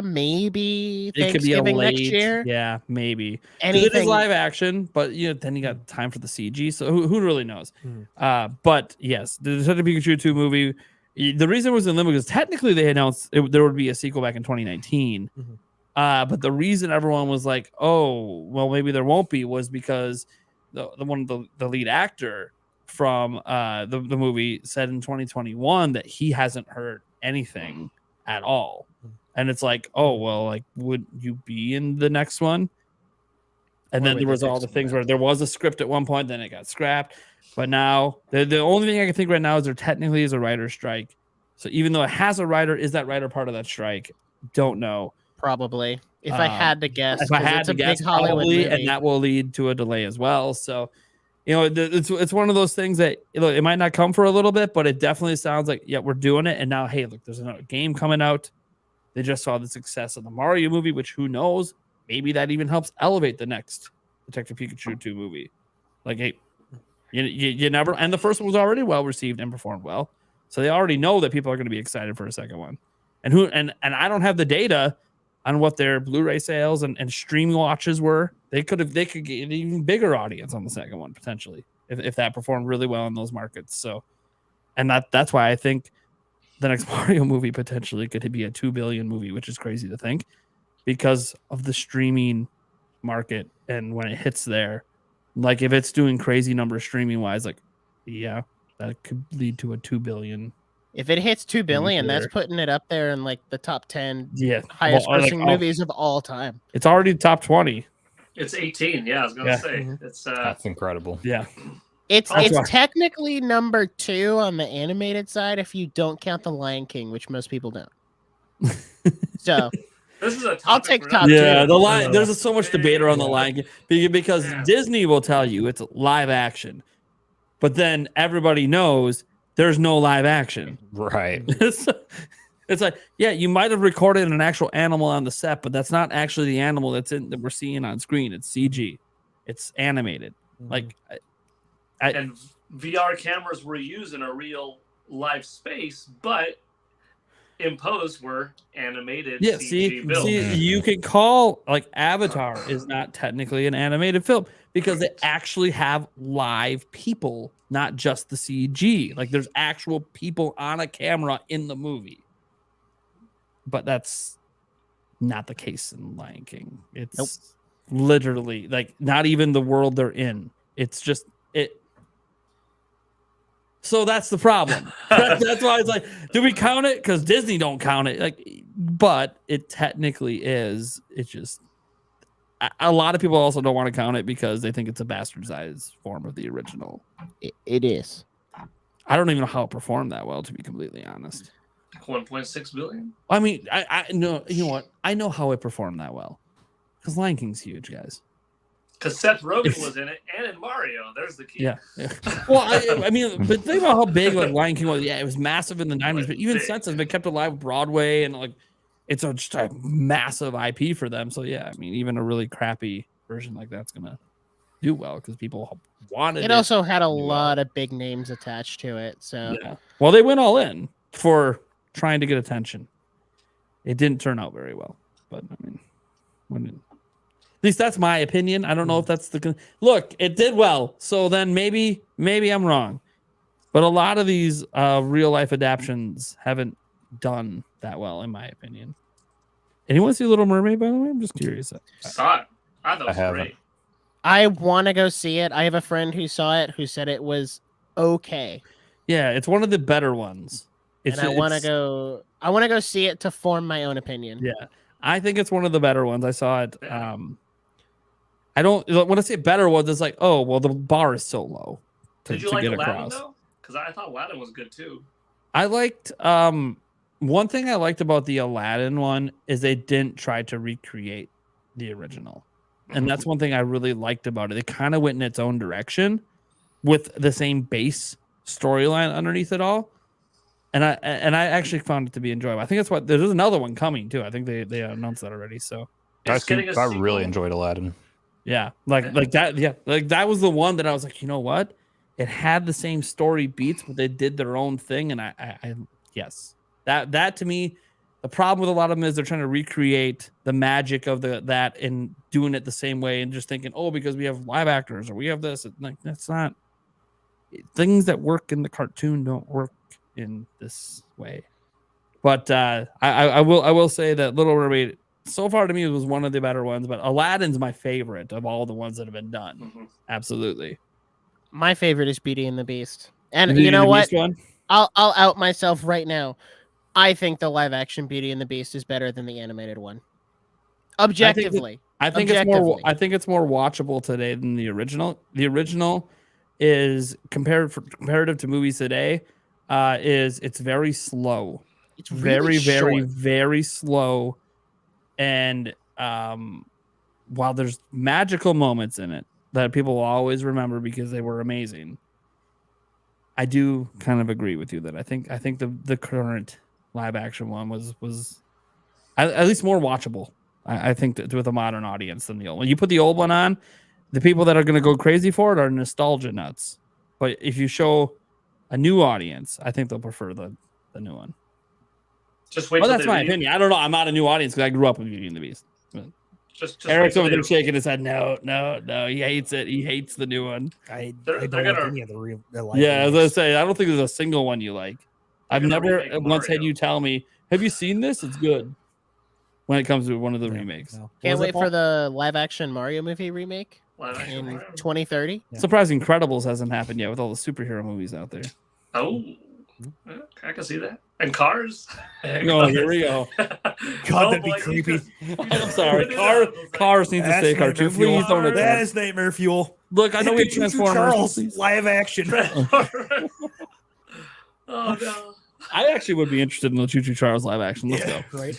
maybe Thanksgiving next year. Yeah, maybe. It is live action, but then you got time for the CG. So who really knows? But yes, the Detective Pikachu 2 movie. The reason it was in limbo is technically they announced there would be a sequel back in 2019. But the reason everyone was like, "Oh, well, maybe there won't be," was because the lead actor from the movie said in 2021 that he hasn't heard anything at all, and it's like, oh well, like would you be in the next one? And then there was all the things where there was a script at one point, then it got scrapped. But now the only thing I can think right now is there technically is a writer's strike, So even though it has a writer, is that writer part of that strike? Don't know. Probably. If I had to guess, if I had it's to a guess, big Hollywood probably, movie. and that will lead to a delay as well. So, it's one of those things that look, it might not come for a little bit, but it definitely sounds like we're doing it. And now, hey, look, there's another game coming out. They just saw the success of the Mario movie, which who knows, maybe that even helps elevate the next Detective Pikachu 2 movie. Like, hey, you never, and the first one was already well received and performed well, so they already know that people are going to be excited for a second one. And I don't have the data on what their Blu-ray sales and stream watches were. They could get an even bigger audience on the second one potentially if that performed really well in those markets. So, and that's why I think the next Mario movie potentially could be a 2 billion movie, which is crazy to think because of the streaming market. And when it hits there, like if it's doing crazy numbers streaming wise, like that could lead to a 2 billion. If it hits 2 billion, that's putting it up there in like the top 10 highest grossing movies of all time. It's already top 20. It's 18. Yeah, I was gonna say it's that's incredible. Yeah. It's technically number 2 on the animated side if you don't count the Lion King, which most people don't. So this is a topic. I'll take top 2. The Lion. There's so much debate around the Lion King because Disney will tell you it's live action, but then everybody knows there's no live action. Right. It's like, you might have recorded an actual animal on the set, but that's not actually the animal that we're seeing on screen. It's CG. It's animated. Like, and VR cameras were used in a real live space, but imposed were animated CG built. See, you can call like Avatar is not technically an animated film because they actually have live people, not just the CG. Like there's actual people on a camera in the movie. But that's not the case in Lion King. It's literally like not even the world they're in. It's just it. So that's the problem. That's why it's like, do we count it? Because Disney don't count it. Like, but it technically is. It's just a lot of people also don't want to count it because they think it's a bastardized form of the original. It is. I don't even know how it performed that well, to be completely honest. 1.6 billion. I mean, I know. You know what? I know how it performed that well because Lion King's huge, guys. Because Seth Rogen was in it and in Mario. There's the key. Yeah. Well, I mean, but think about how big like Lion King was. Yeah, it was massive in the 90s, but even since it's been kept alive with Broadway and like it's just a massive IP for them. So yeah, I mean, even a really crappy version like that's gonna do well because people wanted it. It also had a lot of big names attached to it. So well, they went all in for trying to get attention. It didn't turn out very well, but I mean, at least that's my opinion. I don't know if that's look. It did well, so then maybe I'm wrong. But a lot of these real life adaptions haven't done that well, in my opinion. Anyone see Little Mermaid? By the way, I'm just curious. Saw it. I thought it was great. I want to go see it. I have a friend who saw it who said it was okay. Yeah, it's one of the better ones. I want to go. I want to go see it to form my own opinion. Yeah, I think it's one of the better ones. I saw it. I don't. When I say better ones, it's like, oh, well, the bar is so low. Did you like Aladdin though? Because I thought Aladdin was good too. I liked. One thing I liked about the Aladdin one is they didn't try to recreate the original, and that's one thing I really liked about it. It kind of went in its own direction with the same base storyline underneath it all. And I actually found it to be enjoyable. I think that's what there's another one coming too. I think they announced that already. So I really enjoyed Aladdin. Yeah, like that. Yeah, like that was the one that I was like, you know what? It had the same story beats, but they did their own thing. And I yes, that to me, the problem with a lot of them is they're trying to recreate the magic of that and doing it the same way and just thinking, oh, because we have live actors or we have this. Like that's not things that work in the cartoon don't work in this way. But I will say that Little Mermaid so far to me was one of the better ones, but Aladdin's my favorite of all the ones that have been done. Absolutely. My favorite is Beauty and the Beast. And you know what? I'll out myself right now. I think the live action Beauty and the Beast is better than the animated one. Objectively. I think it's more watchable today than the original. The original is comparative to movies today. is it's very slow. It's really very slow. And while there's magical moments in it that people will always remember because they were amazing, I do kind of agree with you that I think the current live action one was at least more watchable. I think that with a modern audience than the old. When you put the old one on, the people that are going to go crazy for it are nostalgia nuts. But if you show a new audience, I think they'll prefer the new one. Just wait. Well, that's my opinion. I don't know. I'm not a new audience because I grew up with Beauty and the Beast. Just Eric's over there shaking his head. No. He hates it. He hates the new one. I don't like any of the real. Yeah, as I say, I don't think there's a single one you like. I've never once had you tell me, "Have you seen this? It's good." When it comes to one of the remakes, can't wait for the live action Mario movie remake in 2030. Yeah. Surprised Incredibles hasn't happened yet with all the superhero movies out there. Oh, I can see that. And Cars. No, here we go. God, that'd be creepy. I'm sorry. Cars needs to stay cartoon. Please don't attack. That is nightmare fuel. Look, I know we have Transformers. Charles live action. Oh no. I actually would be interested in the Choo Choo Charles live action. Let's go. Right.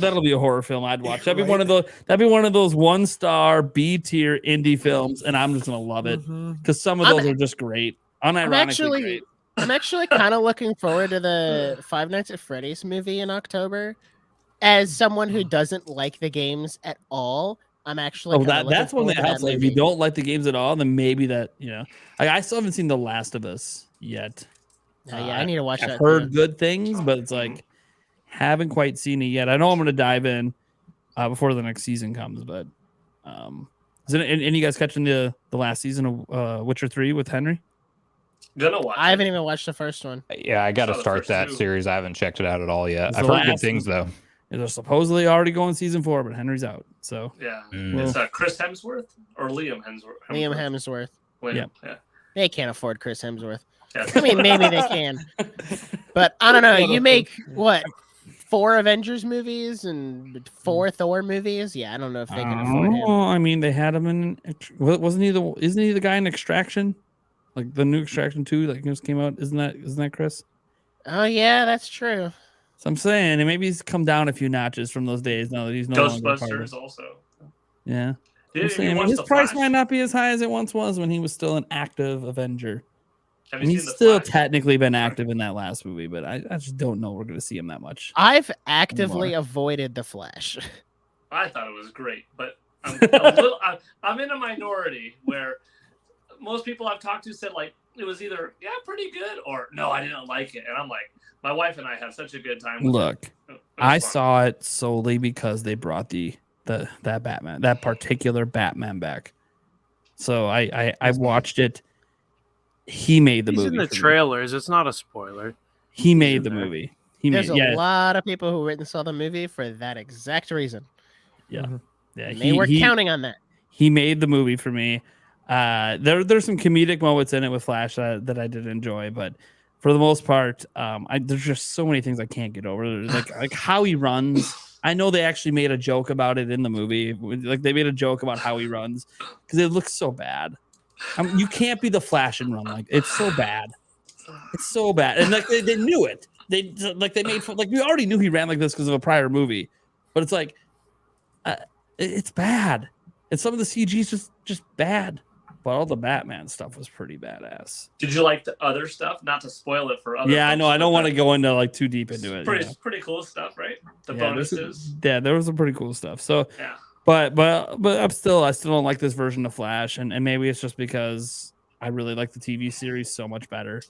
That'll be a horror film I'd watch. That'd be one of those. That'd be one of those 1-star B tier indie films, and I'm just gonna love it because some of those are just great. Unironically great. I'm actually kind of looking forward to the Five Nights at Freddy's movie in October. As someone who doesn't like the games at all, I'm actually that's one that helps. Like, if you don't like the games at all, then maybe that I still haven't seen The Last of Us yet. I need to watch that. I've heard good things, but it's like haven't quite seen it yet. I know I'm going to dive in before the next season comes, but is it any you guys catching the last season of Witcher 3 with Henry? Gonna watch. I haven't even watched the first one. Yeah, I got to start that series. I haven't checked it out at all yet. I've heard good things though. They're supposedly already going season 4, but Henry's out. So yeah, it's Chris Hemsworth or Liam Hemsworth. Liam Hemsworth. Yeah. They can't afford Chris Hemsworth. I mean, maybe they can, but I don't know. You make what 4 Avengers movies and 4 Thor movies? Yeah, I don't know if they can afford him. I mean, they had him in. Isn't he the guy in Extraction? Like the new Extraction 2 that just came out? Isn't that Chris? Oh yeah, that's true. So I'm saying, and maybe he's come down a few notches from those days. Now that he's no longer part of it. Ghostbusters also. Yeah. I'm saying, his price might not be as high as it once was when he was still an active Avenger. And he's still technically been active in that last movie, but I just don't know we're going to see him that much. I've actively avoided The Flash. I thought it was great, but I'm in a minority where most people I've talked to said like it was either pretty good or no, I didn't like it, and I'm like, my wife and I have such a good time with Look, I saw it solely because they brought that particular Batman back, so I watched it. He made the movie. He's in the trailers. It's not a spoiler. He made the movie. There's a lot of people who went and saw the movie for that exact reason. Yeah, yeah. They were counting on that. He made the movie for me. There's some comedic moments in it with Flash that I did enjoy, but for the most part, there's just so many things I can't get over. Like how he runs. I know they actually made a joke about it in the movie. Like they made a joke about how he runs because it looks so bad. You can't be the Flash and run like it's so bad. It's so bad, and like they knew it. They made we already knew he ran like this because of a prior movie, but it's like it's bad. And some of the CG is just bad. But all the Batman stuff was pretty badass. Did you like the other stuff? Not to spoil it for other. Yeah, I know. I don't want to go into like too deep into it. Pretty cool stuff, right? The bonuses. There was some pretty cool stuff. So yeah. But I still don't like this version of Flash, and maybe it's just because I really like the TV series so much better.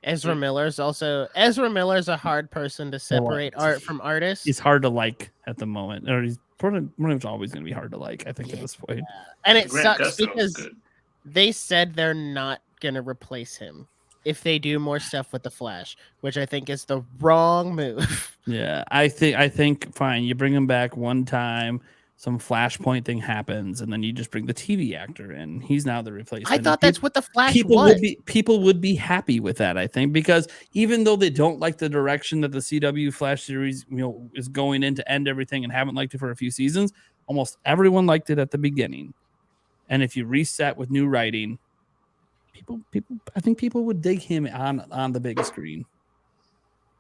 Ezra Miller's a hard person to separate art from artists. He's hard to like at the moment, or he's pretty much always going to be hard to like. I think at this point, and it sucks because they said they're not going to replace him if they do more stuff with the Flash, which I think is the wrong move. Yeah, I think fine. You bring him back one time. Some Flashpoint thing happens, and then you just bring the TV actor in. He's now the replacement. I thought that's what the Flash was. People would be happy with that, I think, because even though they don't like the direction that the CW Flash series, is going in to end everything and haven't liked it for a few seasons, almost everyone liked it at the beginning. And if you reset with new writing, I think people would dig him on the big screen.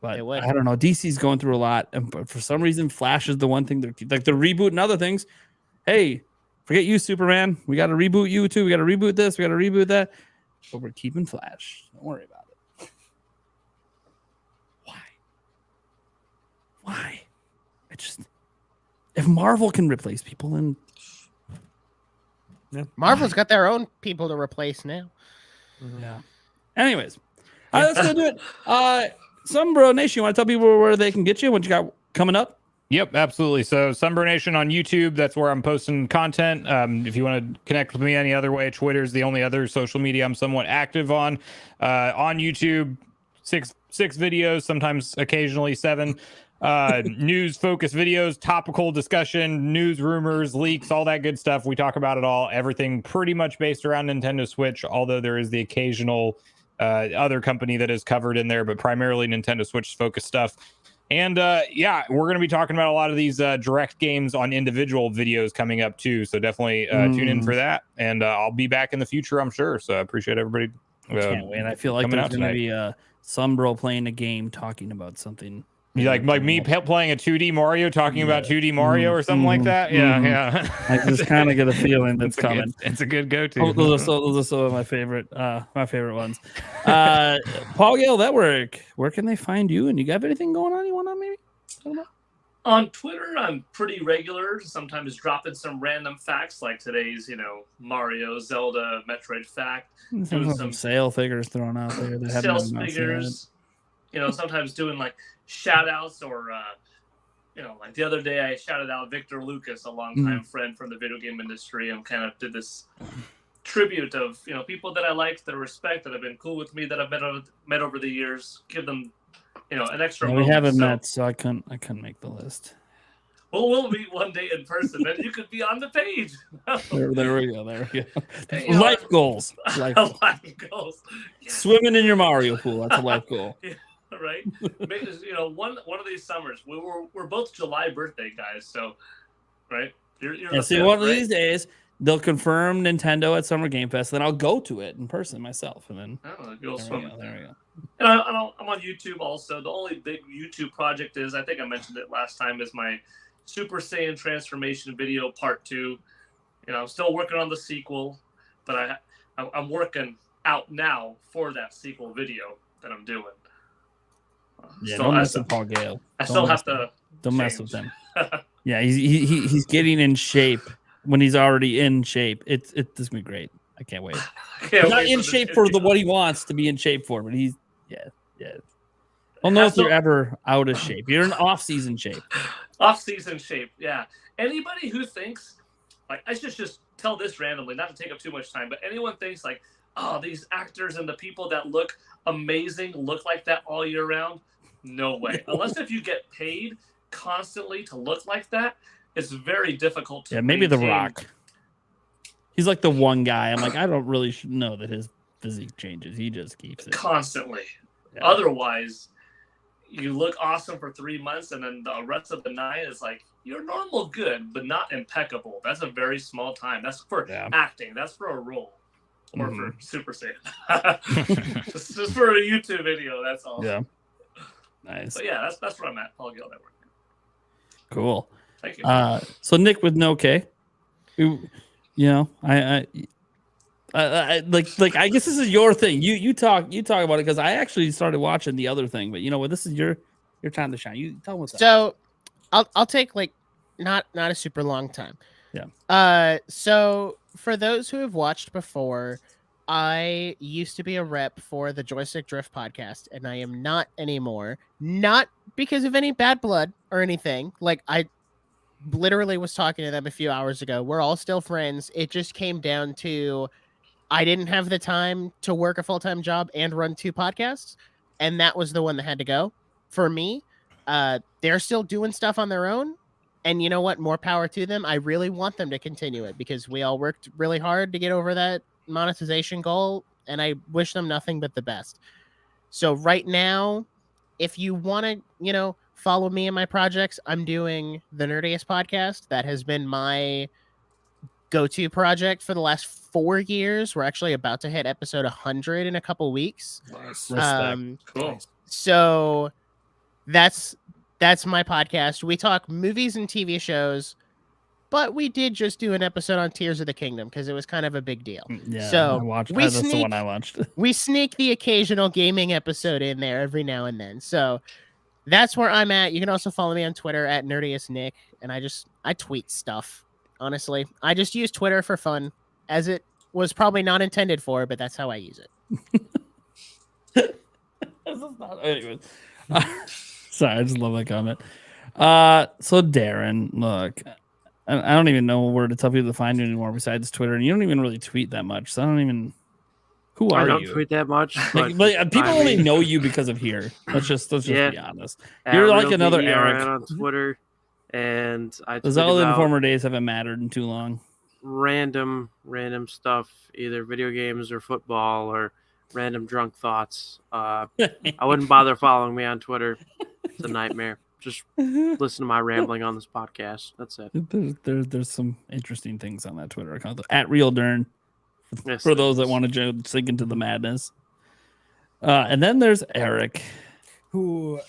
But They would. I don't know. DC's going through a lot, but for some reason, Flash is the one thing they're like the reboot and other things. Hey, forget you, Superman. We got to reboot you too. We got to reboot this. We got to reboot that. But we're keeping Flash. Don't worry about it. Why? If Marvel can replace people, and Marvel's got their own people to replace now. Yeah. Anyways, all right, let's go do it. Sunbro Nation, you want to tell people where they can get you? What you got coming up? Yep, absolutely. So Sunbro Nation on YouTube, that's where I'm posting content. If you want to connect with me any other way, Twitter's the only other social media I'm somewhat active on. On YouTube, six videos, sometimes occasionally 7. News focused videos, topical discussion, news, rumors, leaks, all that good stuff. We talk about it all. Everything pretty much based around Nintendo Switch, although there is the occasional other company that is covered in there, but primarily Nintendo Switch focused stuff. And yeah, we're going to be talking about a lot of these direct games on individual videos coming up too. So definitely tune in for that. And I'll be back in the future, I'm sure. So I appreciate everybody. Can't wait. I feel like there's going to be Sunbro playing a game talking about something. You like me playing a 2D Mario, talking about 2D Mario or something like that? Yeah. I just kind of get a feeling that's coming. It's a good go-to. Those are some of my favorite ones. Paul Gale Network, where can they find you? And you got anything going on you want to maybe? On Twitter, I'm pretty regular, sometimes dropping some random facts like today's, Mario, Zelda, Metroid fact. Doing some sale figures thrown out there. Sales figures, sometimes doing like shout outs or like the other day I shouted out Victor Lucas, a longtime friend from the video game industry, and kind of did this tribute of people that I like, that I respect, that have been cool with me, that I've met over the years. Give them an extra moment. We haven't met, so I couldn't make the list. Well, we'll meet one day in person, and you could be on the page. there we go. Life goals. Life goals. Yeah. Swimming in your Mario pool. That's a life goal. Yeah. Right, one of these summers we're both July birthday guys, so right. You're see, one of these days they'll confirm Nintendo at Summer Game Fest, then I'll go to it in person myself, and then go swimming. There we go. And I'm on YouTube also. The only big YouTube project is, I think I mentioned it last time, is my Super Saiyan transformation video part 2. I'm still working on the sequel, but I'm working out now for that sequel video that I'm doing. Yeah, don't mess with Paul Gale. I still have to. Don't mess with him. Yeah, he's getting in shape when he's already in shape. It's this is gonna be great. I can't wait. Not in shape for what he wants to be in shape for, but he's yeah. I don't know if you're ever out of shape. You're in off-season shape. Off-season shape, yeah. Anybody who thinks, like, I should just tell this randomly, not to take up too much time, but anyone thinks like, oh, these actors and the people that look amazing look like that all year round. No way. Unless if you get paid constantly to look like that, it's very difficult to maybe maintain. The Rock. He's like the one guy. I'm like, I don't really know that his physique changes. He just keeps it. Constantly. Yeah. Otherwise, you look awesome for 3 months, and then the rest of the night is like, you're normal good, but not impeccable. That's a very small time. That's for acting. That's for a role. Or for Super Saiyan. just for a YouTube video, that's all. Yeah. Nice. But yeah, that's where I'm at, Paul Gale Network. Cool. Thank you. So Nick with no K, I like I guess this is your thing. You talk about it, because I actually started watching the other thing, but this is your time to shine. You tell me what's up. So I'll take like not a super long time. Yeah. So for those who have watched before, I used to be a rep for the Joystick Drift podcast, and I am not anymore. Not because of any bad blood or anything. Like, I literally was talking to them a few hours ago. We're all still friends. It just came down to I didn't have the time to work a full-time job and run 2 podcasts, and that was the one that had to go. For me, they're still doing stuff on their own, and you know what? More power to them. I really want them to continue it, because we all worked really hard to get over that monetization goal, and I wish them nothing but the best. So right now, if you want to, follow me in my projects, I'm doing the Nerdiest podcast. That has been my go-to project for the last 4 years. We're actually about to hit episode 100 in a couple weeks. Cool. So that's my podcast. We talk movies and TV shows, but we did just do an episode on Tears of the Kingdom because it was kind of a big deal. Yeah, so that's the one I watched. We sneak the occasional gaming episode in there every now and then. So that's where I'm at. You can also follow me on Twitter at nerdiestnick, and I tweet stuff. Honestly, I just use Twitter for fun, as it was probably not intended for, but that's how I use it. Anyways. Sorry, I just love that comment. So Darren, look, I don't even know where to tell people to find you anymore besides Twitter, and you don't even really tweet that much. So I don't even. Who are you? I don't tweet that much. Like, people only know you because of here. Let's just be honest. You're like Real another BERN Eric on Twitter, and I the tweet Zelda about Informer days haven't mattered in too long. random stuff, either video games or football or random drunk thoughts. I wouldn't bother following me on Twitter. It's a nightmare. Just listen to my rambling on this podcast. That's it. There's some interesting things on that Twitter account. At Real Dern, Yes, for those that want to sink into the madness. And then there's Eric, who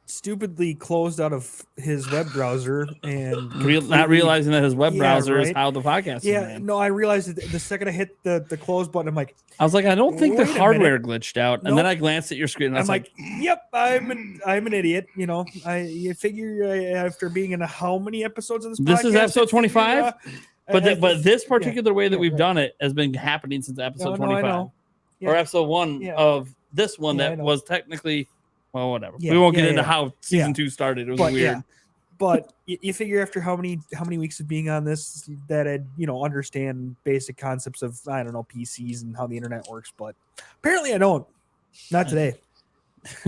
stupidly closed out of his web browser and not realizing that his web browser is right? how the podcast is ran. No, I realized it the second I hit the close button. I'm like, I was like, I don't think the Wait a hardware minute. glitched out. And Nope. then I glanced at your screen and I I'm was like, yep, I'm an idiot. You know, you figure after being in how many episodes of this This is podcast, episode 25? But this particular way that we've right. done it has been happening since episode 25. I know. Or episode 1 Yeah. of this one Yeah, I that know. was technically, well, whatever. Yeah, We won't get yeah, into yeah. how season 2 started. It was But, weird. yeah. But you figure after how many weeks of being on this that I'd understand basic concepts of PCs and how the internet works, but apparently I don't. Not today.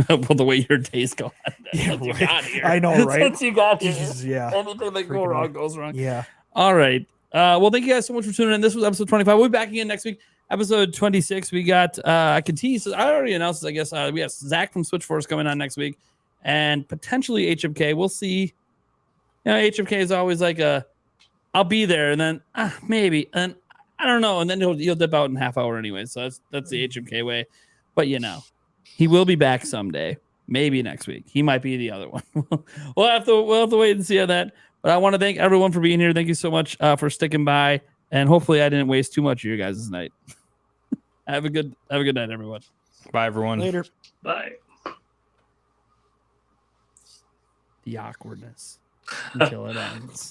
Well, the way your days go. Yeah, You right. got here. I know, right? Since you got here. Jesus, yeah. Anything that go Freaking wrong out. goes wrong. Yeah. All right. Well, thank you guys so much for tuning in. This was episode 25. We'll be back again next week. Episode 26. We got I can tease. I already announced this, I guess. We have Zach from Switchforce coming on next week, and potentially HMK. We'll see. HMK is always like I'll be there, and then maybe, and I don't know, and then he'll dip out in a half hour anyway. So that's the HMK way. But he will be back someday. Maybe next week. He might be the other one. we'll have to wait and see on that. But I want to thank everyone for being here. Thank you so much for sticking by, and hopefully I didn't waste too much of your guys' night. Have a good night, everyone. Bye, everyone. Later. Bye. The awkwardness until it ends.